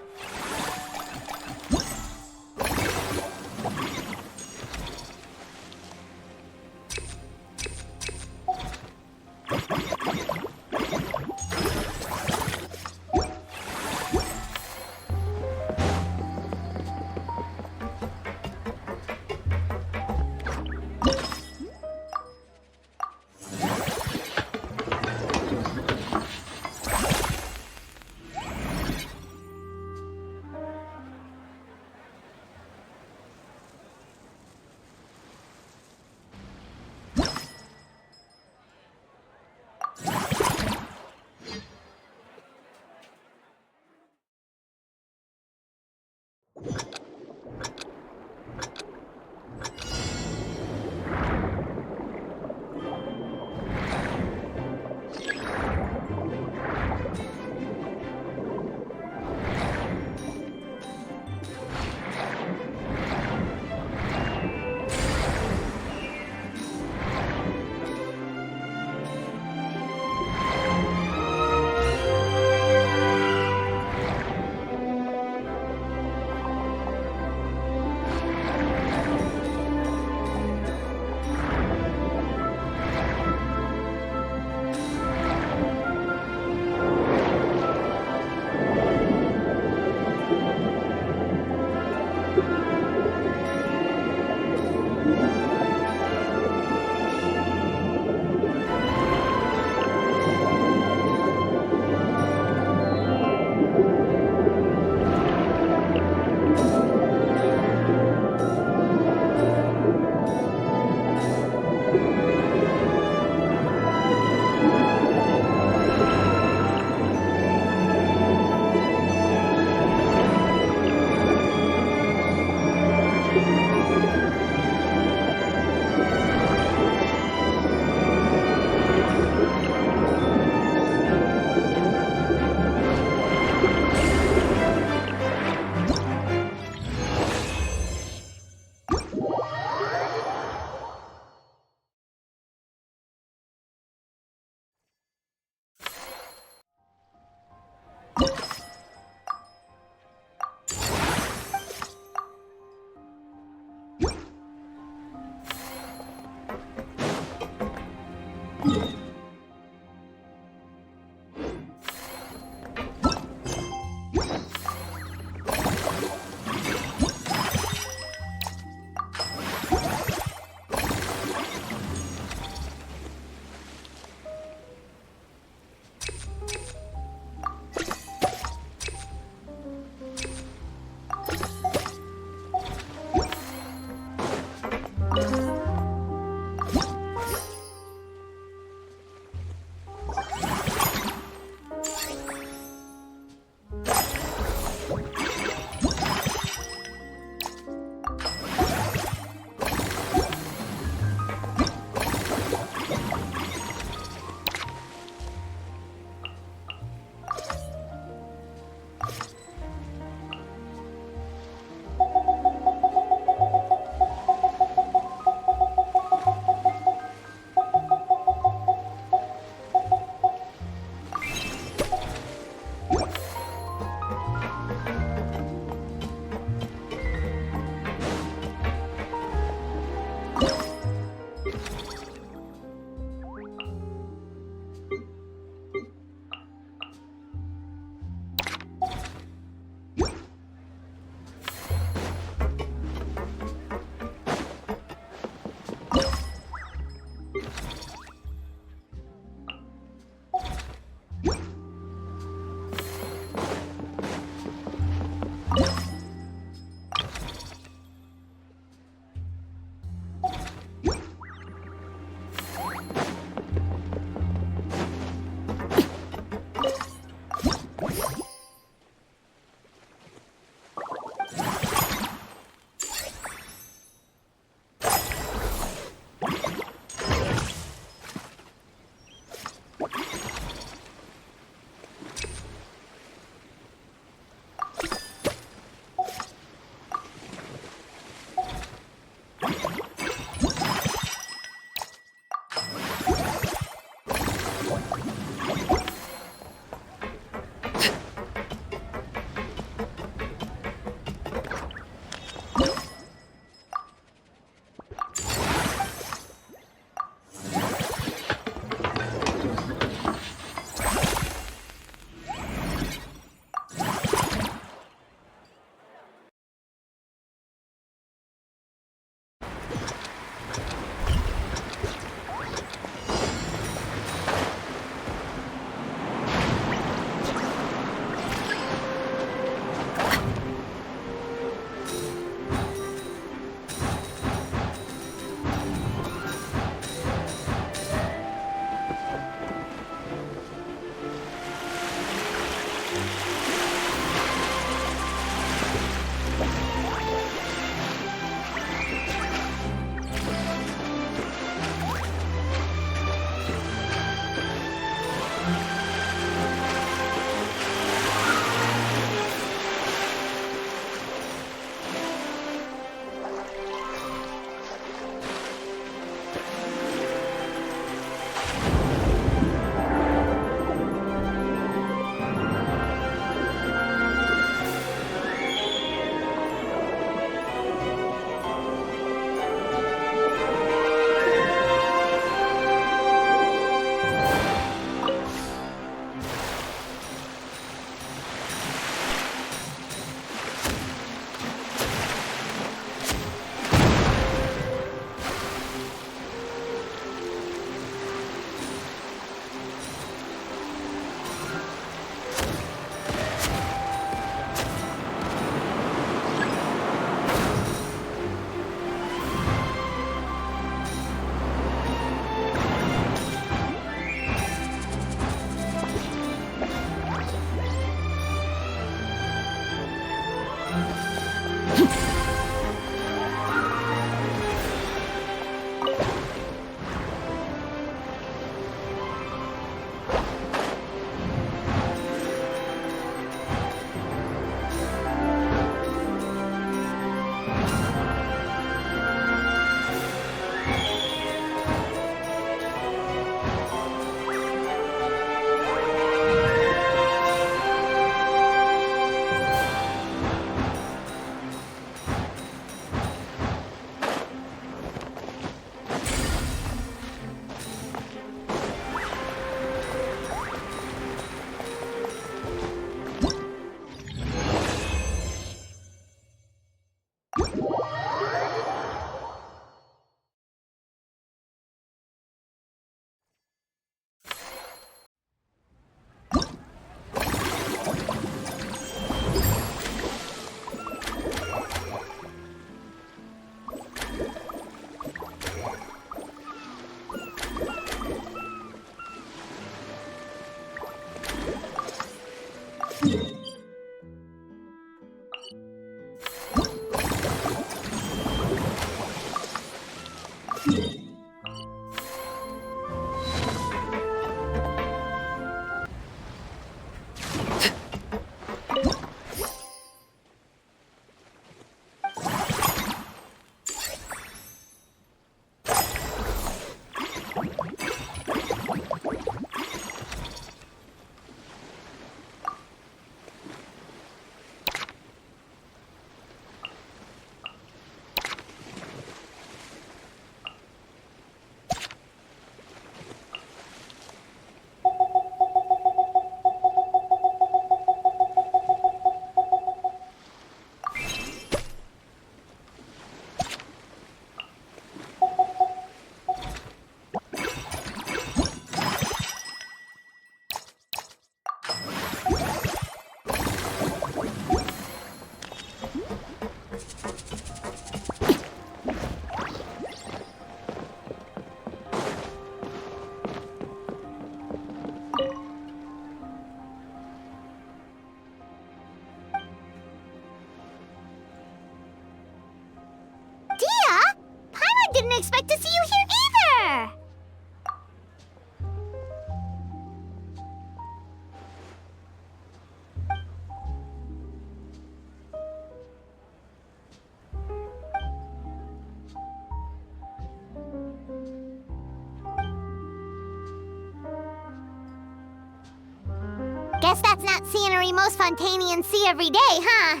Guess that's not scenery most Fontainians see every day, huh?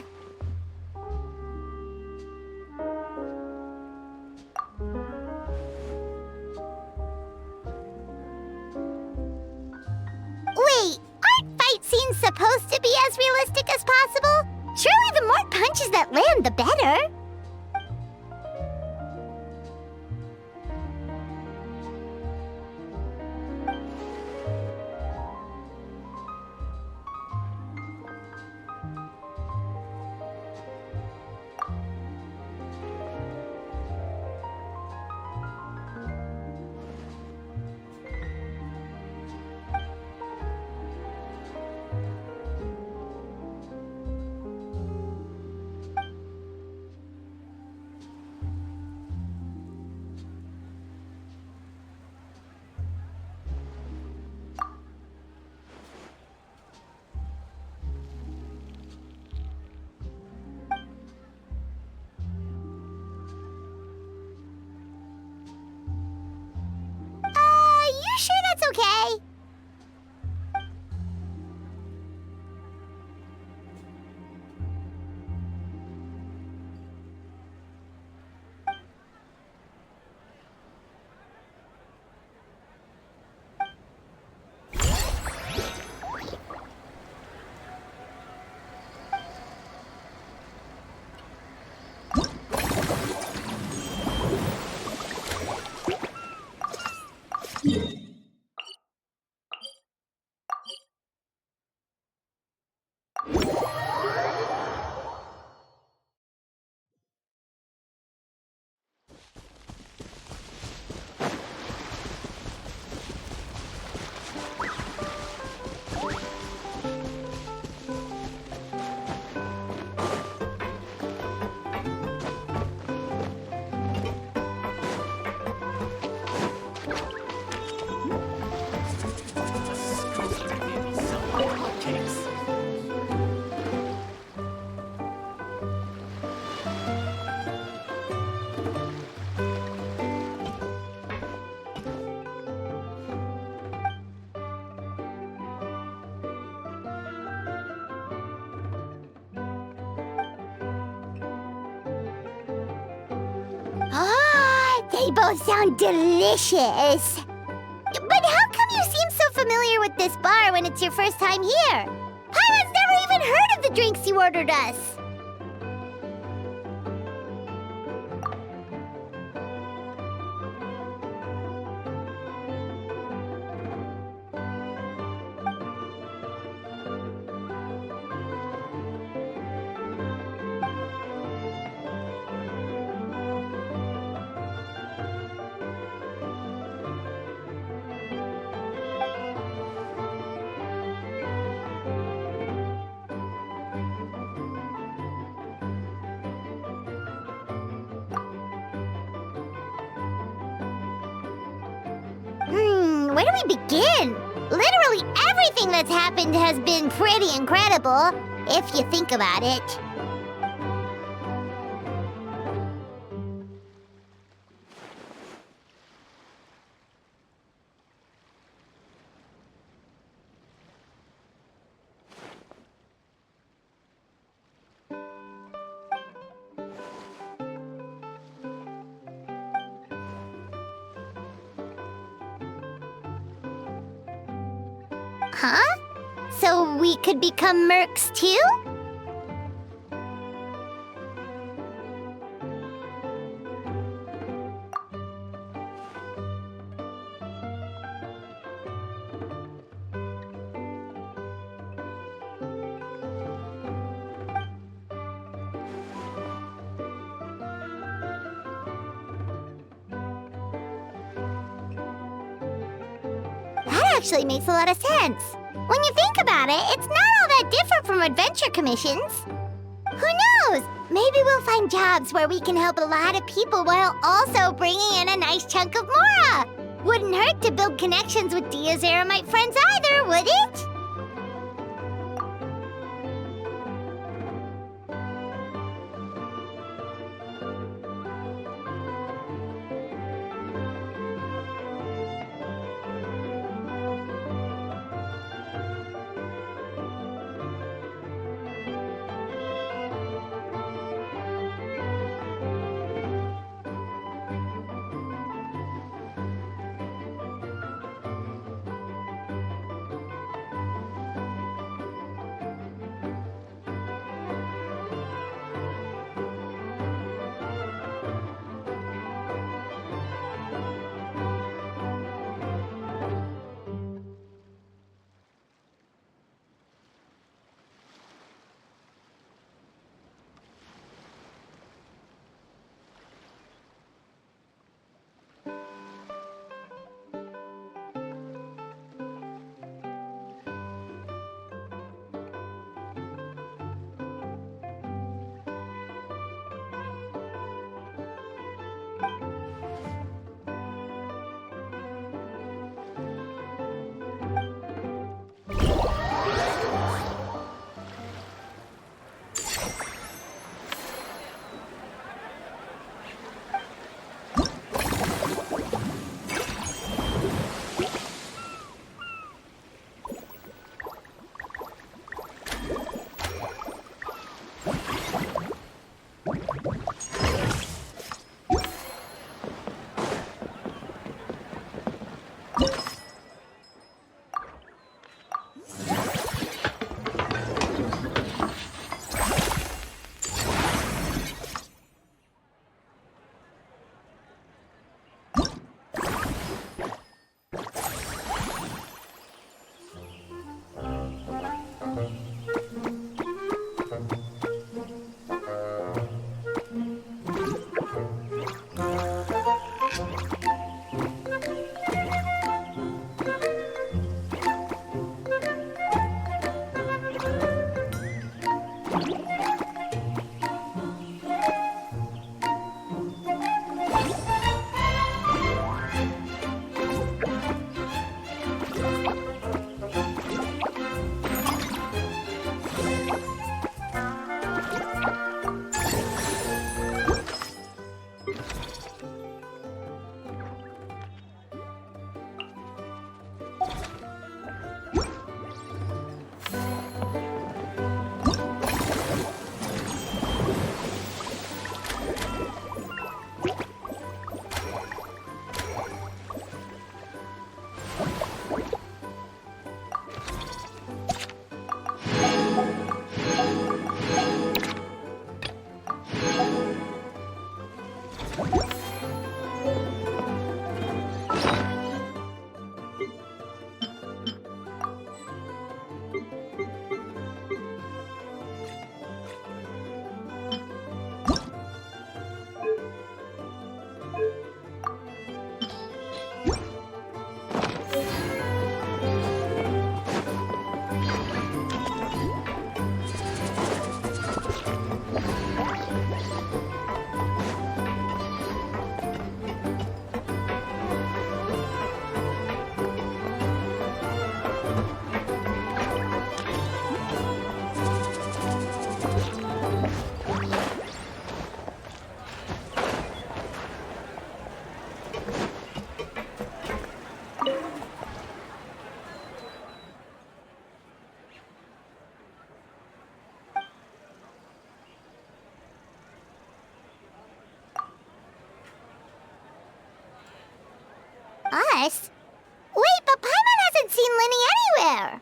Wait, aren't fight scenes supposed to be as realistic as possible? Surely the more punches that land, the better. You sure that's okay? They both sound delicious. But how come you seem so familiar with this bar when it's your first time here? Paimon's never even heard of the drinks you ordered us. Where do we begin? Literally everything that's happened has been pretty incredible, if you think about it. Huh? So we could become mercs too? That actually makes a lot of sense. When you think about it, it's not all that different from adventure commissions. Who knows? Maybe we'll find jobs where we can help a lot of people while also bringing in a nice chunk of Mora. Wouldn't hurt to build connections with Dia's Eremite friends either, would it? us? Wait, but Paimon hasn't seen Linny anywhere.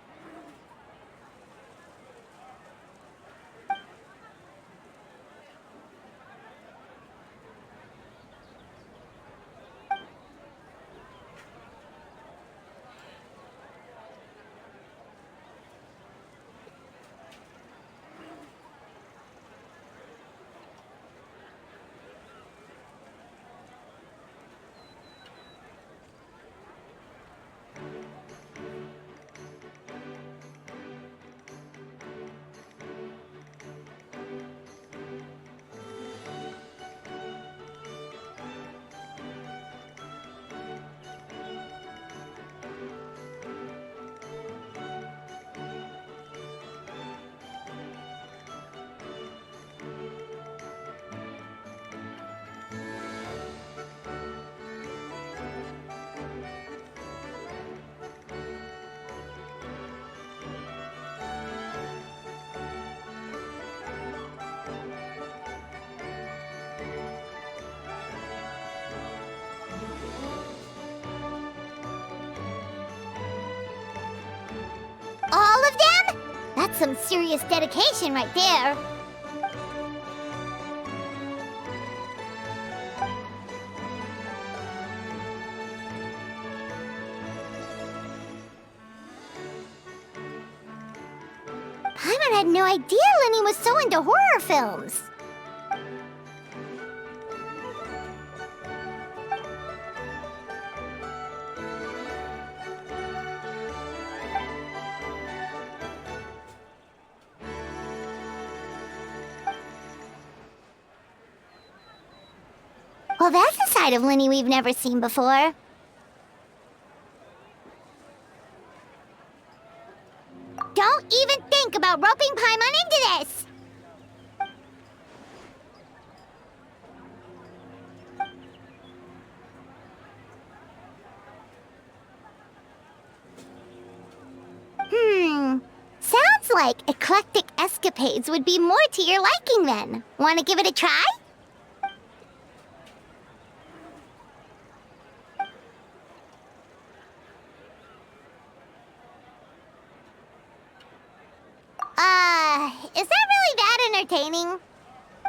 All of them? That's some serious dedication right there. Paimon had no idea Linny was so into horror films. Well, that's a side of Linny we've never seen before. Don't even think about roping Paimon into this! Sounds like eclectic escapades would be more to your liking then. Want to give it a try? Is that really that entertaining?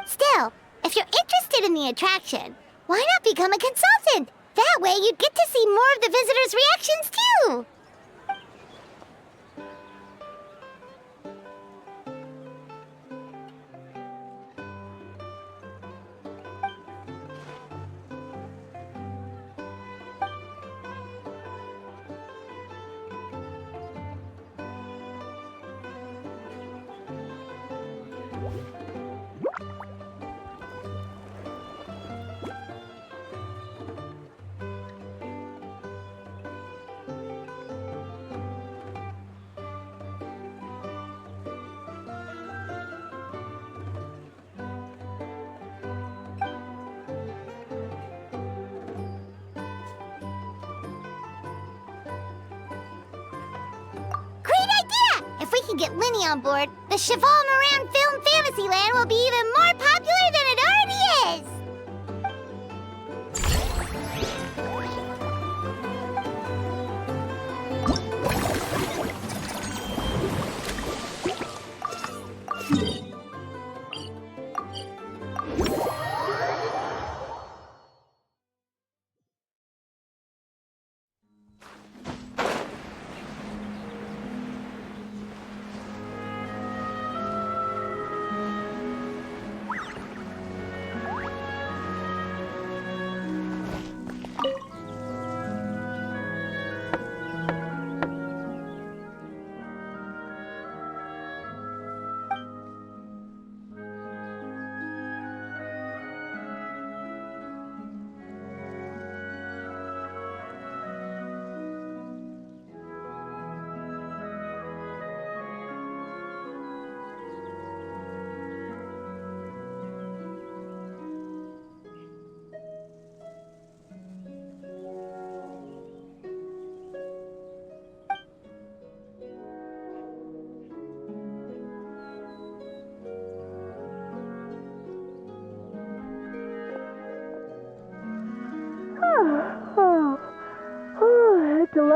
Still, if you're interested in the attraction, why not become a consultant? That way you'd get to see more of the visitors' reactions too! If we can get Linny on board, the Cheval Moran Film Fantasyland will be even more popular than it already is!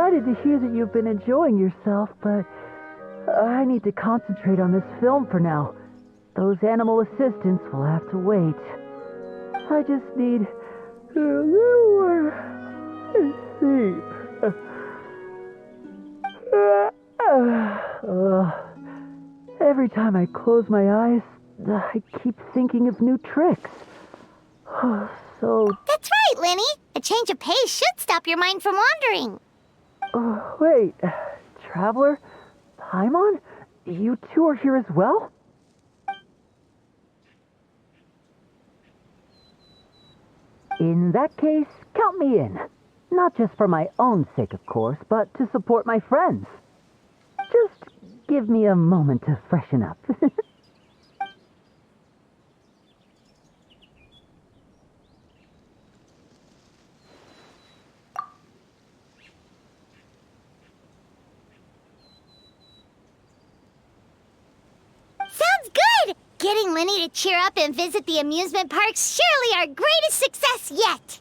excited to hear that you've been enjoying yourself, but I need to concentrate on this film for now. Those animal assistants will have to wait. I just need a little more sleep. Every time I close my eyes, I keep thinking of new tricks. So... That's right, Lenny. A change of pace should stop your mind from wandering. Wait, Traveler? Paimon? You two are here as well? In that case, count me in. Not just for my own sake, of course, but to support my friends. Just give me a moment to freshen up. Sounds good! Getting Lenny to cheer up and visit the amusement park's surely our greatest success yet!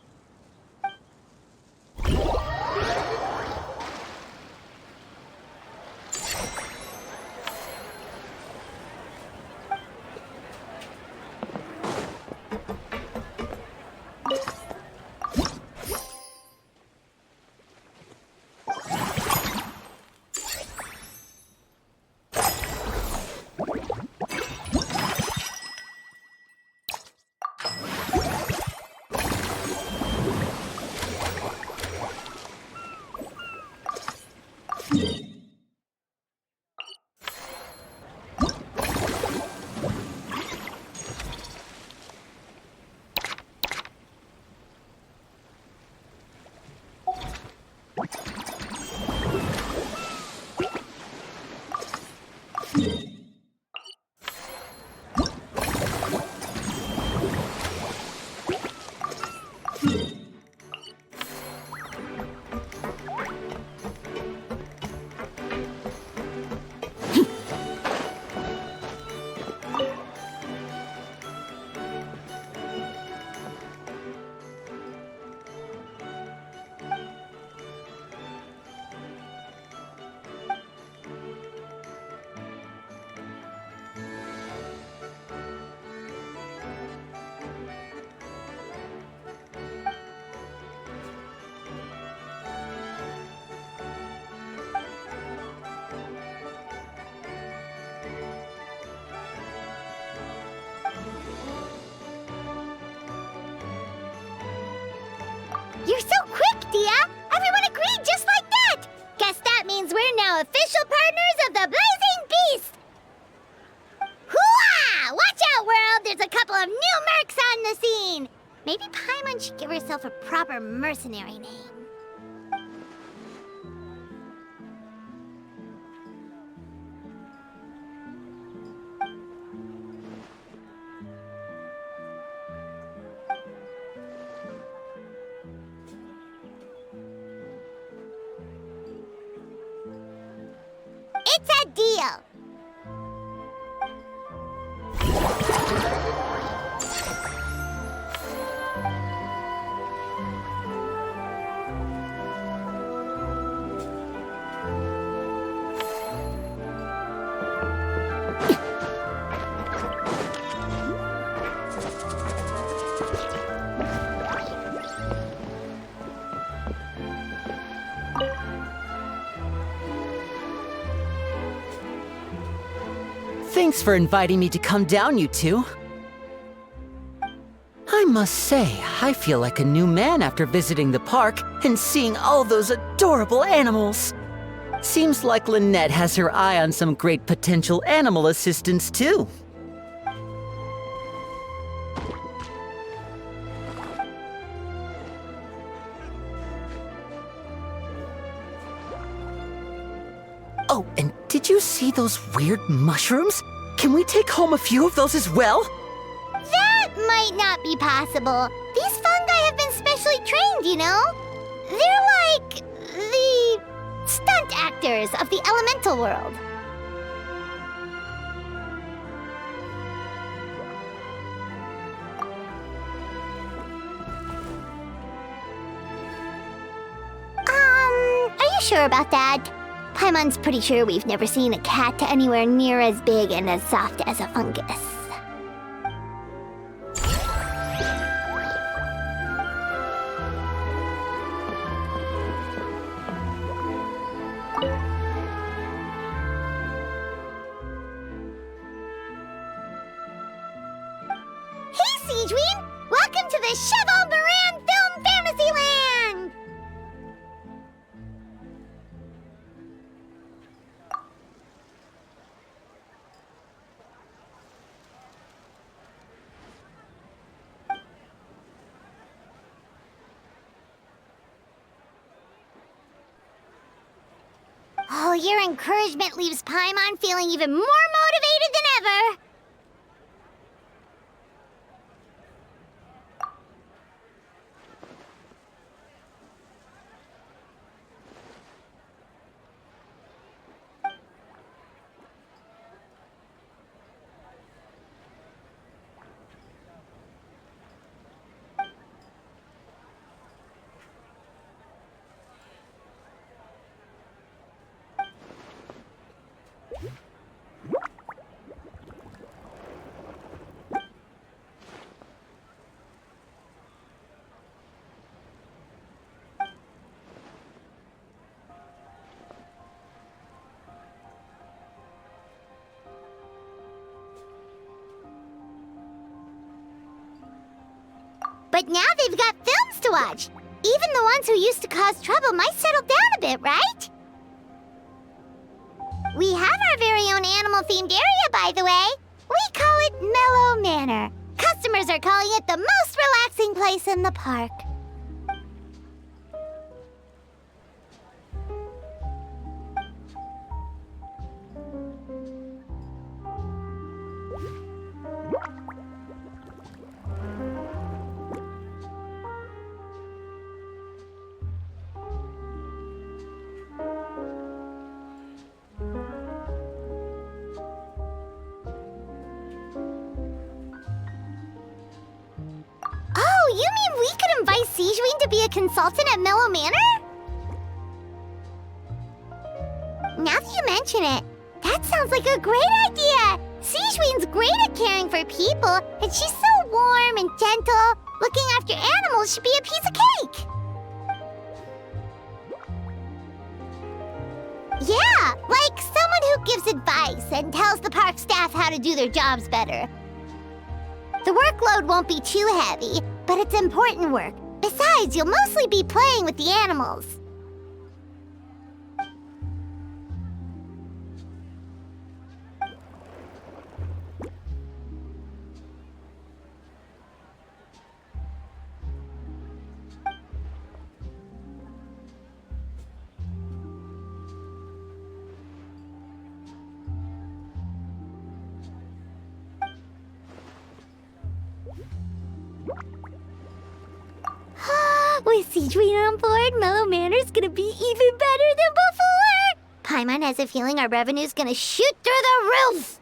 You're so quick, Dia! Everyone agreed just like that! Guess that means we're now official partners of the Blazing Beast! Hooah! Watch out, world! There's a couple of new mercs on the scene! Maybe Paimon should give herself a proper mercenary name. It's a deal! Thanks for inviting me to come down, you two. I must say, I feel like a new man after visiting the park and seeing all those adorable animals. Seems like Lynette has her eye on some great potential animal assistants, too. Oh, and did you see those weird mushrooms? Can we take home a few of those as well? That might not be possible. These fungi have been specially trained, you know? They're like the stunt actors of the elemental world. Are you sure about that. Paimon's pretty sure we've never seen a cat anywhere near as big and as soft as a fungus. Hey, Sigeween! Welcome to the Cheval Moran Film Fantasyland! Oh, your encouragement leaves Paimon feeling even more motivated than ever! But now they've got films to watch. Even the ones who used to cause trouble might settle down a bit, right? We have our very own animal-themed area, by the way. We call it Mellow Manor. Customers are calling it the most relaxing place in the park. Oh, you mean we could invite Sigeween to be a consultant at Mellow Manor? Now that you mention it, that sounds like a great idea! Sigeween's great at caring for people, and she's so warm and gentle. Looking after animals should be a piece of cake! Yeah, like someone who gives advice and tells the park staff how to do their jobs better. The workload won't be too heavy, but it's important work. Besides, you'll mostly be playing with the animals. With Sigeween on board, Mellow Manor's gonna be even better than before! Paimon has a feeling our revenue's gonna shoot through the roof!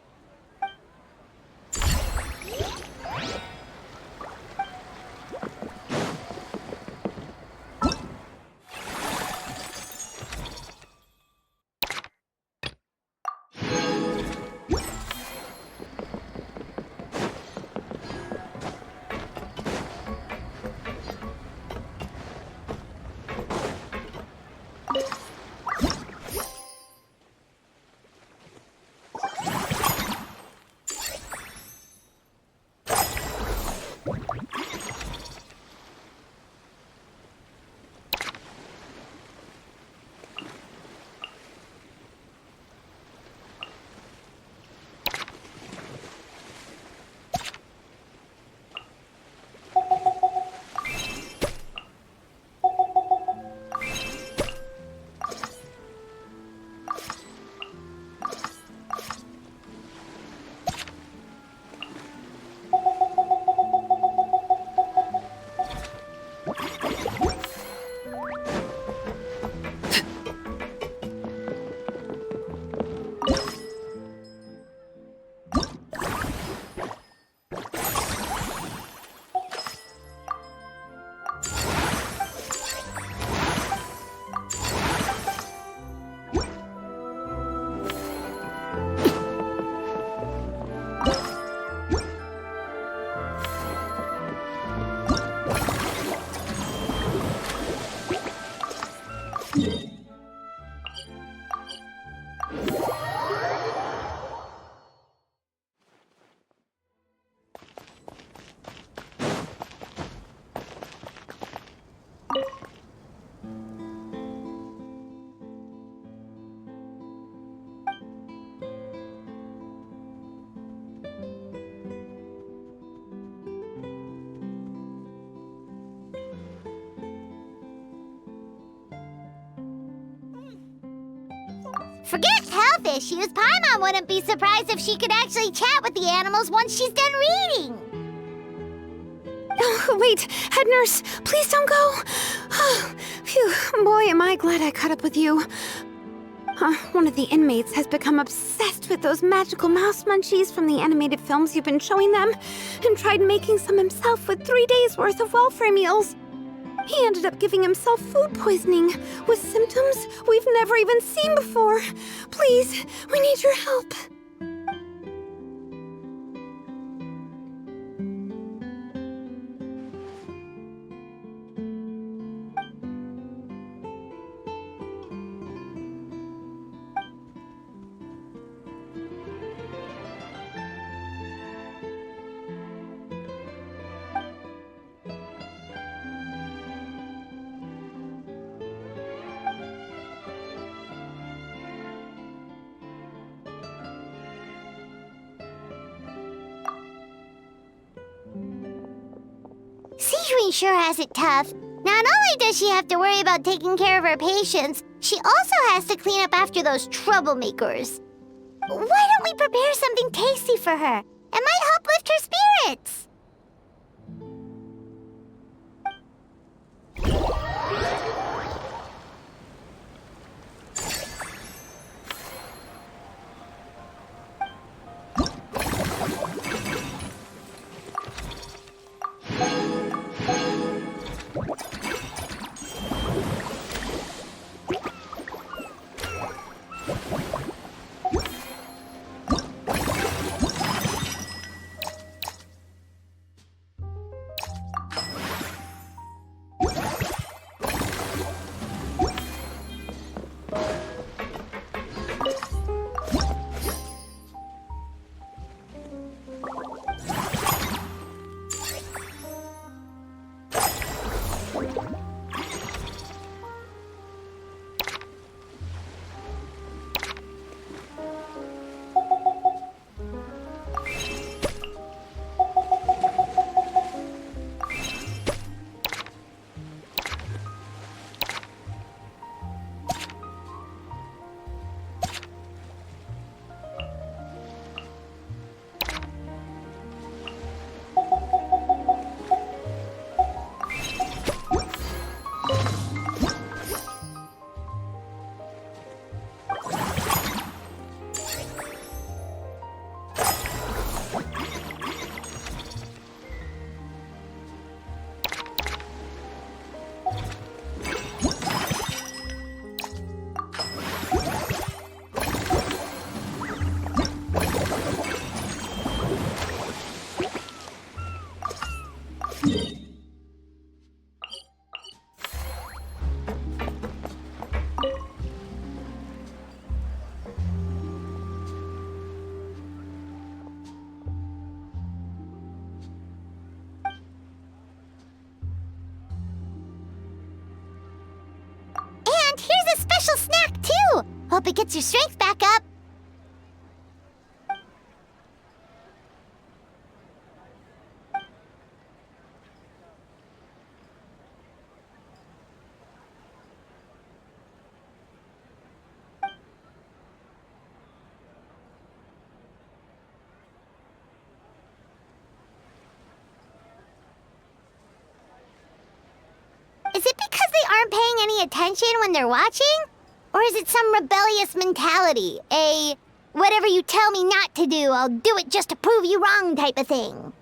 Forget health issues. Paimon wouldn't be surprised if she could actually chat with the animals once she's done reading. Oh, wait, head nurse, please don't go. Phew, boy, am I glad I caught up with you. One of the inmates has become obsessed with those magical mouse munchies from the animated films you've been showing them, and tried making some himself with 3 days' worth of welfare meals. He ended up giving himself food poisoning, with symptoms we've never even seen before. Please, we need your help. Sijui sure has it tough. Not only does she have to worry about taking care of her patients, she also has to clean up after those troublemakers. Why don't we prepare something tasty for her? It might help lift her spirits. Special snack, too! Hope it gets your strength back up. Is it because they aren't paying any attention when they're watching? Or is it some rebellious mentality? Whatever you tell me not to do, I'll do it just to prove you wrong type of thing?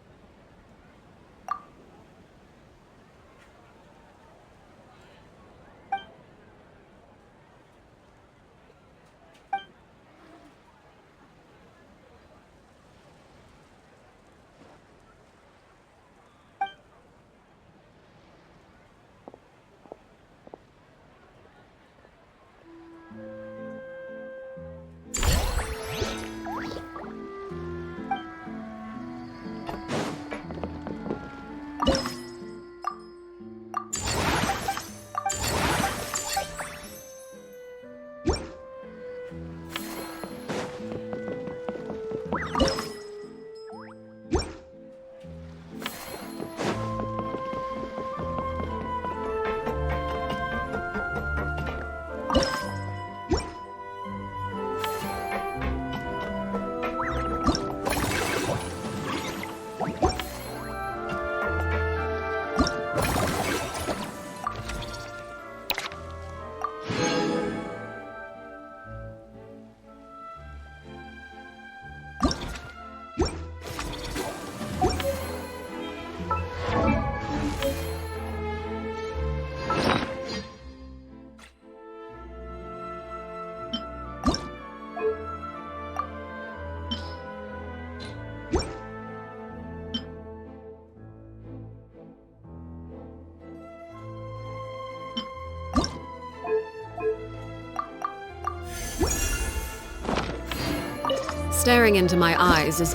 Staring into my eyes is...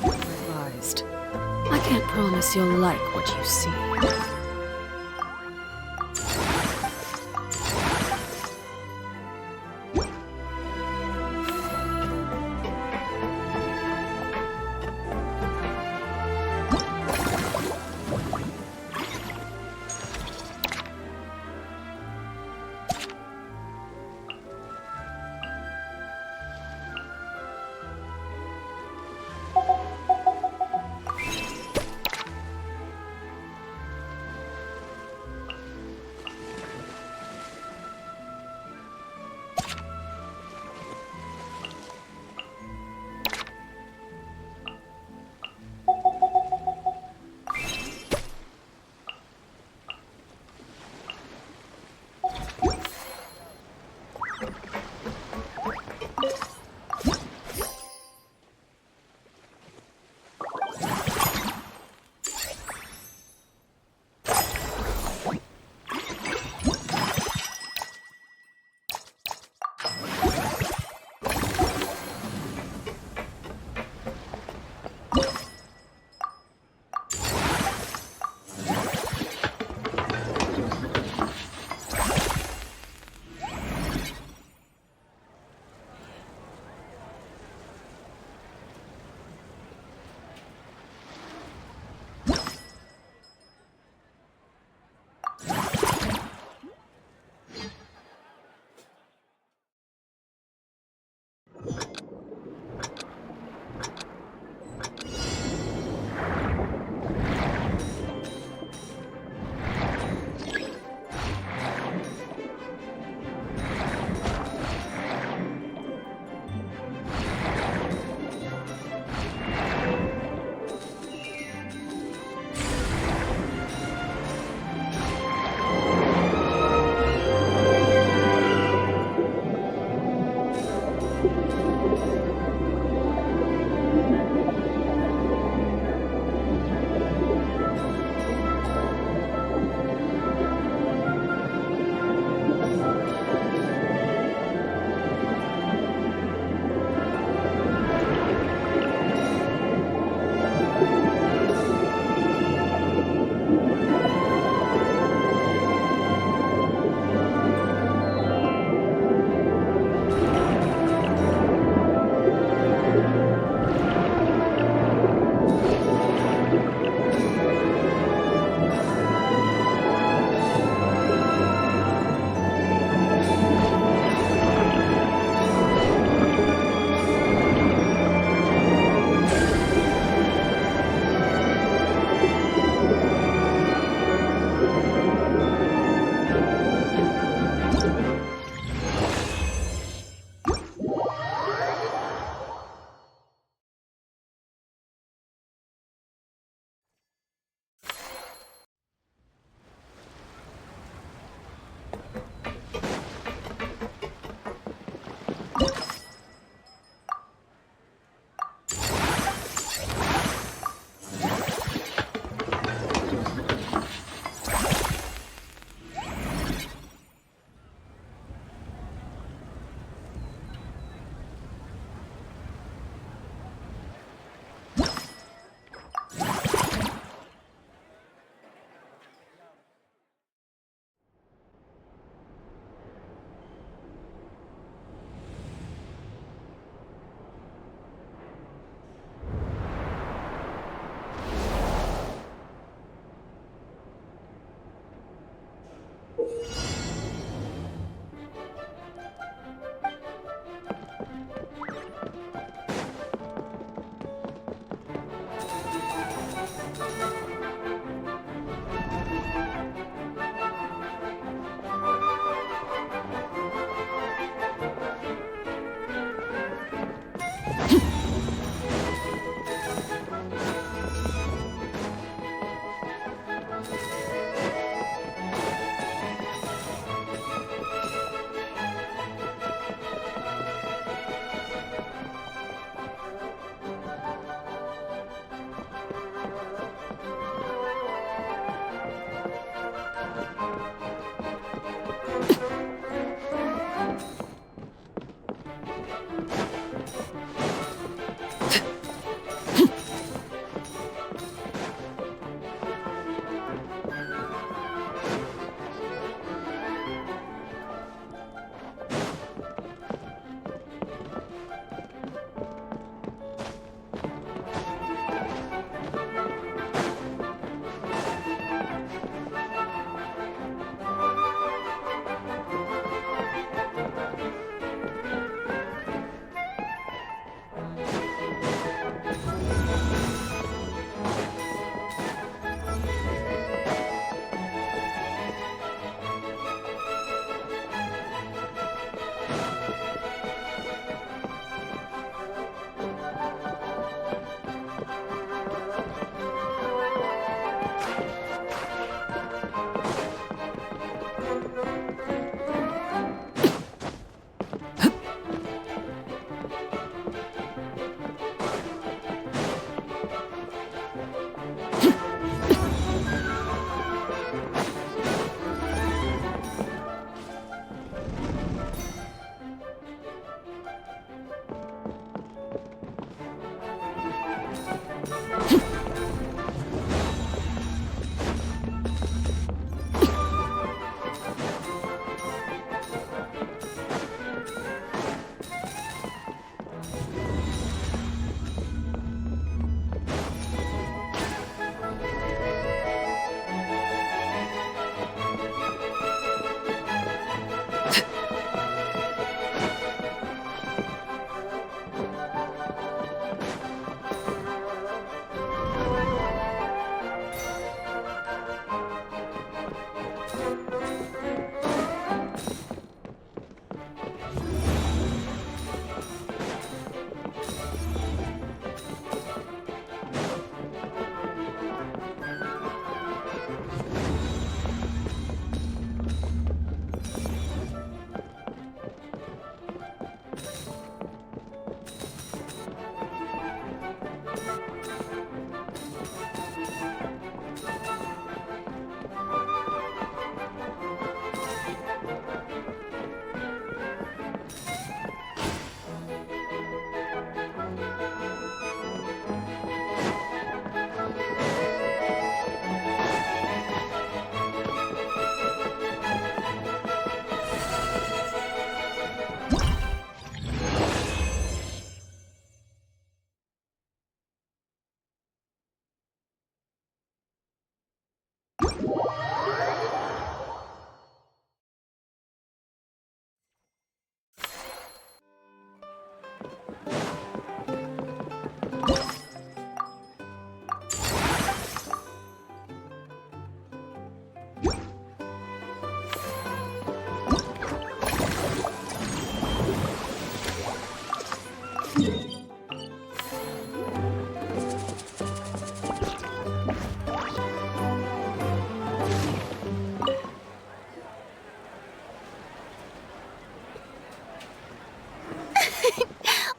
Revised. I can't promise you'll like what you see.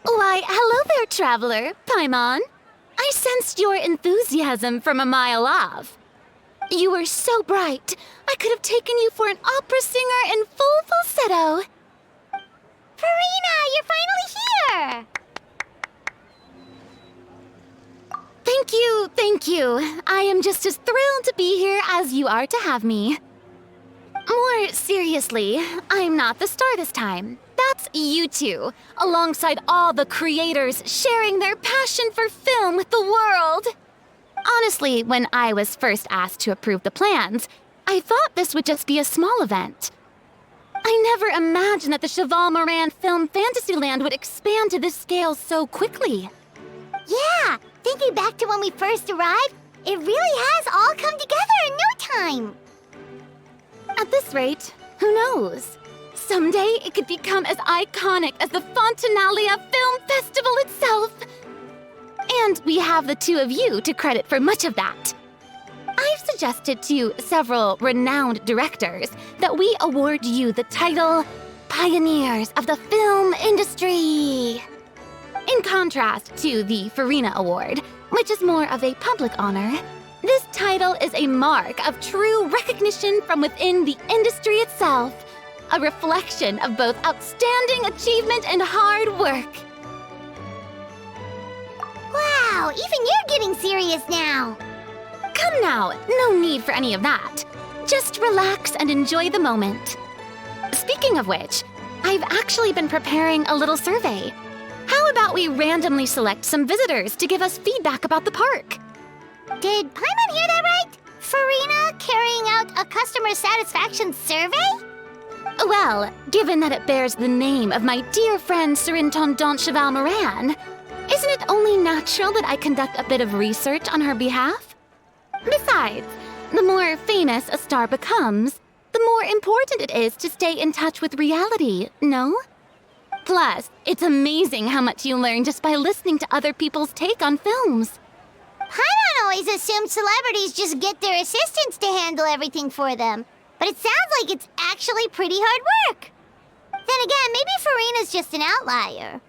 Why, hello there, traveler, Paimon. I sensed your enthusiasm from a mile off. You were so bright, I could have taken you for an opera singer in full falsetto. Farina, you're finally here! Thank you. I am just as thrilled to be here as you are to have me. More seriously, I'm not the star this time. That's you two, alongside all the creators sharing their passion for film with the world. Honestly, when I was first asked to approve the plans, I thought this would just be a small event. I never imagined that the Cheval Moran Film Fantasyland would expand to this scale so quickly. Yeah, thinking back to when we first arrived, it really has all come together in no time. At this rate, who knows? Someday it could become as iconic as the Fontanalia Film Festival itself. And we have the two of you to credit for much of that. I've suggested to several renowned directors that we award you the title Pioneers of the Film Industry. In contrast to the Farina Award, which is more of a public honor, this title is a mark of true recognition from within the industry itself. a reflection of both outstanding achievement and hard work. Wow, even you're getting serious now. Come now, no need for any of that. Just relax and enjoy the moment. Speaking of which, I've actually been preparing a little survey. How about we randomly select some visitors to give us feedback about the park? Did Paimon hear that right? Farina carrying out a customer satisfaction survey? Well, given that it bears the name of my dear friend Surintendant Cheval Moran, isn't it only natural that I conduct a bit of research on her behalf? Besides, the more famous a star becomes, the more important it is to stay in touch with reality, no? Plus, it's amazing how much you learn just by listening to other people's take on films. Paimon always assumed celebrities just get their assistants to handle everything for them. But it sounds like it's actually pretty hard work. Then again, maybe Farina's just an outlier.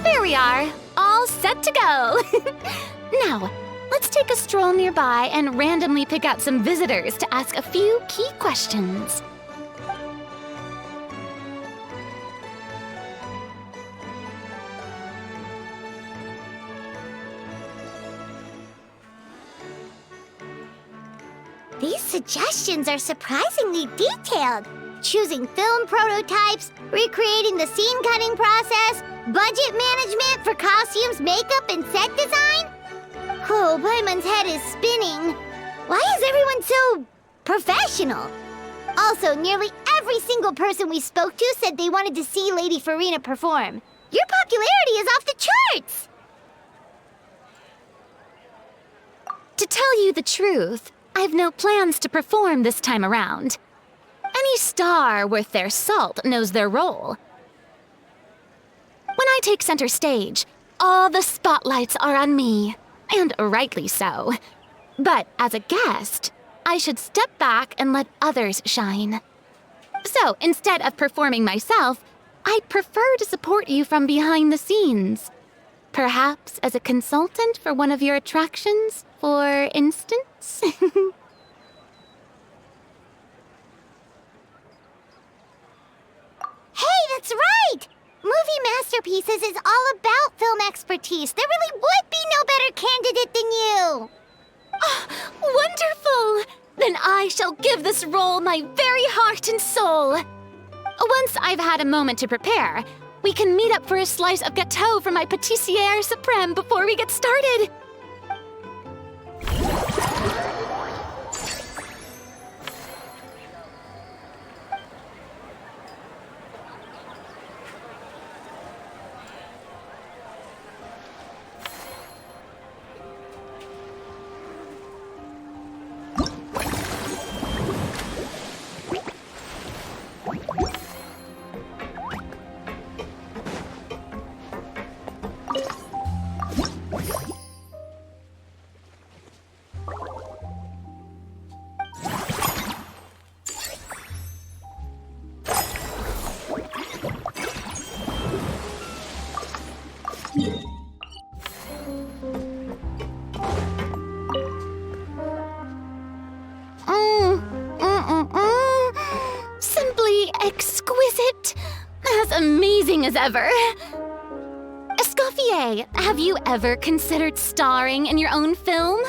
There we are, all set to go. Now, Let's take a stroll nearby and randomly pick out some visitors to ask a few key questions. These suggestions are surprisingly detailed. Choosing film prototypes, recreating the scene cutting process, budget management for costumes, makeup, and set design? Oh, Paimon's head is spinning. Why is everyone so professional? Also, nearly every single person we spoke to said they wanted to see Lady Farina perform. Your popularity is off the charts! To tell you the truth, I've no plans to perform this time around. Any star worth their salt knows their role. When I take center stage, all the spotlights are on me, and rightly so. But as a guest, I should step back and let others shine. So instead of performing myself, I'd prefer to support you from behind the scenes. Perhaps as a consultant for one of your attractions, for instance? Hey, that's right! Movie Masterpieces is all about film expertise. There really would be no better candidate than you! Oh, wonderful! Then I shall give this role my very heart and soul. Once I've had a moment to prepare, we can meet up for a slice of gâteau from my pâtissière suprême before we get started. Simply exquisite. As amazing as ever. Escoffier, have you ever considered starring in your own film?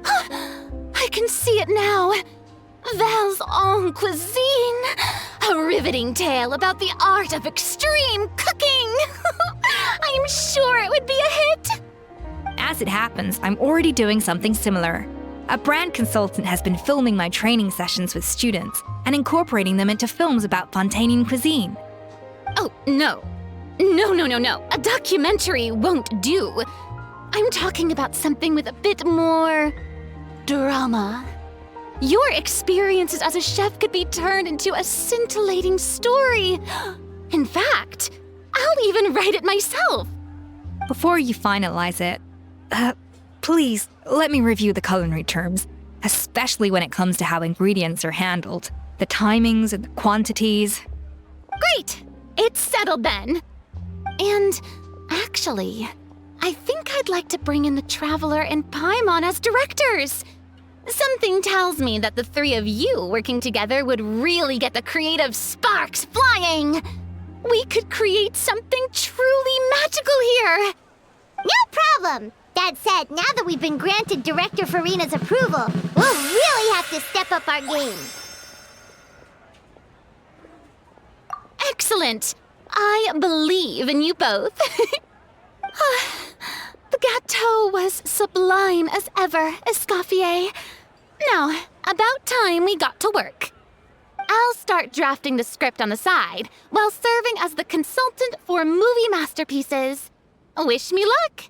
I can see it now. Val's en cuisine. A riveting tale about the art of extreme cooking. I'm sure it would be a hit. As it happens, I'm already doing something similar. A brand consultant has been filming my training sessions with students and incorporating them into films about Fontaine cuisine. Oh, no. No. A documentary won't do. I'm talking about something with a bit more drama. Your experiences as a chef could be turned into a scintillating story. In fact, I'll even write it myself. Before you finalize it, please let me review the culinary terms, especially when it comes to how ingredients are handled, the timings and the quantities. Great! It's settled then. And actually, I think I'd like to bring in the Traveler and Paimon as directors. Something tells me that the three of you working together would really get the creative sparks flying. We could create something truly magical here. No problem. That said, now that we've been granted Director Farina's approval, we'll really have to step up our game. Excellent. I believe in you both. The gâteau was sublime as ever, Escoffier. Now, about time we got to work. I'll start drafting the script on the side while serving as the consultant for movie masterpieces. Wish me luck.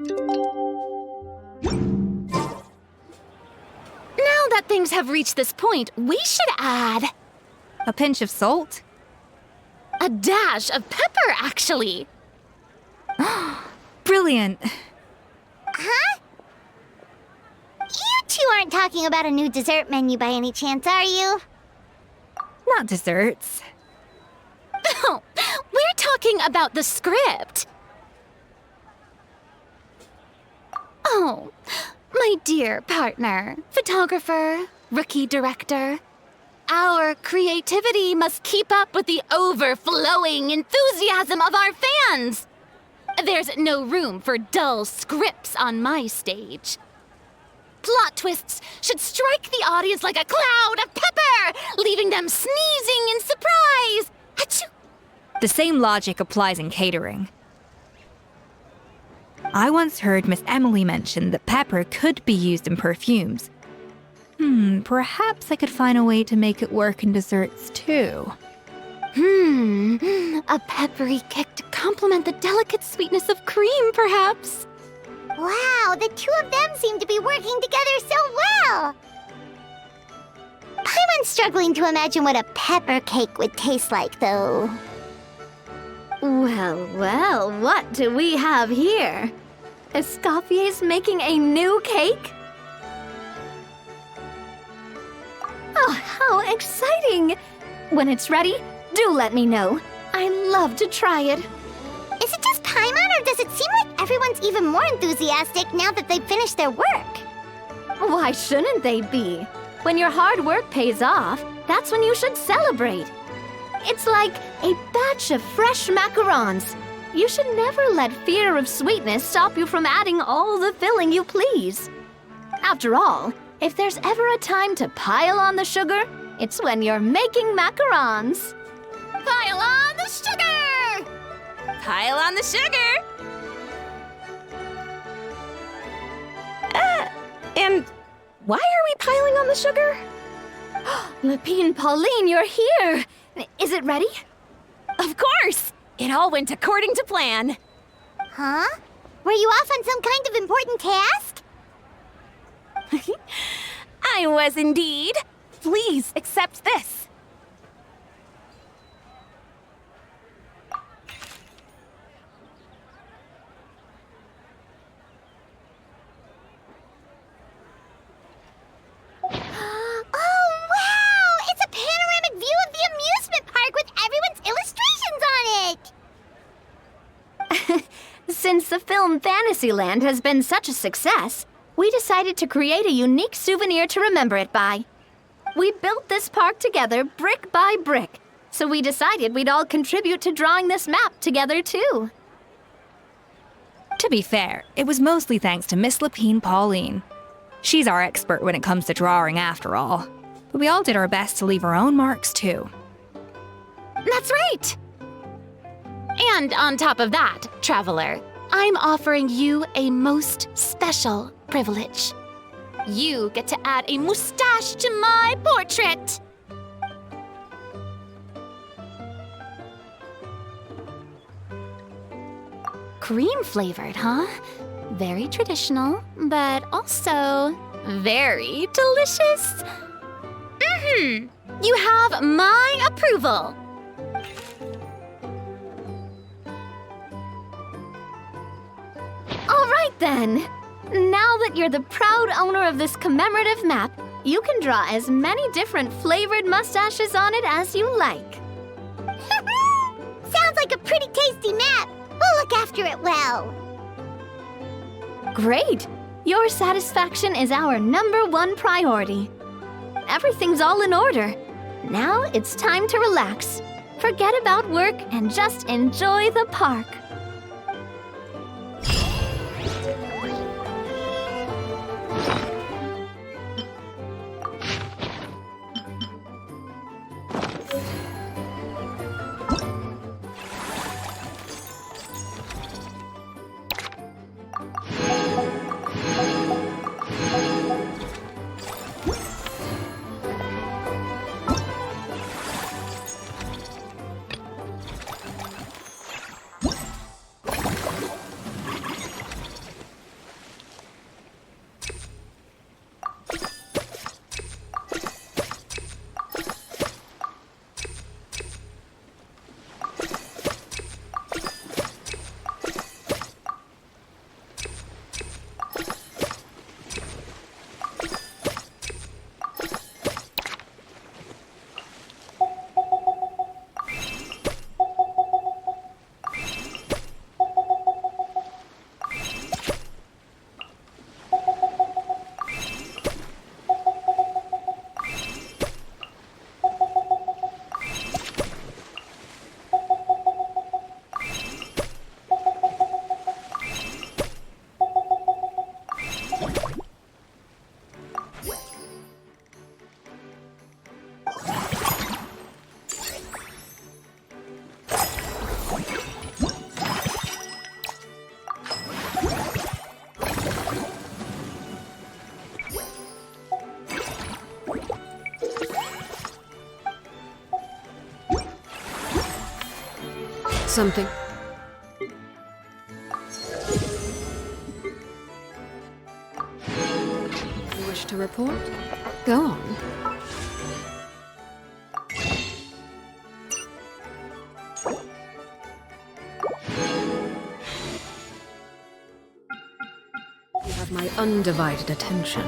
Now that things have reached this point, we should add... A pinch of salt? A dash of pepper, actually. Brilliant. Huh? You two aren't talking about a new dessert menu by any chance, are you? Not desserts. No, we're talking about the script. Oh, my dear partner, photographer, rookie director. Our creativity must keep up with the overflowing enthusiasm of our fans. There's no room for dull scripts on my stage. Plot twists should strike the audience like a cloud of pepper, leaving them sneezing in surprise. Achoo! The same logic applies in catering. I once heard Miss Emily mention that pepper could be used in perfumes. Perhaps I could find a way to make it work in desserts too. A peppery kick to complement the delicate sweetness of cream, perhaps. Wow, the two of them seem to be working together so well. I'm struggling to imagine what a pepper cake would taste like, though. Well, well, what do we have here? Escoffier's making a new cake? Oh, how exciting! When it's ready, do let me know. I'd love to try it. Is it just Paimon, or does it seem like everyone's even more enthusiastic now that they've finished their work? Why shouldn't they be? When your hard work pays off, that's when you should celebrate. It's like a batch of fresh macarons. You should never let fear of sweetness stop you from adding all the filling you please. After all, if there's ever a time to pile on the sugar, it's when you're making macarons. Pile on the sugar! pile on the sugar. And why are we piling on the sugar? Lapine Pauline, you're here! Is it ready? Of course! It all went according to plan. Huh? Were you off on some kind of important task? I was indeed. Please accept this. Since the film Fantasyland has been such a success, we decided to create a unique souvenir to remember it by. We built this park together brick by brick, so we decided we'd all contribute to drawing this map together too. To be fair, it was mostly thanks to Miss Lapine Pauline. She's our expert when it comes to drawing after all. But we all did our best to leave our own marks too. That's right! And on top of that, Traveler, I'm offering you a most special privilege. You get to add a mustache to my portrait! Cream-flavored, huh? Very traditional, but also very delicious. You have my approval. All right then. Now that you're the proud owner of this commemorative map, you can draw as many different flavored mustaches on it as you like. Sounds like a pretty tasty map. We'll look after it well. Great! Your satisfaction is our #1 priority. Everything's all in order. Now it's time to relax. Forget about work and just enjoy the park. Something. You wish to report? Go on. You have my undivided attention.